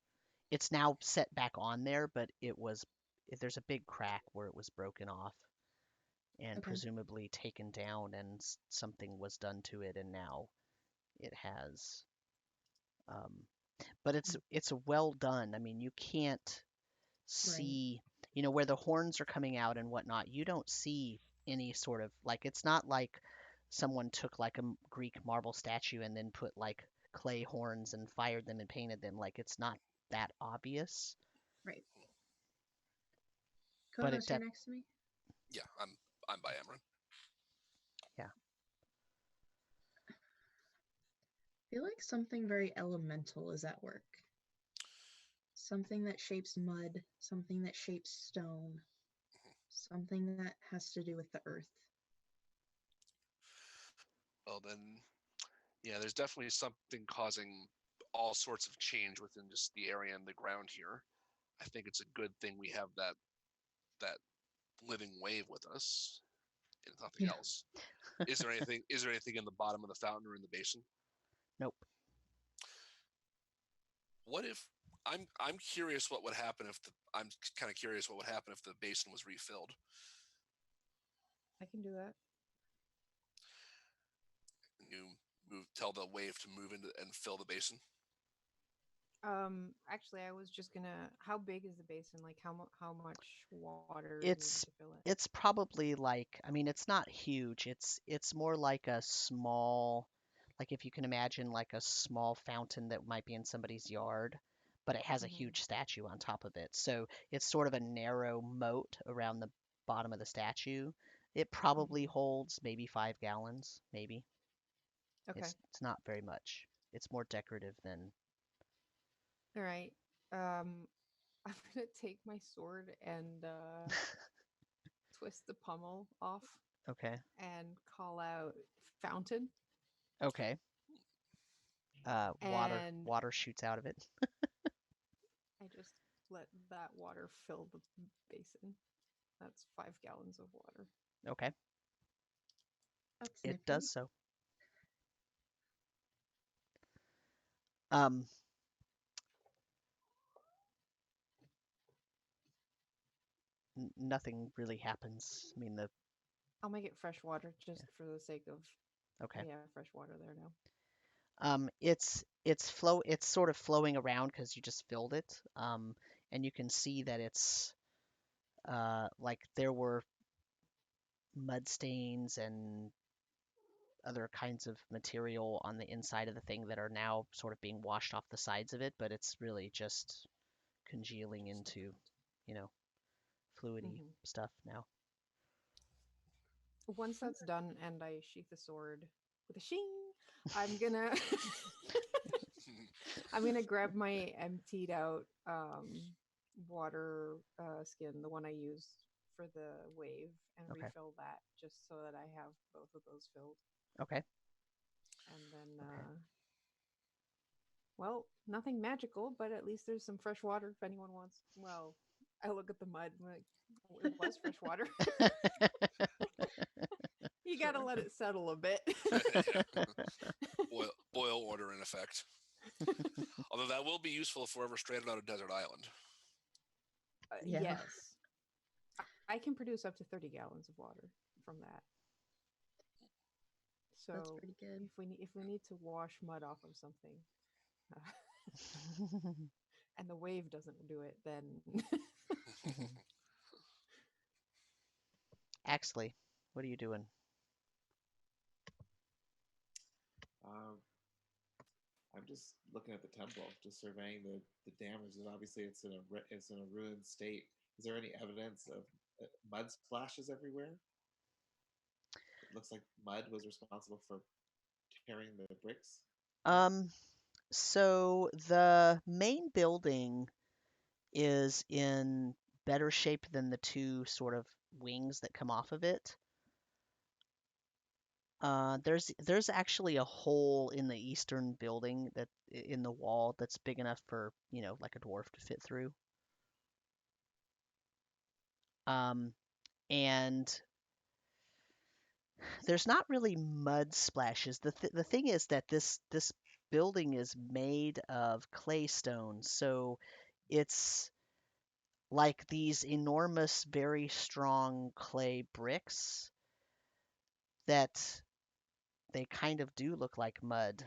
It's now set back on there, but there's a big crack where it was broken off and Okay. presumably taken down, and something was done to it, and now it has. But it's well done. I mean, you can't see, where the horns are coming out and whatnot. You don't see any sort of like, it's not like someone took like a Greek marble statue and then put like clay horns and fired them and painted them. Like, it's not that obvious. Right. But Konos, you're next to me? Yeah, I'm by Amron. Yeah. I feel like something very elemental is at work. Something that shapes mud, something that shapes stone, something that has to do with the earth. Well then, yeah, there's definitely something causing all sorts of change within just the area and the ground here. I think it's a good thing we have that living wave with us, and nothing else. Is there anything in the bottom of the fountain or in the basin? Nope. What if I'm curious what would happen if I'm kind of curious what would happen if the basin was refilled. I can do that. You tell the wave to move into and fill the basin. Actually, I was just gonna. How big is the basin? Like, how much water It's to fill it? it's probably like, I mean, it's not huge. It's more like a small, like if you can imagine like a small fountain that might be in somebody's yard, but it has a huge statue on top of it. So it's sort of a narrow moat around the bottom of the statue. It probably holds maybe 5 gallons, maybe. Okay. It's not very much. It's more decorative than. All right. I'm gonna take my sword and twist the pommel off Okay. and call out fountain. Okay. And Water shoots out of it. I just let that water fill the basin. That's 5 gallons of water. Okay. That's It nifty. does so. Um, nothing really happens. I mean, I'll make it fresh water just Yeah. for the sake of okay. we have fresh water there now. It's sort of flowing around because you just filled it. And you can see that it's like there were mud stains and other kinds of material on the inside of the thing that are now sort of being washed off the sides of it, but it's really just congealing Just into, liquid. you know, fluidy Hmm. stuff now. Once that's done and I sheath the sword with a shing, I'm gonna I'm gonna grab my emptied out water skin, the one I used for the wave, and Okay. refill that just so that I have both of those filled. Okay. And then Okay. well, nothing magical, but at least there's some fresh water if anyone wants. Well, I look at the mud and like, it was fresh water. You gotta Sure. let it settle a bit. Yeah. Boil order in effect. Although that will be useful if we're ever stranded on a desert island. Yeah. Yes. I can produce up to 30 gallons of water from that. That's So pretty good. if we need to wash mud off of something, and the wave doesn't do it, then Axley, what are you doing? Um, I'm just looking at the temple, just surveying the damage. And obviously, it's in a ruined state. Is there any evidence of mud splashes everywhere? It looks like mud was responsible for tearing the bricks. Apart. Um, so the main building is in better shape than the two sort of wings that come off of it. There's actually a hole in the eastern building that in the wall that's big enough for, like a dwarf to fit through. Um, and there's not really mud splashes. The thing is that this building is made of clay stones, so it's like these enormous, very strong clay bricks that they kind of do look like mud.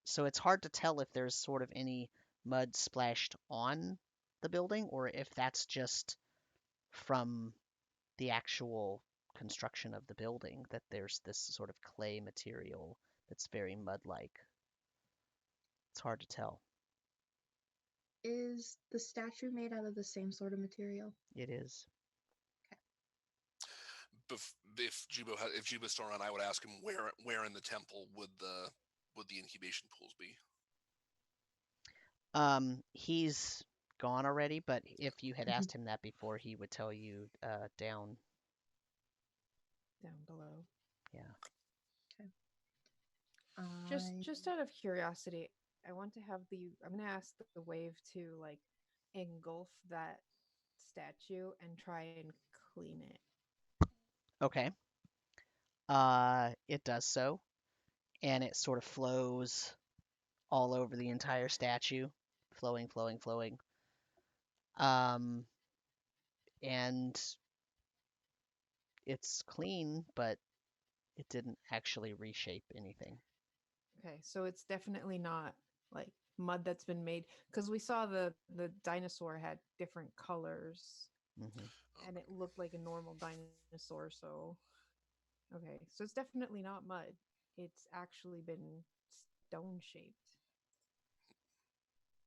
So it's hard to tell if there's sort of any mud splashed on the building or if that's just from the actual construction of the building that there's this sort of clay material that's very mud-like. It's hard to tell. Is the statue made out of the same sort of material? It is. If Jibo's still around, I would ask him where in the temple would the incubation pools be. He's gone already, but if you had Mhm. asked him that before, he would tell you down. down below. Yeah. Just out of curiosity, I want to have I'm gonna ask the wave to like engulf that statue and try and clean it. Okay. It does so, and it sort of flows all over the entire statue, flowing, flowing, flowing. Um, and it's clean, but it didn't actually reshape anything. Okay, so it's definitely not like mud that's been made because we saw the dinosaur had different colors Hmm. and it looked like a normal dinosaur. So okay, so it's definitely not mud. It's actually been stone shaped.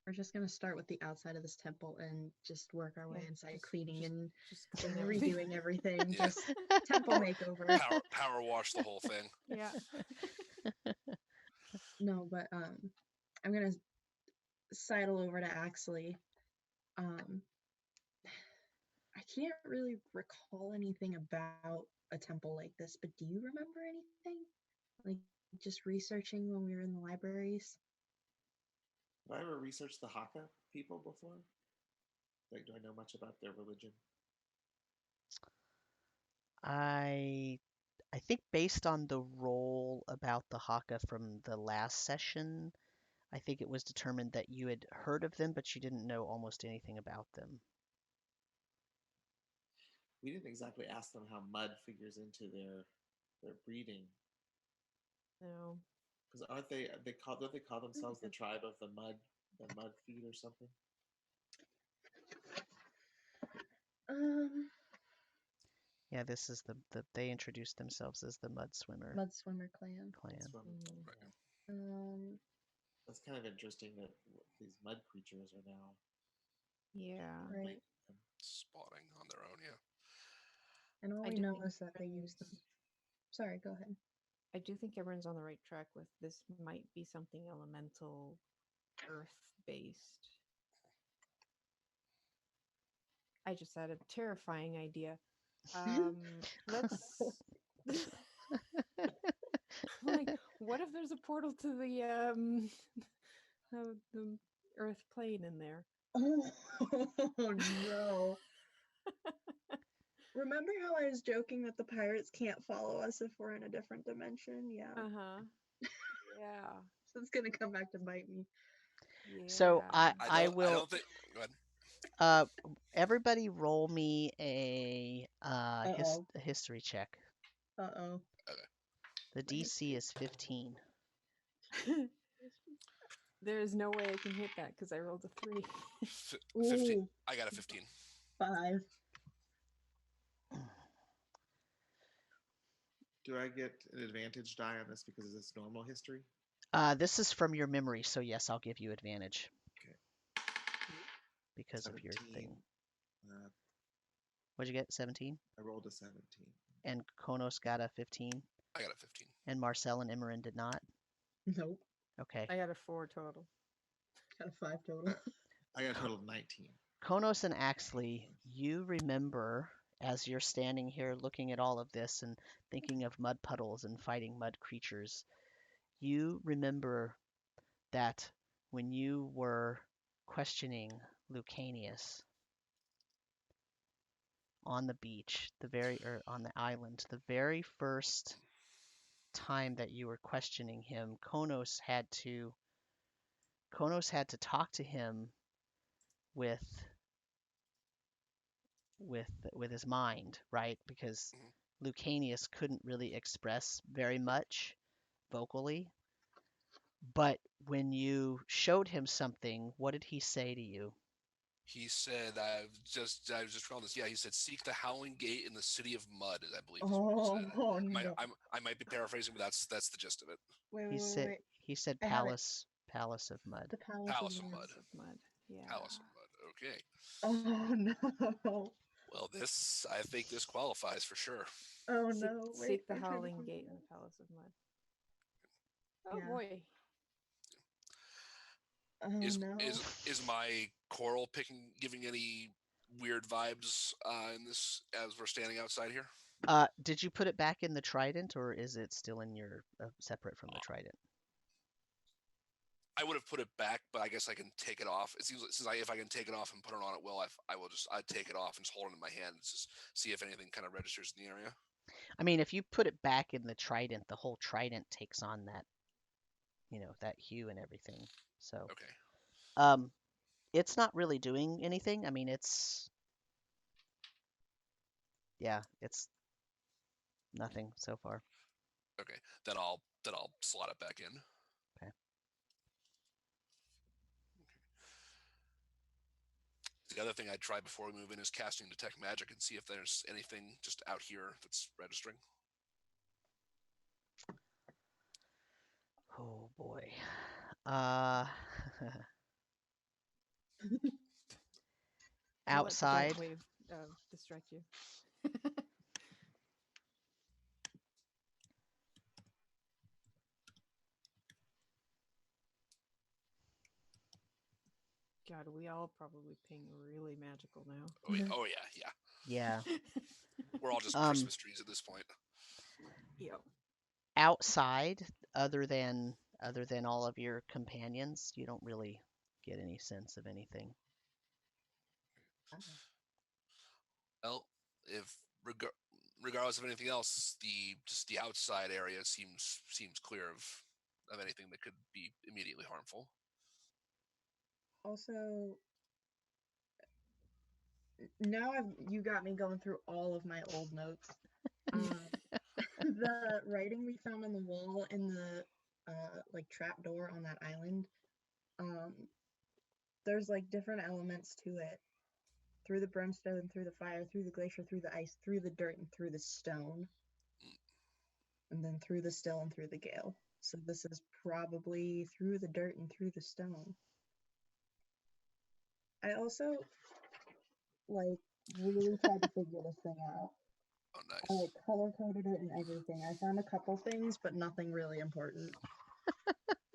We're just gonna start with the outside of this temple and just work our way Yeah, inside, cleaning and just clean everything. redoing everything. Yeah. Just temple makeover. Power wash the whole thing. Yeah. No, but I'm gonna sidle over to Axley. Um, I can't really recall anything about a temple like this, but do you remember anything? Like just researching when we were in the libraries? Have I ever researched the Hokka people before? Like, do I know much about their religion? I think based on the role about the Haka from the last session, I think it was determined that you had heard of them, but you didn't know almost anything about them. We didn't exactly ask them how mud figures into their breeding, No. because aren't don't they call themselves the tribe of the mud feet or something? Um, Yeah, this is they introduced themselves as the Mud Swimmer Mud Swimmer clan. clan. That's what I'm Mhm. right. Um, That's kind of interesting that these mud creatures are now Yeah. right. like Spawning on their own, yeah. And all I we do know think is that they use them. Sorry, go ahead. I do think everyone's on the right track with this might be something elemental, earth based. I just had a terrifying idea. Let's like, what if there's a portal to the earth plane in there? Oh, no. Remember how I was joking that the pirates can't follow us if we're in a different dimension? Yeah. Uh-huh. Yeah. So it's gonna come back to bite me. Yeah. So I I will. don't think. Go ahead. Everybody roll me a Uh-oh. history check. Uh-oh. The My history. DC is 15. There is no way I can hit that because I rolled a 3. 15. Ooh, I got a 15. 5. Do I get an advantage die on this because it's normal history? This is from your memory, so yes, I'll give you advantage. Okay. Because of your 17. thing. Uh, What'd you get? 17? I rolled a 17. And Konos got a 15? I got a 15. And Marcel and Imran did not? Nope. Okay. I got a 4 total. Got a 5 total. I got a total of 19. Konos and Axley, you remember as you're standing here looking at all of this and thinking of mud puddles and fighting mud creatures, you remember that when you were questioning Lucanius on the beach, or on the island, the very first time that you were questioning him, Konos had to talk to him with his mind, right? Because Mhm. Lucanius couldn't really express very much vocally. But when you showed him something, what did he say to you? He said, I was just recalling this. Yeah, he said, "Seek the Howling Gate in the City of Mud." I believe is what he said. Oh, no. I might be paraphrasing, but that's the gist of it. Wait, He wait, wait, said wait. he said I have it. Palace of Mud. The Palace of Palace of Mud. Mud. Of mud. Yeah. Palace of Mud. Okay. Oh, no. Well, I think this qualifies for sure. Oh, Seek, no. Wait, seek the I'm trying to Howling find Gate in it. the Palace of Mud. Oh Yeah. boy. Oh, Is no. is my coral giving any weird vibes in this as we're standing outside here? Did you put it back in the trident, or is it still in your separate from the trident? I would have put it back, but I guess I can take it off. It seems like if I can take it off and put it on at will, I'd take it off and just hold it in my hand and just see if anything kind of registers in the area. I mean, if you put it back in the trident, the whole trident takes on that, that hue and everything. So, Okay. it's not really doing anything. I mean, it's nothing so far. Okay. Then I'll slot it back in. Okay. The other thing I'd try before we move in is casting detect magic and see if there's anything just out here that's registering. Oh boy. I'll let the Outside. giant wave distract you. God, we all probably ping really magical now. Oh yeah, yeah. Yeah. We're all just Um, Christmas trees at this point. Yep. outside, other than all of your companions, you don't really get any sense of anything. Well, if regardless of anything else, the outside area seems clear of anything that could be immediately harmful. Also, now you got me going through all of my old notes. The writing we found on the wall in the like trap door on that island, um, there's like different elements to it. Through the brimstone, through the fire, through the glacier, through the ice, through the dirt, and through the stone. And then through the still and through the gale. So this is probably through the dirt and through the stone. I also like really tried to figure this thing out. Oh, I nice. like color coded it and everything. I found a couple things, but nothing really important.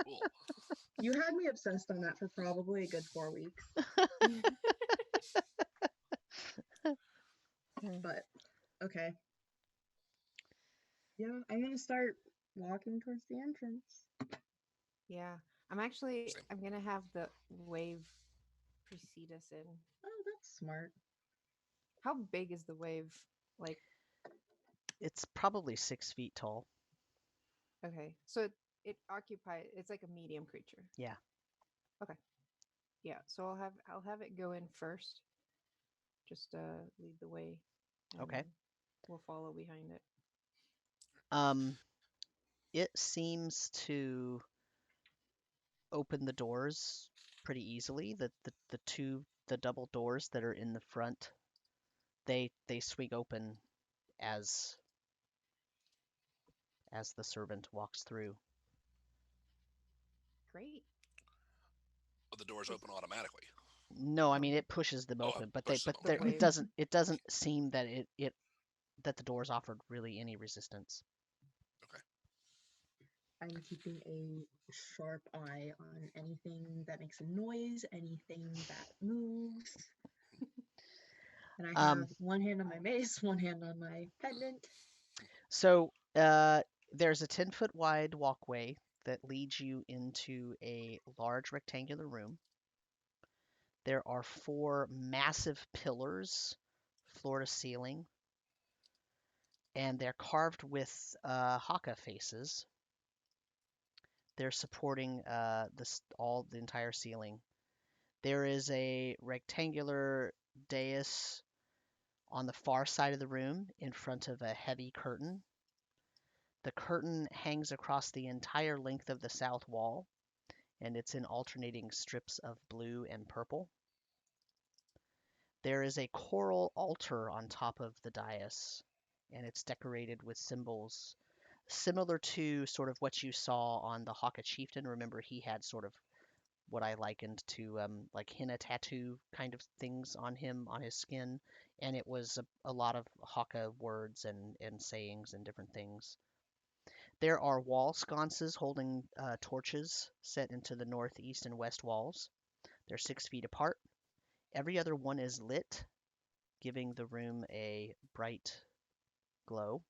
Cool. You had me obsessed on that for probably a good 4 weeks. But okay. Yeah, I'm gonna start walking towards the entrance. Yeah. Same. I'm gonna have the wave precede us in. Oh, that's smart. How big is the wave? Like, It's probably 6 feet tall. okay. So it's like a medium creature. Yeah. Okay. Yeah. So I'll have it go in first. Just lead the way. And Okay. we'll follow behind it. Um, it seems to open the doors pretty easily. The double doors that are in the front, they swing open as the servant walks through. Great. But the doors Just open automatically. No, I oh, mean it pushes them Oh, open, but pushes them. The it wave. doesn't seem that that the doors offered really any resistance. Okay. I'm keeping a sharp eye on anything that makes a noise, anything that moves. And I have one hand on my mace, one hand on my pendant. So there's a 10-foot wide walkway that leads you into a large rectangular room. There are 4 massive pillars, floor to ceiling, and they're carved with Hokka faces. They're supporting the entire ceiling. There is a rectangular dais on the far side of the room in front of a heavy curtain. The curtain hangs across the entire length of the south wall, and it's in alternating strips of blue and purple. There is a coral altar on top of the dais, and it's decorated with symbols similar to sort of what you saw on the Hokka chieftain. Remember, he had sort of what I likened to like henna tattoo kind of things on him, on his skin, and it was a lot of Hokka words and sayings and different things. There are wall sconces holding torches set into the north, east, and west walls. They're 6 feet apart. Every other one is lit, giving the room a bright glow.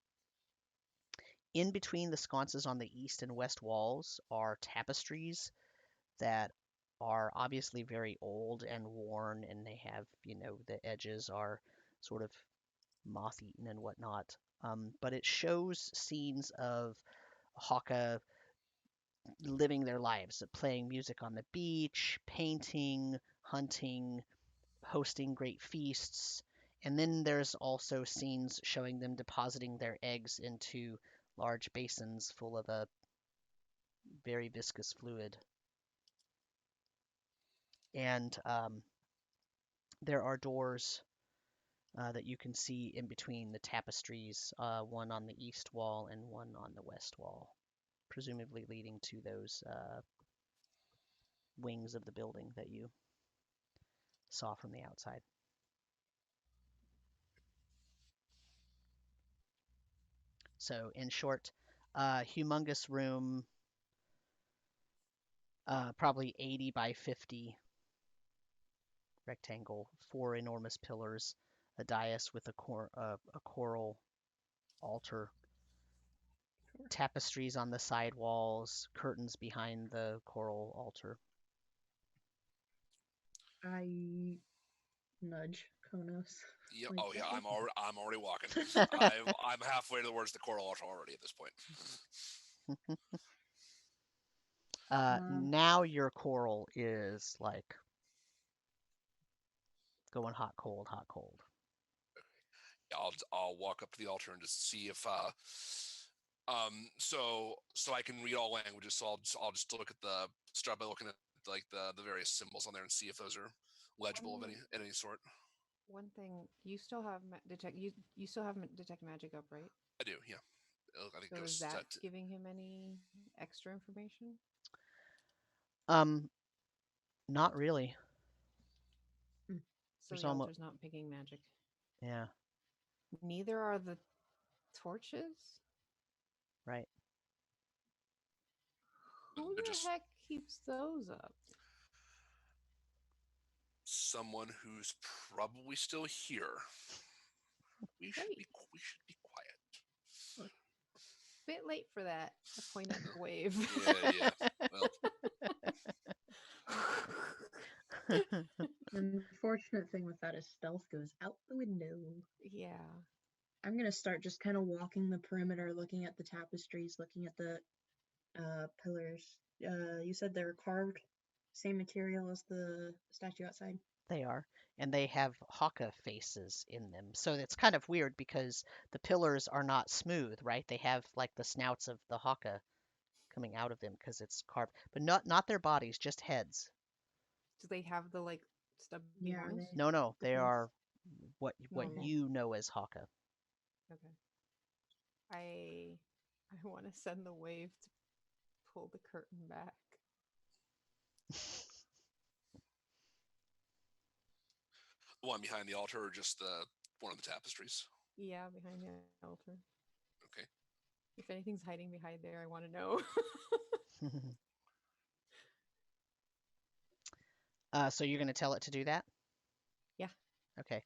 In between the sconces on the east and west walls are tapestries that are obviously very old and worn, and they have, the edges are sort of moth-eaten and whatnot. But it shows scenes of Hokka living their lives, playing music on the beach, painting, hunting, hosting great feasts. And then there's also scenes showing them depositing their eggs into large basins full of a very viscous fluid. And there are doors that you can see in between the tapestries, one on the east wall and one on the west wall, presumably leading to those wings of the building that you saw from the outside. So, in short, humongous room, probably 80 by 50 rectangle, 4 enormous pillars, a dais with a coral altar, tapestries on the side walls, curtains behind the coral altar. I nudge Konos. Yep. Like, Oh yeah, "Hey." I'm already walking. I'm halfway towards the coral altar already at this point. Now your coral is like going hot, cold, hot, cold. I'll walk up to the altar and just see if so I can read all languages. So I'll just look at the start by looking at like the various symbols on there and see if those are legible of any sort. One thing, you still have you still have detect magic up, right? I do, yeah. I think So it is goes that to, giving him any extra information? Um, not really. So There's the almost altar's not picking magic. yeah, Neither are the torches. right. Who they're the just heck keeps those up? someone who's probably still here. We should Great. be quiet. Bit late for that. I point at the wave. Yeah. Well, The unfortunate thing with that is stealth goes out the window. Yeah. I'm gonna start just kind of walking the perimeter, looking at the tapestries, looking at the pillars. You said they're carved, same material as the statue outside. They are, and they have Hokka faces in them. So it's kind of weird because the pillars are not smooth, right? They have like the snouts of the Hokka coming out of them because it's carved, but not their bodies, just heads. Do they have the like stubby Yeah, are horns? they? No, they Yes. are what Normal. you know as Hokka. Okay. I want to send the wave to pull the curtain back. the one behind the altar or just the one of the tapestries? Yeah, behind the altar. Okay. If anything's hiding behind there, I want to know. So you're going to tell it to do that? Yeah. Okay.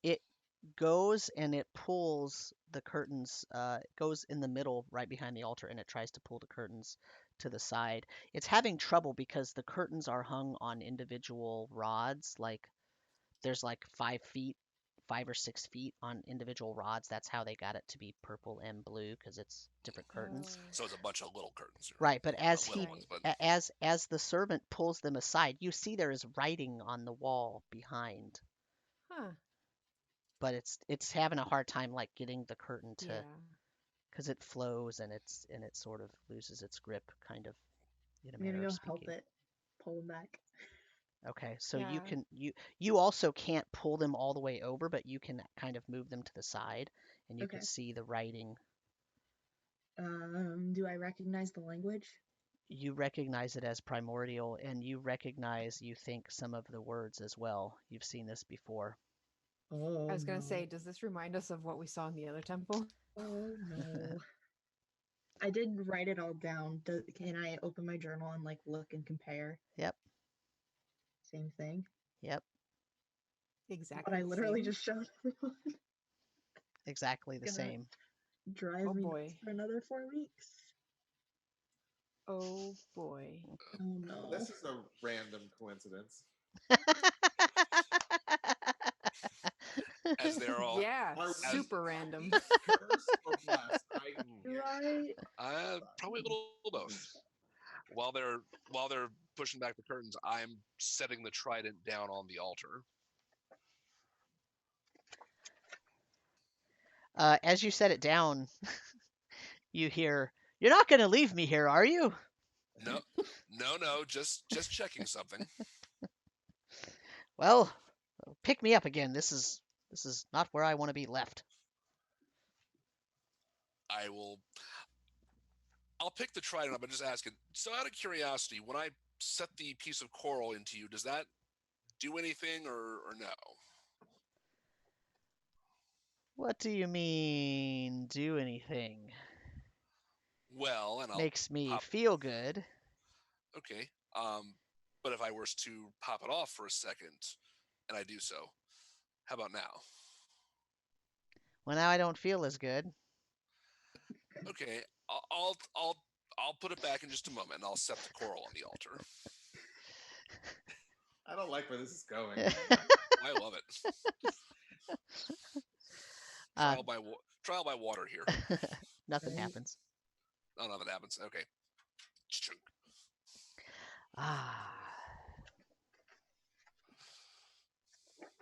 It goes and it pulls the curtains. It goes in the middle, right behind the altar, and it tries to pull the curtains to the side. It's having trouble because the curtains are hung on individual rods. Like there's like 5 feet, 5 or 6 feet on individual rods. That's how they got it to be purple and blue because it's different curtains. So it's a bunch of little curtains. Right, but as little he ones, but as the servant pulls them aside, you see there is writing on the wall behind, Huh. but it's having a hard time like getting the curtain to Yeah. because it flows and it sort of loses its grip, kind of, in a I'm gonna manner go of help speaking. it pull them back. Okay, so Yeah. you also can't pull them all the way over, but you can kind of move them to the side, and you can Okay. see the writing. Do I recognize the language? You recognize it as primordial, and you think, some of the words as well. You've seen this before. Oh, I was going to no. say, does this remind us of what we saw in the other temple? Oh no. I did write it all down. Can I open my journal and like look and compare? Yep, Same thing. yep, Exactly. What I the literally same? just showed everyone. exactly the It's gonna same. drive Oh me boy. nuts for another 4 weeks. Oh boy. Oh no. This is a random coincidence. as they're all Yeah. Are we, Super are random. we cursed or blessed? Do I? probably a little both. While they're pushing back the curtains, I'm setting the trident down on the altar. As you set it down, you hear, "You're not going to leave me here, are you?" No, just checking something. Well, pick me up again. This is not where I want to be left. I'll pick the trident up and just ask it. So out of curiosity, when I set the piece of coral into you, does that do anything or no? What do you mean, do anything? Well, and I'll Makes me pop. feel good. Okay. But if I were to pop it off for a second, and I do so, How about now? Well, now I don't feel as good. Okay, I'll put it back in just a moment, and I'll set the coral on the altar. I don't like where this is going. I love it. Uh, Trial by water here. nothing Right. happens. Oh, nothing happens. Okay. Chunk. Ah.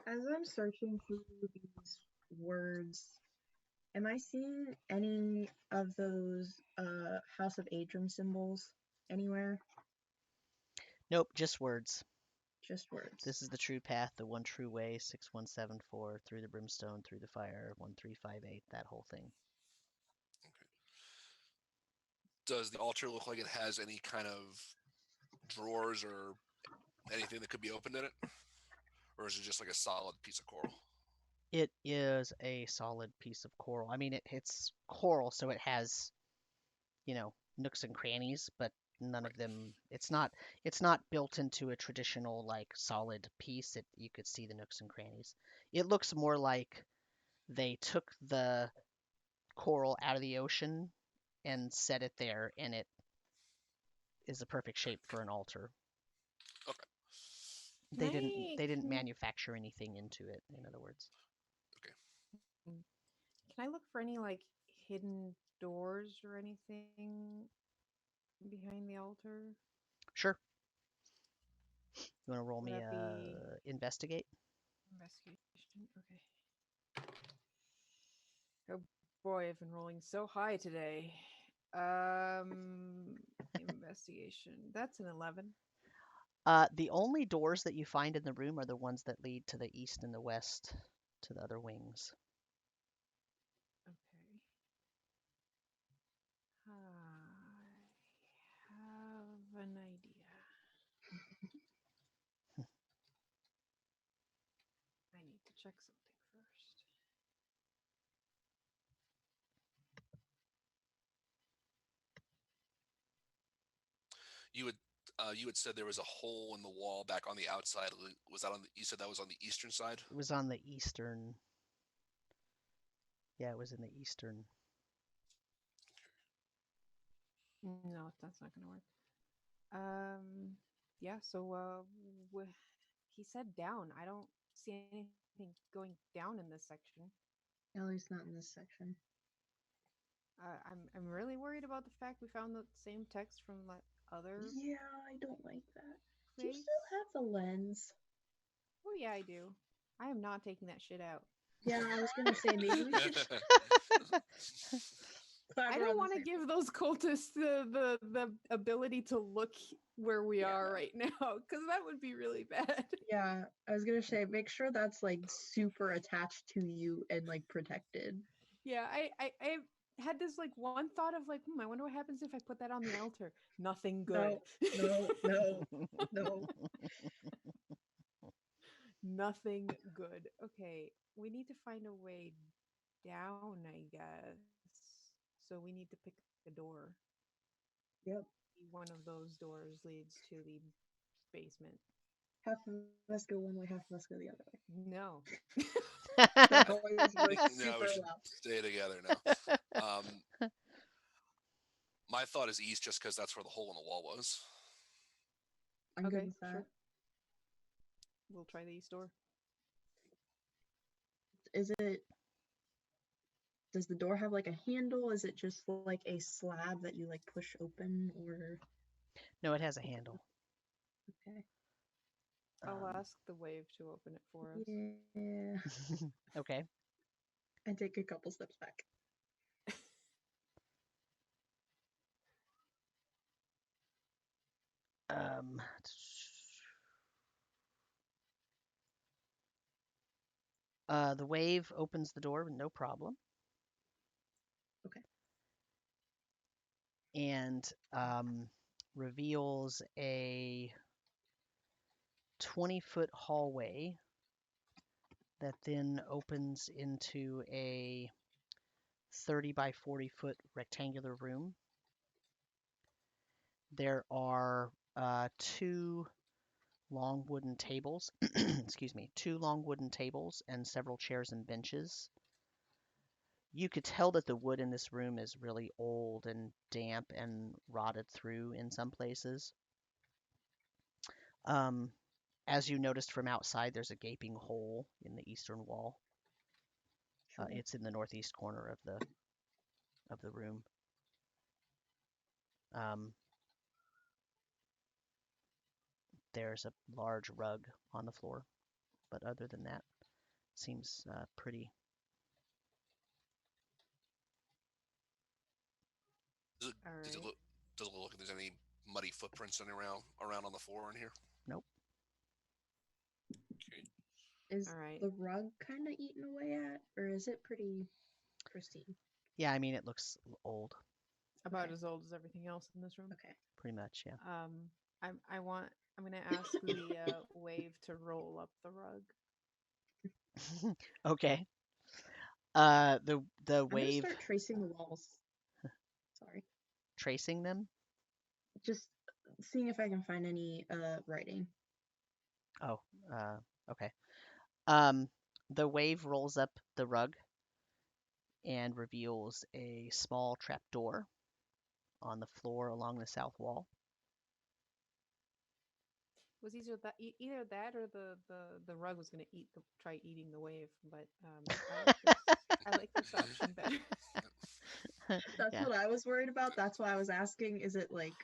As I'm searching through these words, am I seeing any of those House of Adram symbols anywhere? Nope, just words. Just words. This is the true path, the one true way, 6174, through the brimstone, through the fire, 1358, that whole thing. Does the altar look like it has any kind of drawers or anything that could be opened in it? Or is it just like a solid piece of coral? It is a solid piece of coral. I mean, it's coral, so it has, nooks and crannies, but none of them. It's not built into a traditional like solid piece. You could see the nooks and crannies. It looks more like they took the coral out of the ocean and set it there, and it is a perfect shape for an altar. Okay. They Can didn't I they didn't can, manufacture anything into it, in other words. can I look for any like hidden doors or anything behind the altar? Sure. You want to roll Would me that be investigate? investigation? Okay. Oh boy, I've been rolling so high today. Investigation. That's an 11. The only doors that you find in the room are the ones that lead to the east and the west, to the other wings. Okay. I have an idea. I need to check something first. You had said there was a hole in the wall back on the outside. Was that on? You said that was on the eastern side. It was on the eastern. Yeah, it was in the eastern. No, that's not going to work. Yeah, so he said down. I don't see anything going down in this section. At least not in this section. I'm really worried about the fact we found the same text from that other Yeah, I don't like that. Do you place. still have the lens? Oh yeah, I do. I am not taking that shit out. Yeah, I was gonna say maybe we should. I don't want to give those cultists the ability to look where we are right now, because that would be really bad. Yeah, I was gonna say make sure that's like super attached to you and like protected. Yeah, I had this like one thought of like, I wonder what happens if I put that on the altar. Nothing good. No. Nothing good. Okay, we need to find a way down, I guess. So we need to pick a door. Yep. One of those doors leads to the basement. Half of us go one way, half of us go the other way. No. That always works No, super we should well. stay together now. My thought is east, just because that's where the hole in the wall was. I'm Okay, good with that. sure. We'll try the east door. Does the door have like a handle? Is it just like a slab that you like push open, or? No, it has a handle. Okay. I'll ask the wave to open it for us. Yeah. Okay. And take a couple steps back. The wave opens the door, no problem. Okay. And reveals a 20-foot hallway that then opens into a 30 by 40-foot rectangular room. There are two long wooden tables, excuse me, 2 long wooden tables and several chairs and benches. You could tell that the wood in this room is really old and damp and rotted through in some places. Um, as you noticed from outside, there's a gaping hole in the eastern wall. Sure. It's in the northeast corner of the room. Um, there's a large rug on the floor, but other than that, seems pretty. Does it, All does it right. look? Does it look like there's any muddy footprints around on the floor in here? Nope. Okay. Is All right. the rug kind of eaten away at, or is it pretty pristine? Yeah, I mean, it looks old, About Okay. as old as everything else in this room. Okay. pretty much, yeah. I'm gonna ask the wave to roll up the rug. Okay. The I'm gonna wave start tracing the walls. Sorry. tracing them. Just seeing if I can find any writing. Oh, okay. Um, the wave rolls up the rug and reveals a small trapdoor on the floor along the south wall. Was either that or the rug was gonna try eating the wave, but I like this. I like this option better. That's Yeah. what I was worried about. That's why I was asking, is it like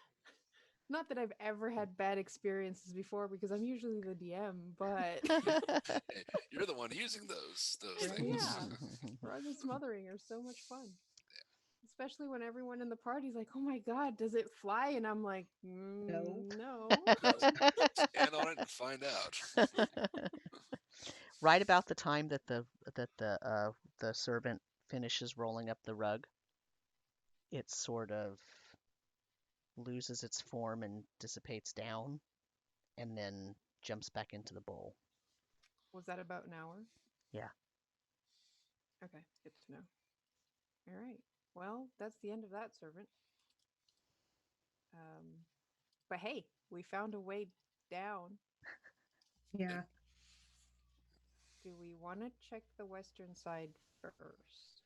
Not that I've ever had bad experiences before, because I'm usually the DM, but Hey, you're the one using those Right. things. yeah, rug and smothering are so much fun. Especially when everyone in the party's like, "Oh my god, does it fly?" And I'm like, no? "No." Stand on it and find out. Right about the time that the servant finishes rolling up the rug, it sort of loses its form and dissipates down, and then jumps back into the bowl. Was that about an hour? Yeah. Okay, good to know. All right. Well, that's the end of that servant. But hey, we found a way down. Yeah. Do we want to check the western side first?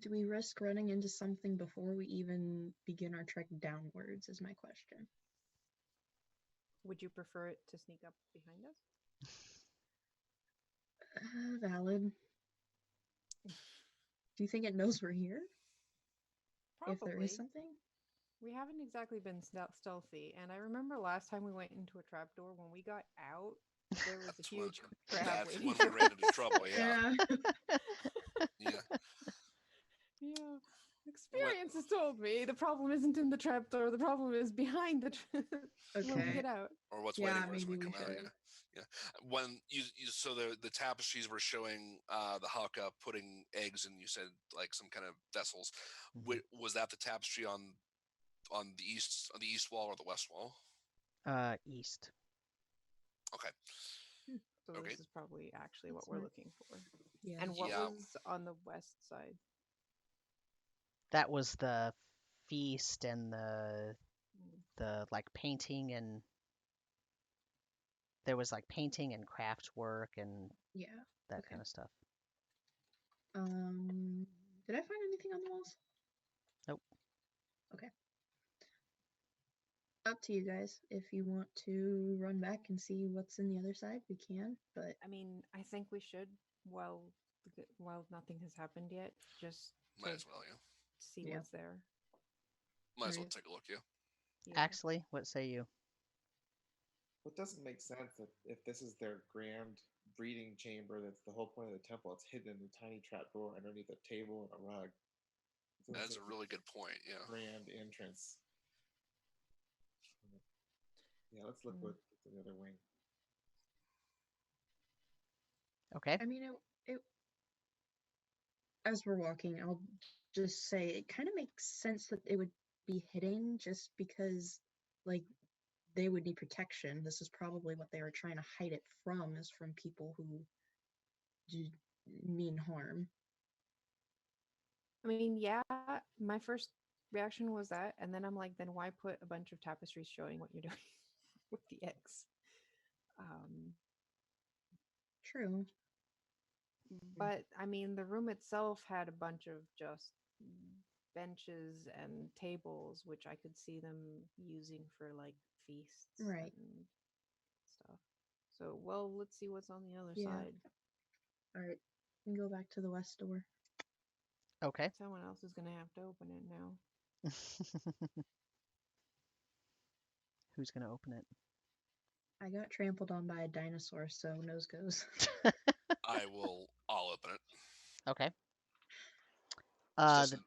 Do we risk running into something before we even begin our trek downwards? Is my question. Would you prefer it to sneak up behind us? Valid. Do you think it knows we're here? If there is Probably. something? We haven't exactly been stealthy, and I remember last time we went into a trapdoor, when we got out, there was a That's when, huge crab that's waiting when for we ran us. into trouble. Yeah. Yeah. Yeah. When, Experience has told me the problem isn't in the trapdoor, the problem is behind the when we Okay. get out. or what's Yeah, waiting for us maybe when we we come out. should. Yeah. When so the tapestries were showing the Hokka putting eggs in, you said like some kind of vessels. Mhm. Was that the tapestry on the east wall or the west wall? East. Okay. So Okay. this is probably actually what That's we're smart. looking for. Yeah. And what Yeah. was on the west side? That was the feast and Mm. the like painting, and there was like painting and craft work and Yeah. that Okay. kind of stuff. Did I find anything on the walls? Nope. Okay. Up to you guys. If you want to run back and see what's in the other side, we can. But I mean, I think we should, while nothing has happened yet, just Might to as well. Yeah. see Yeah. what's there. Might as well Right. take a look. Yeah. Yeah. Actually, what say you? It doesn't make sense that if this is their grand breeding chamber, that's the whole point of the temple. It's hidden in a tiny trapdoor underneath a table and a rug. It doesn't That's a make really good point. Yeah. grand entrance. Yeah, let's look Mm. what's in the other wing. Okay. I mean, it as we're walking, I'll just say it kind of makes sense that it would be hidden just because, like, they would need protection. This is probably what they were trying to hide it from, is from people who do mean harm. I mean, yeah, my first reaction was that, and then I'm like, then why put a bunch of tapestries showing what you're doing with the eggs? Um, True. but I mean, the room itself had a bunch of just benches and tables, which I could see them using for like feasts Right. and stuff. So, well, let's see what's on the other Yeah. side. All right. We can go back to the west door. Okay. Someone else is gonna have to open it now. Who's gonna open it? I got trampled on by a dinosaur, so nose goes. I'll open it. Okay. This The doesn't,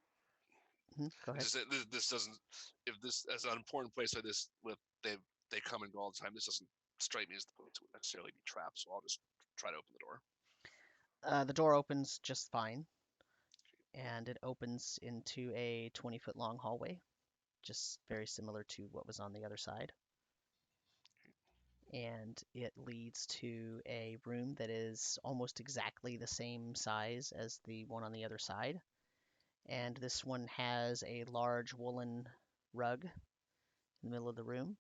go ahead. this doesn't, if this, as an important place like this, with they come and go all the time, this doesn't strike me as the place would necessarily be trapped, so I'll just try to open the door. The door opens just fine, and it opens into a 20-foot long hallway, just very similar to what was on the other side. And it leads to a room that is almost exactly the same size as the one on the other side. And this one has a large woolen rug in the middle of the room.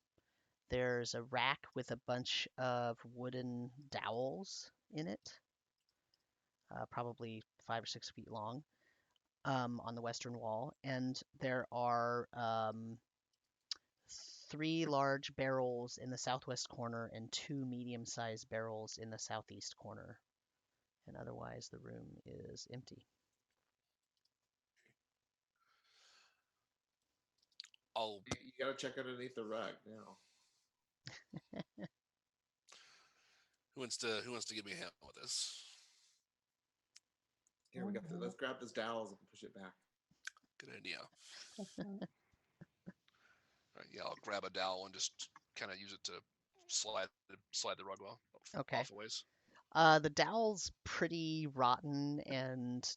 There's a rack with a bunch of wooden dowels in it, probably 5 or 6 feet long, on the western wall. And there are 3 large barrels in the southwest corner and 2 medium-sized barrels in the southeast corner. And otherwise, the room is empty. You gotta check underneath the rug now. Who wants to give me a hand with this? Yeah, let's grab those dowels and push it back. Good idea. Tough shot. Right, yeah, I'll grab a dowel and just kind of use it to slide the rug Okay. off a ways. The dowel's pretty rotten and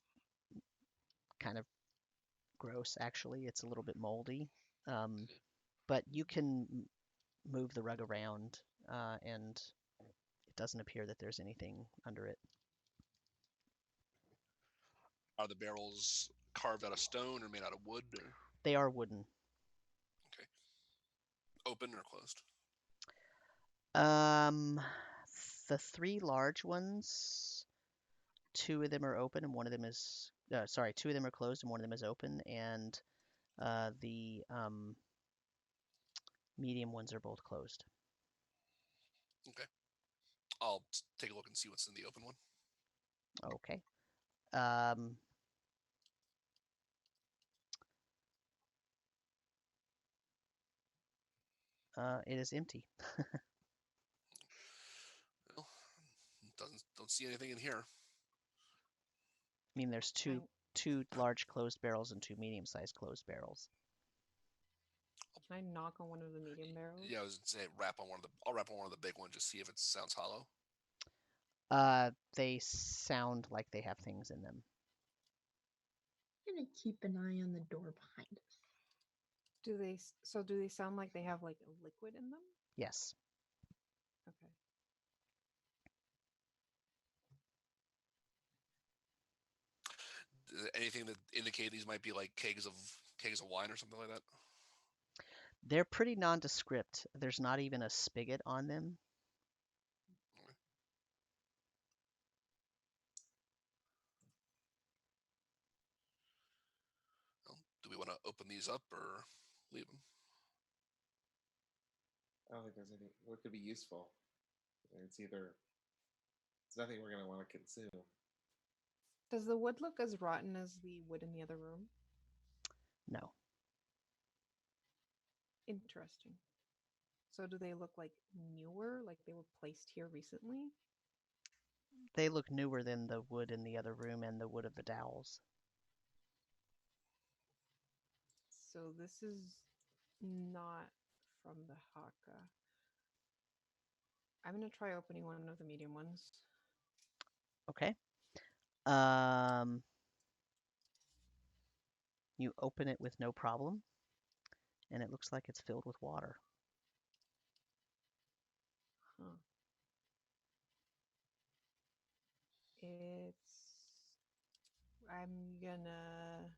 kind of gross, actually. It's a little bit moldy. But you can move the rug around, and it doesn't appear that there's anything under it. Are the barrels carved out of stone or made out of wood? Or They are wooden. open or closed? The 3 large ones, 2 of them are open and one of them is, 2 of them are closed and one of them is open, and the medium ones are both closed. Okay. I'll take a look and see what's in the open one. Okay. It is empty. Well, don't see anything in here. I mean, there's two large closed barrels and 2 medium-sized closed barrels. Can I knock on one of the medium barrels? Yeah, I was gonna say I'll rap on one of the big ones, just see if it sounds hollow. They sound like they have things in them. I'm gonna keep an eye on the door behind us. Do they sound like they have like a liquid in them? Yes. Okay. Anything that indicate these might be like kegs of wine or something like that? They're pretty nondescript. There's not even a spigot on them. Well, do we want to open these up or leave them? I don't think there's any. What could be useful? It's nothing we're gonna want to consume. Does the wood look as rotten as the wood in the other room? No. Interesting. So do they look like newer, like they were placed here recently? They look newer than the wood in the other room and the wood of the dowels. So this is not from the Hokka. I'm gonna try opening one of the medium ones. Okay. You open it with no problem, and it looks like it's filled with water. Huh. I'm gonna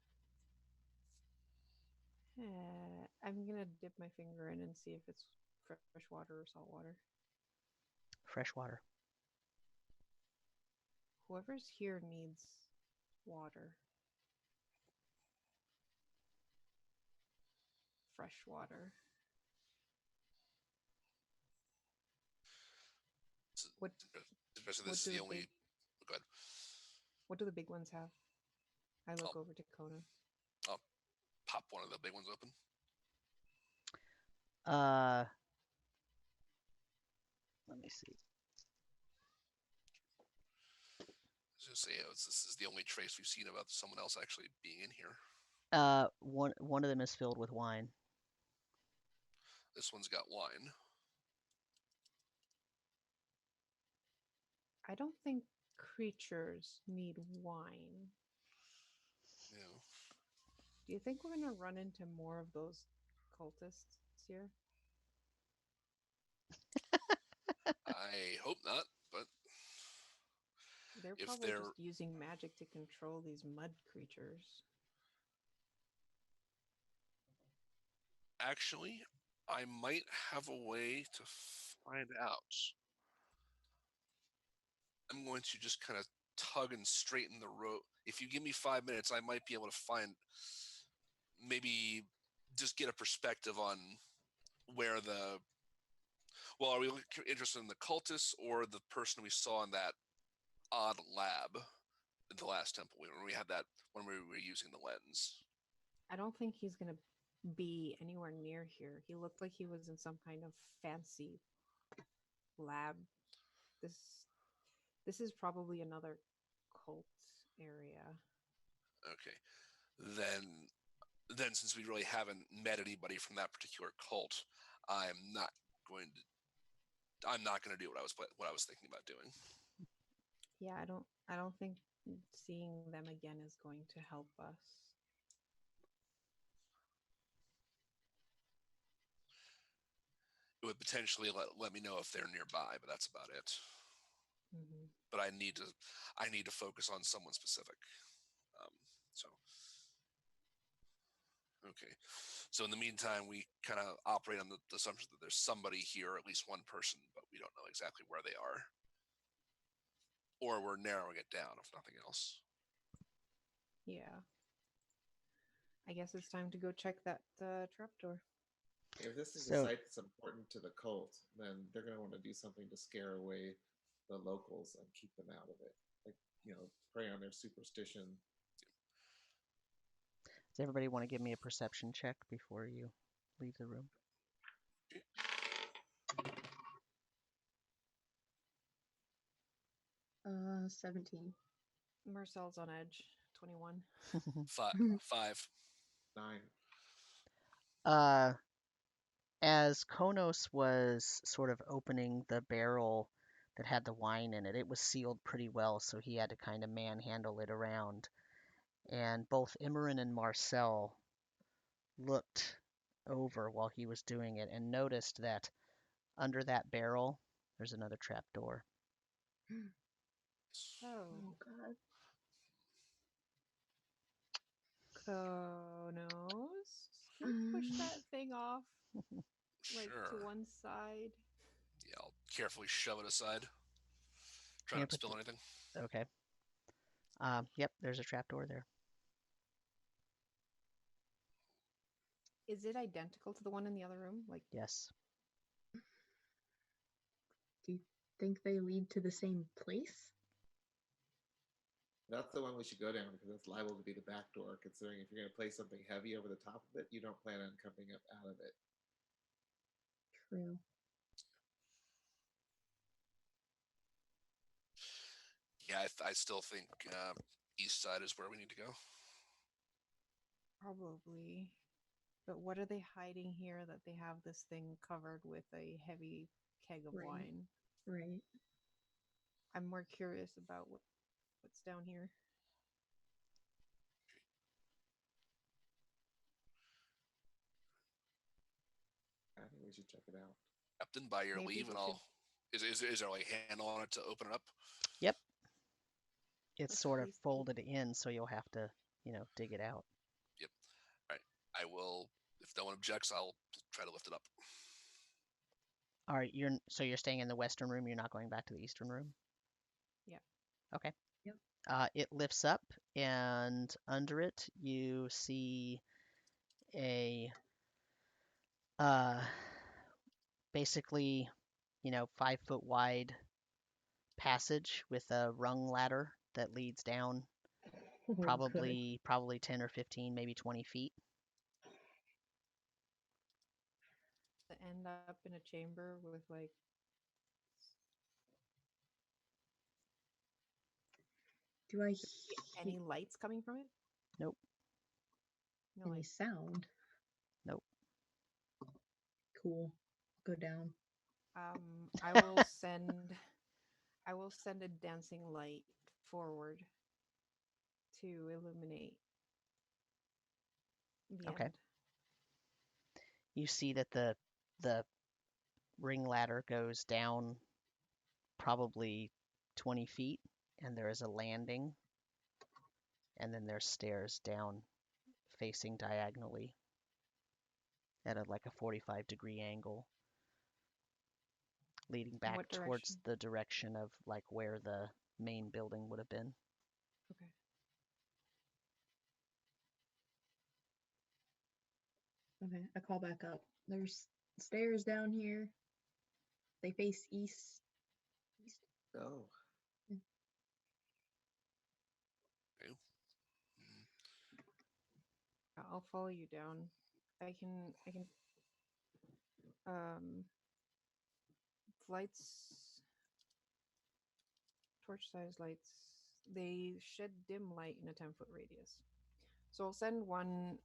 I'm gonna dip my finger in and see if it's fresh water or salt water. Fresh water. Whoever's here needs water. Fresh water. What Especially what this is do the the only. big Go ahead. what do the big ones have? I look Oh. over to Kona. I'll pop one of the big ones open. Let me see. Just say this is the only trace we've seen about someone else actually being in here. One of them is filled with wine. This one's got wine. I don't think creatures need wine. Yeah. Do you think we're gonna run into more of those cultists here? I hope not, but They're if probably they're just using magic to control these mud creatures. actually, I might have a way to find out. I'm going to just kind of tug and straighten the rope. If you give me 5 minutes, I might be able to find maybe just get a perspective on where the. Well, are we interested in the cultists or the person we saw in that odd lab in the last temple when we had that when we were using the lens? I don't think he's gonna be anywhere near here. He looked like he was in some kind of fancy lab. This is probably another cult area. Okay, then since we really haven't met anybody from that particular cult, I'm not going to. I'm not going to do what I was thinking about doing. Yeah, I don't think seeing them again is going to help us. It would potentially let me know if they're nearby, but that's about it. Mm-hmm. But I need to focus on someone specific. So okay. So in the meantime, we kind of operate on the assumption that there's somebody here, at least one person, but we don't know exactly where they are. Or we're narrowing it down, if nothing else. Yeah. I guess it's time to go check that trapdoor. If this is a So site that's important to the cult, then they're going to want to do something to scare away the locals and keep them out of it. Like, prey on their superstition. does everybody want to give me a perception check before you leave the room? 17. Marcel's on edge. 21. Five. 9. As Konos was sort of opening the barrel that had the wine in it, it was sealed pretty well, so he had to kind of manhandle it around. And both Imran and Marcel looked over while he was doing it and noticed that under that barrel, there's another trap door. Oh, God. Konos. Can you push that thing off, like to Sure. one side? Yeah, I'll carefully shove it aside. Try Yeah, not to but spill anything. Okay. Yep, there's a trap door there. Is it identical to the one in the other room? Like, Yes. Do you think they lead to the same place? That's the one we should go down because it's liable to be the back door, considering if you're going to place something heavy over the top of it, you don't plan on coming up out of it. True. Yeah, I still think east side is where we need to go. probably. But what are they hiding here that they have this thing covered with a heavy keg of Right. wine? Right. I'm more curious about what's down here. I think we should check it out. Captain, by your Maybe leave, we and I'll. Is there like a handle on it to open it up? Yep. It's Let's sort at of least folded in, so you'll have to, dig it out. Yep. All right. I will If no one objects, I'll try to lift it up. All right, you're staying in the western room. You're not going back to the eastern room. Yeah. Okay. Yep. It lifts up, and under it you see a basically, 5 foot wide passage with a rung ladder that leads down Oh, good. probably 10 or 15, maybe 20 feet. To end up in a chamber with like Do I any hear lights coming from it? Nope. No any lights. sound? Nope. Cool. Go down. I will send a dancing light forward to illuminate the Okay. end. You see that the ring ladder goes down probably 20 feet, and there is a landing, and then there's stairs down facing diagonally at like a 45-degree angle, leading back What towards direction? the direction of like where the main building would have been. Okay. Okay, I call back up. There's stairs down here. They face east. East. Oh. I'll follow you down. I can um lights, torch size lights. They shed dim light in a 10-foot radius. So I'll send one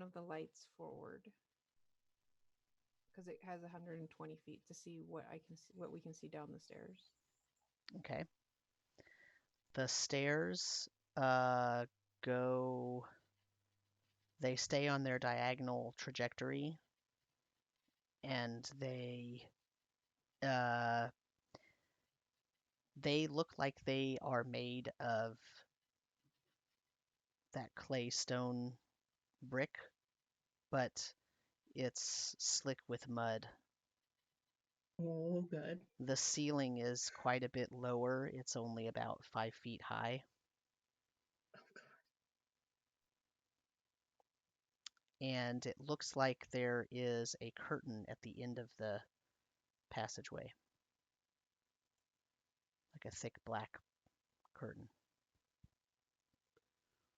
of the lights forward because it has 120 feet to see what we can see down the stairs. Okay. The stairs they stay on their diagonal trajectory, and they look like they are made of that clay stone brick, but it's slick with mud. Oh, good. The ceiling is quite a bit lower. It's only about 5 feet high. Oh, God. And it looks like there is a curtain at the end of the passageway, like a thick black curtain.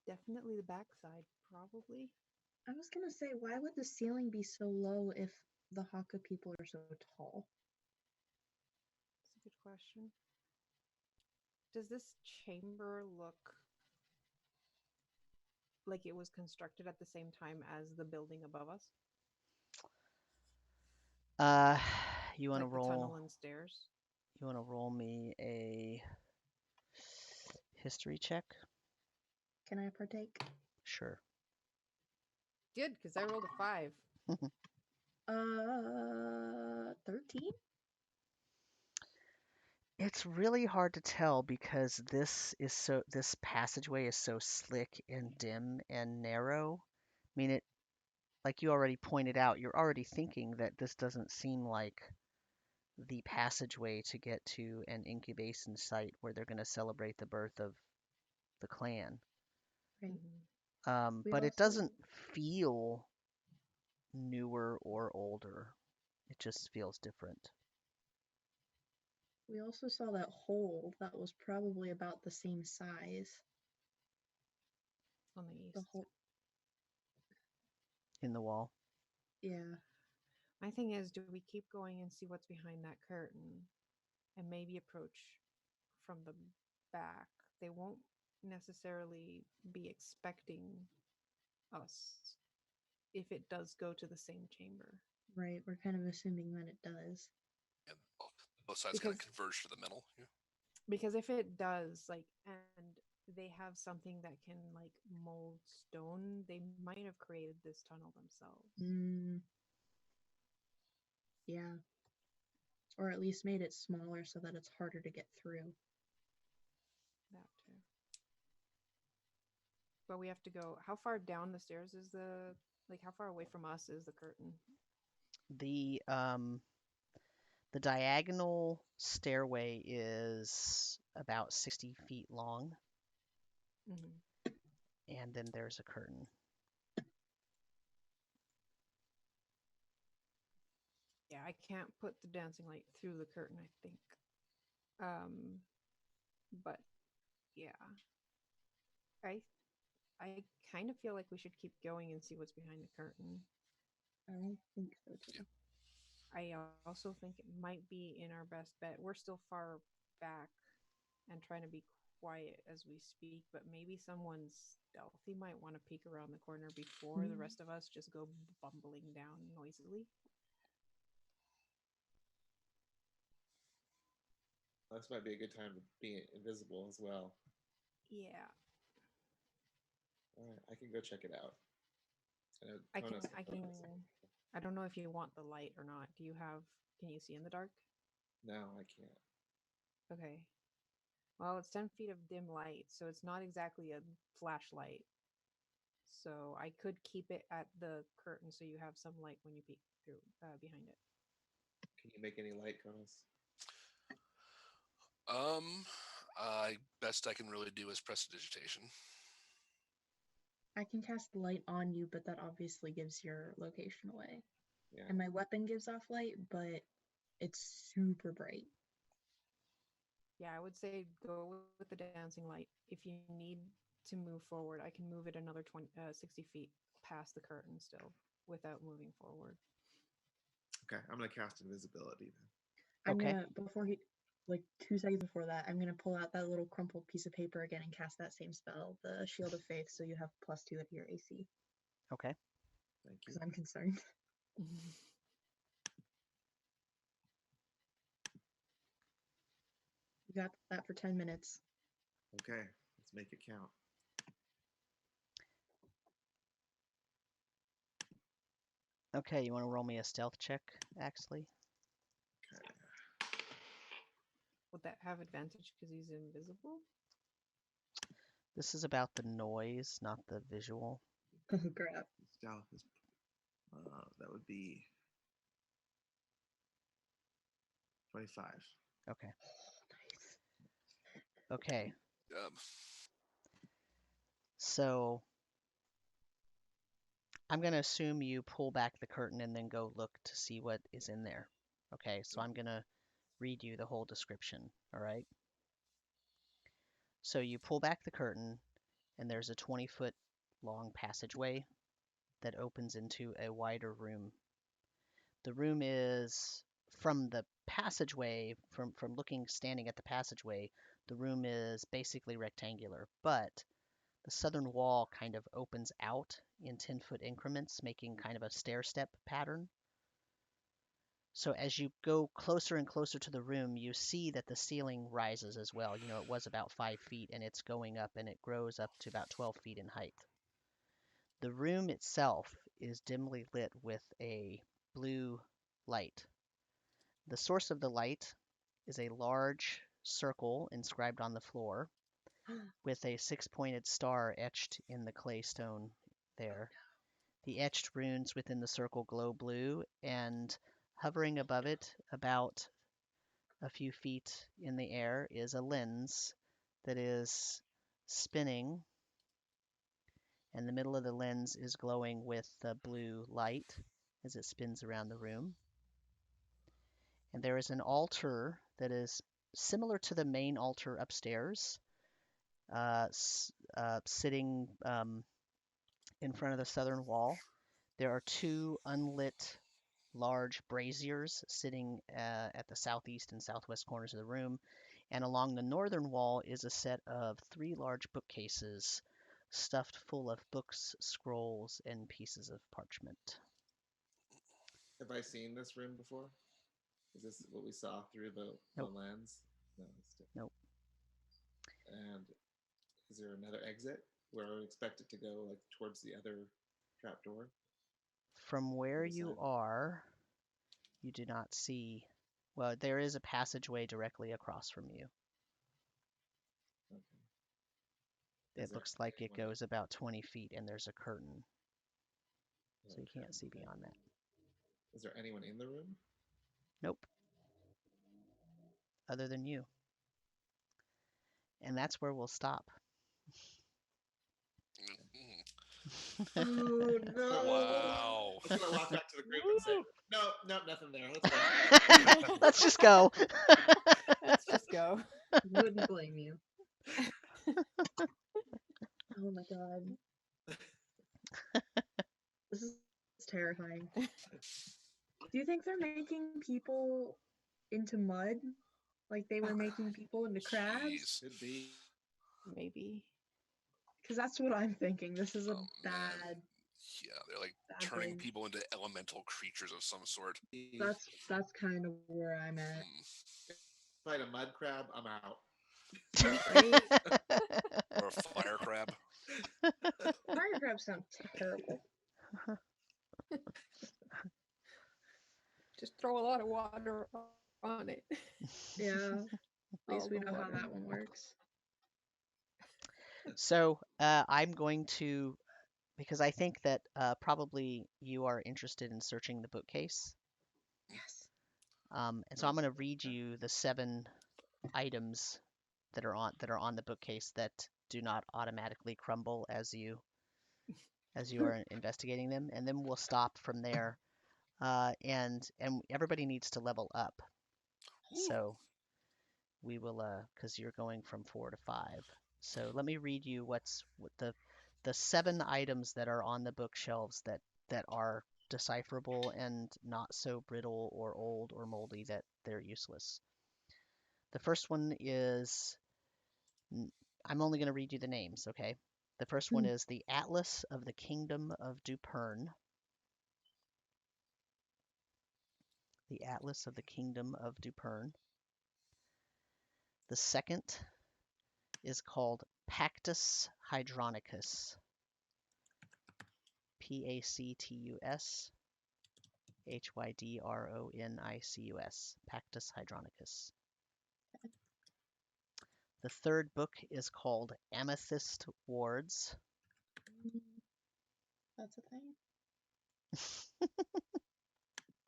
Definitely the backside, probably. I was gonna say, why would the ceiling be so low if the Hokka people are so tall? That's a good question. Does this chamber look like it was constructed at the same time as the building above us? You want to Like the tunnel roll? and stairs? You want to roll me a history check? Can I partake? Sure. Good, because I rolled a 5. 13? It's really hard to tell because this passageway is so slick and dim and narrow. I mean, like you already pointed out, you're already thinking that this doesn't seem like the passageway to get to an incubation site where they're going to celebrate the birth of the clan. Right. Mm-hmm. We But it also doesn't feel newer or older. It just feels different. we also saw that hole that was probably about the same size. On the east. The hole. In the wall. Yeah. My thing is, do we keep going and see what's behind that curtain and maybe approach from the back? They won't necessarily be expecting us if it does go to the same chamber. Right. We're kind of assuming that it does. And both sides kind of Because- converge to the middle. Yeah. Because if it does, like, and they have something that can like mold stone, they might have created this tunnel themselves. Yeah. Or at least made it smaller so that it's harder to get through. that too. But we have to go. How far down the stairs is the like? How far away from us is the curtain? The diagonal stairway is about 60 feet long, Mm-hmm. and then there's a curtain. Yeah, I can't put the dancing light through the curtain, I think. But yeah, I kind of feel like we should keep going and see what's behind the curtain. I think so too. I also think it might be in our best bet. We're still far back and trying to be quiet as we speak, but maybe someone stealthy might want to peek around the corner before the rest of us just go bumbling down noisily. This might be a good time to be invisible as well. Yeah, All right, I can go check it out. I know I can. Konos I can. I don't know if you want the light or not. Do you have? Can you see in the dark? No, I can't. Okay. Well, it's 10 feet of dim light, so it's not exactly a flashlight. So I could keep it at the curtain so you have some light when you peek through behind it. Can you make any light, Konos? Best I can really do is prestidigitation. I can cast light on you, but that obviously gives your location away. Yeah. And my weapon gives off light, but it's super bright. Yeah, I would say go with the dancing light. If you need to move forward, I can move it another 60 feet past the curtain still without moving forward. Okay, I'm gonna cast invisibility then. I'm Okay. gonna, before he, like 2 seconds before that, I'm gonna pull out that little crumpled piece of paper again and cast that same spell, the Shield of Faith, so you have +2 to your AC. Okay. Thank you. Because I'm concerned. You got that for 10 minutes. Okay, let's make it count. Okay, you want to roll me a stealth check, Axley? Okay. Would that have advantage because he's invisible? This is about the noise, not the visual. Oh, crap. Stealth is that would be 25. Okay. Okay. Um, So I'm going to assume you pull back the curtain and then go look to see what is in there. Okay, so I'm going to read you the whole description, all right? So you pull back the curtain, and there's a 20-foot long passageway that opens into a wider room. The room is, from the passageway, from standing at the passageway, the room is basically rectangular, but the southern wall kind of opens out in 10-foot increments, making kind of a stair-step pattern. So as you go closer and closer to the room, you see that the ceiling rises as well. You know, it was about 5 feet, and it's going up, and it grows up to about 12 feet in height. The room itself is dimly lit with a blue light. The source of the light is a large circle inscribed on the floor with a 6-pointed star etched in the clay stone there. The etched runes within the circle glow blue, and hovering above it, about a few feet in the air, is a lens that is spinning, and the middle of the lens is glowing with the blue light as it spins around the room. And there is an altar that is similar to the main altar upstairs, sitting in front of the southern wall. There are 2 unlit large braziers sitting at the southeast and southwest corners of the room, and along the northern wall is a set of 3 large bookcases stuffed full of books, scrolls, and pieces of parchment. Have I seen this room before? Is this what we saw through the Nope. lens? No, it's different. Nope. And is there another exit where I would expect it to go, like towards the other trapdoor? From where Other you side? are, you do not see. Well, there is a passageway directly across from you. Okay. It there looks like it anyone in- goes about 20 feet, and there's a curtain, so you Okay, can't see then. beyond that. Is there anyone in the room? Nope, other than you. And that's where we'll stop. Oh no! Wow. I'm gonna walk back to the group and say, Woo! no, nothing there. Let's go. Let's just go. Let's just go. Wouldn't blame you. Oh my god. This is terrifying. Do you think they're making people into mud? Like they were making people into crabs? Jeez. Could be. Maybe. Because that's what I'm thinking. This is a Oh, man. bad, Yeah, they're like bad turning thing. people into elemental creatures of some sort. That's kind of where I'm at. Hmm. Fight a mud crab, I'm out. Right? Or a fire crab. Fire crabs sound terrible. Just throw a lot of water on it. Yeah. At least All we the know how water. that one works. So I'm going to, because I think that probably you are interested in searching the bookcase. Yes. And so I'm going to read you the 7 items that are on the bookcase that do not automatically crumble as you are investigating them, and then we'll stop from there. And everybody needs to level up. Ooh. So we will, because you're going from 4 to 5. So let me read you what the 7 items that are on the bookshelves that are decipherable and not so brittle or old or moldy that they're useless. The first one is, I'm only going to read you the names, okay? The first one is the Atlas of the Kingdom of Dupern. The Atlas of the Kingdom of Dupern. The second is called Pactus Hydronicus. Pactus Hydronicus. Pactus Hydronicus. The third book is called Amethyst Wards. That's a thing.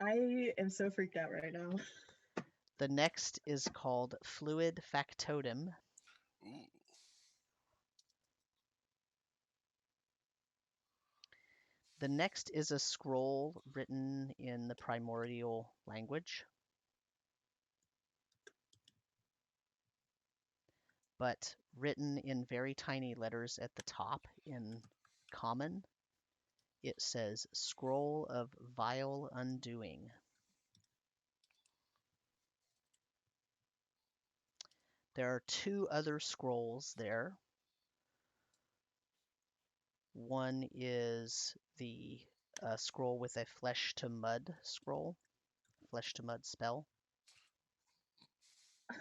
I am so freaked out right now. The next is called Fluid Factotum. Ooh. The next is a scroll written in the primordial language, but written in very tiny letters at the top in common. It says Scroll of Vile Undoing. There are 2 other scrolls there. One is the scroll with a flesh to mud scroll, flesh to mud spell. I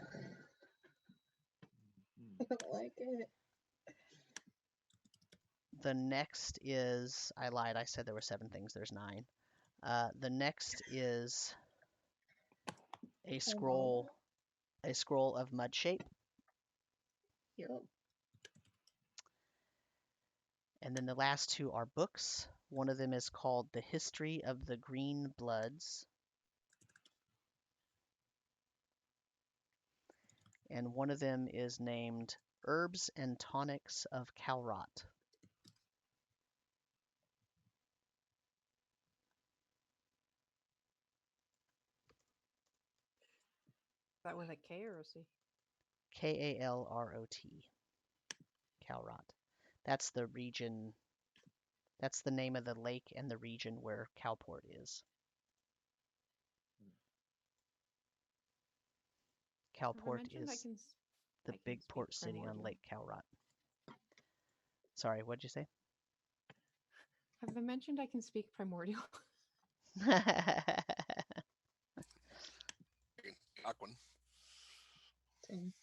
don't like it. The next is, I lied, I said there were 7 things, there's 9. The next is a scroll of mud shape. Yep. And then the last 2 are books. One of them is called The History of the Green Bloods. And one of them is named Herbs and Tonics of Calrot. That with a K or a C? Kalrot. Calrot. That's the region, that's the name of the lake and the region where Calport is. Calport is the big port city on Lake Calrot. Sorry, what'd you say? Have I mentioned I can speak primordial? Aquan. Same.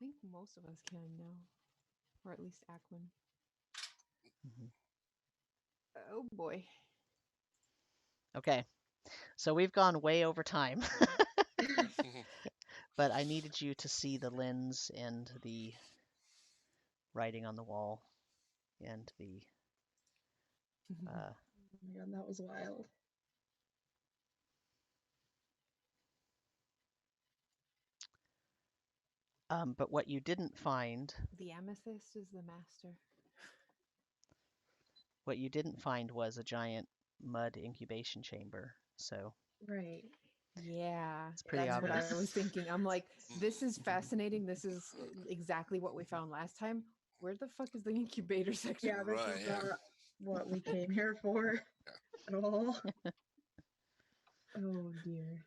I think most of us can now, or at least Aquan. Mhm. Oh boy. Okay, so we've gone way over time, but I needed you to see the lens and the writing on the wall and the Oh my god, that was wild. but what you didn't find The amethyst is the master. was a giant mud incubation chamber. So Right. Yeah, it's pretty that's what I obvious. was thinking. I'm like, this is fascinating. This is exactly what we found last time. Where the fuck is the incubator section? Yeah, this Right, is yeah. not what we came here for at all. Oh dear.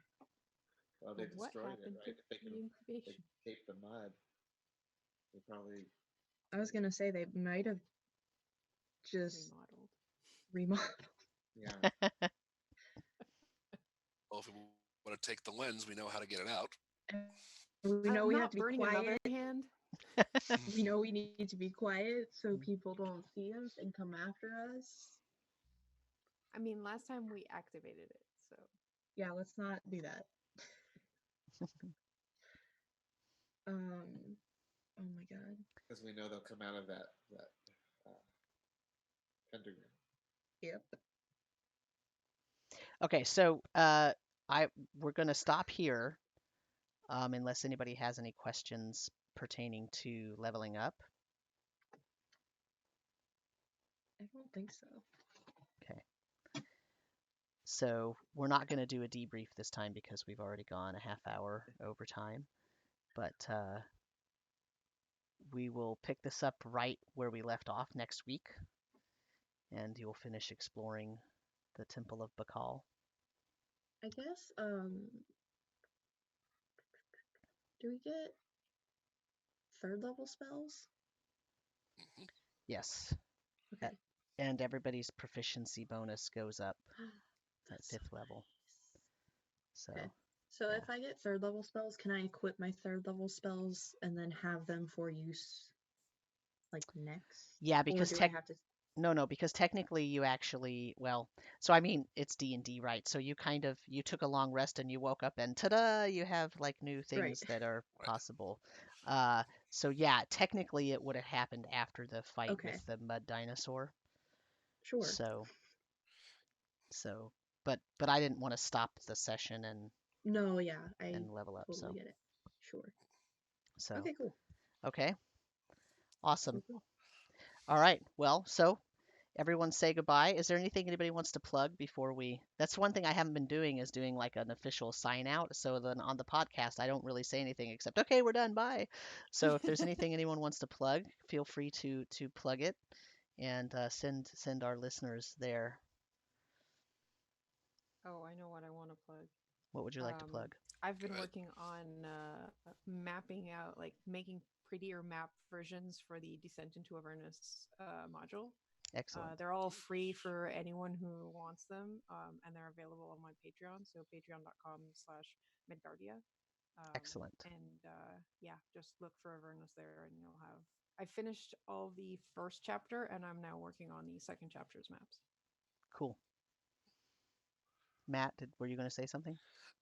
Well, they What destroyed it, happened right? to If they the can incubation? tape the mud, they probably. I was gonna say they might have just Remodeled. Yeah. Well, if we want to take the lens, we know how to get it out. We know I'm we have not to be burning another quiet. hand. We know we need to be quiet so people don't see us and come after us. I mean, last time we activated it, so Yeah, let's not do that. Oh my god. Because we know they'll come out of that pentagram. Yep. Okay, so we're gonna stop here, unless anybody has any questions pertaining to leveling up. I don't think so. Okay. So we're not going to do a debrief this time because we've already gone a half hour over time, but we will pick this up right where we left off next week, and you'll finish exploring the Temple of Bakal. I guess, do we get third level spells? Yes. Okay. And everybody's proficiency bonus goes up at That's so 5th level. So, Okay. So yeah. if I get third level spells, can I equip my third level spells and then have them for use like next? Yeah, Or because do I have to no, because technically you actually, well, so I mean, it's D&D, right? So you took a long rest and you woke up and ta-da, you have like new things that are Right. possible. So yeah, technically it would have happened after the fight Okay. with the mud dinosaur. Sure. So, but I didn't want to stop the session No, yeah, I and level up. totally So, get it. Sure. so Okay, cool. okay, awesome. Cool. All right, well, so everyone say goodbye. Is there anything anybody wants to plug before we? That's one thing I haven't been doing is doing like an official sign out. So then on the podcast, I don't really say anything except, okay, we're done, bye. So if there's anything anyone wants to plug, feel free to plug it and send our listeners there. Oh, I know what I want to plug. What would you like to plug? I've been Good. working on mapping out, like making prettier map versions for the Descent into Avernus module. Excellent. They're all free for anyone who wants them, and they're available on my Patreon, so patreon.com/Midgardia. Excellent. And yeah, just look for Avernus there, and you'll have. I finished all the first chapter, and I'm now working on the second chapter's maps. Cool. Matt, were you going to say something?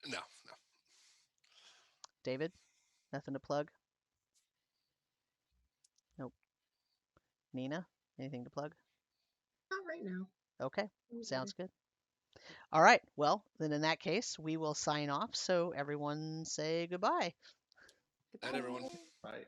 No. David, nothing to plug? Nope. Nina, anything to plug? Not right now. Okay, sounds good. All right, well, then in that case, we will sign off. So everyone say goodbye. Night, everyone. Right.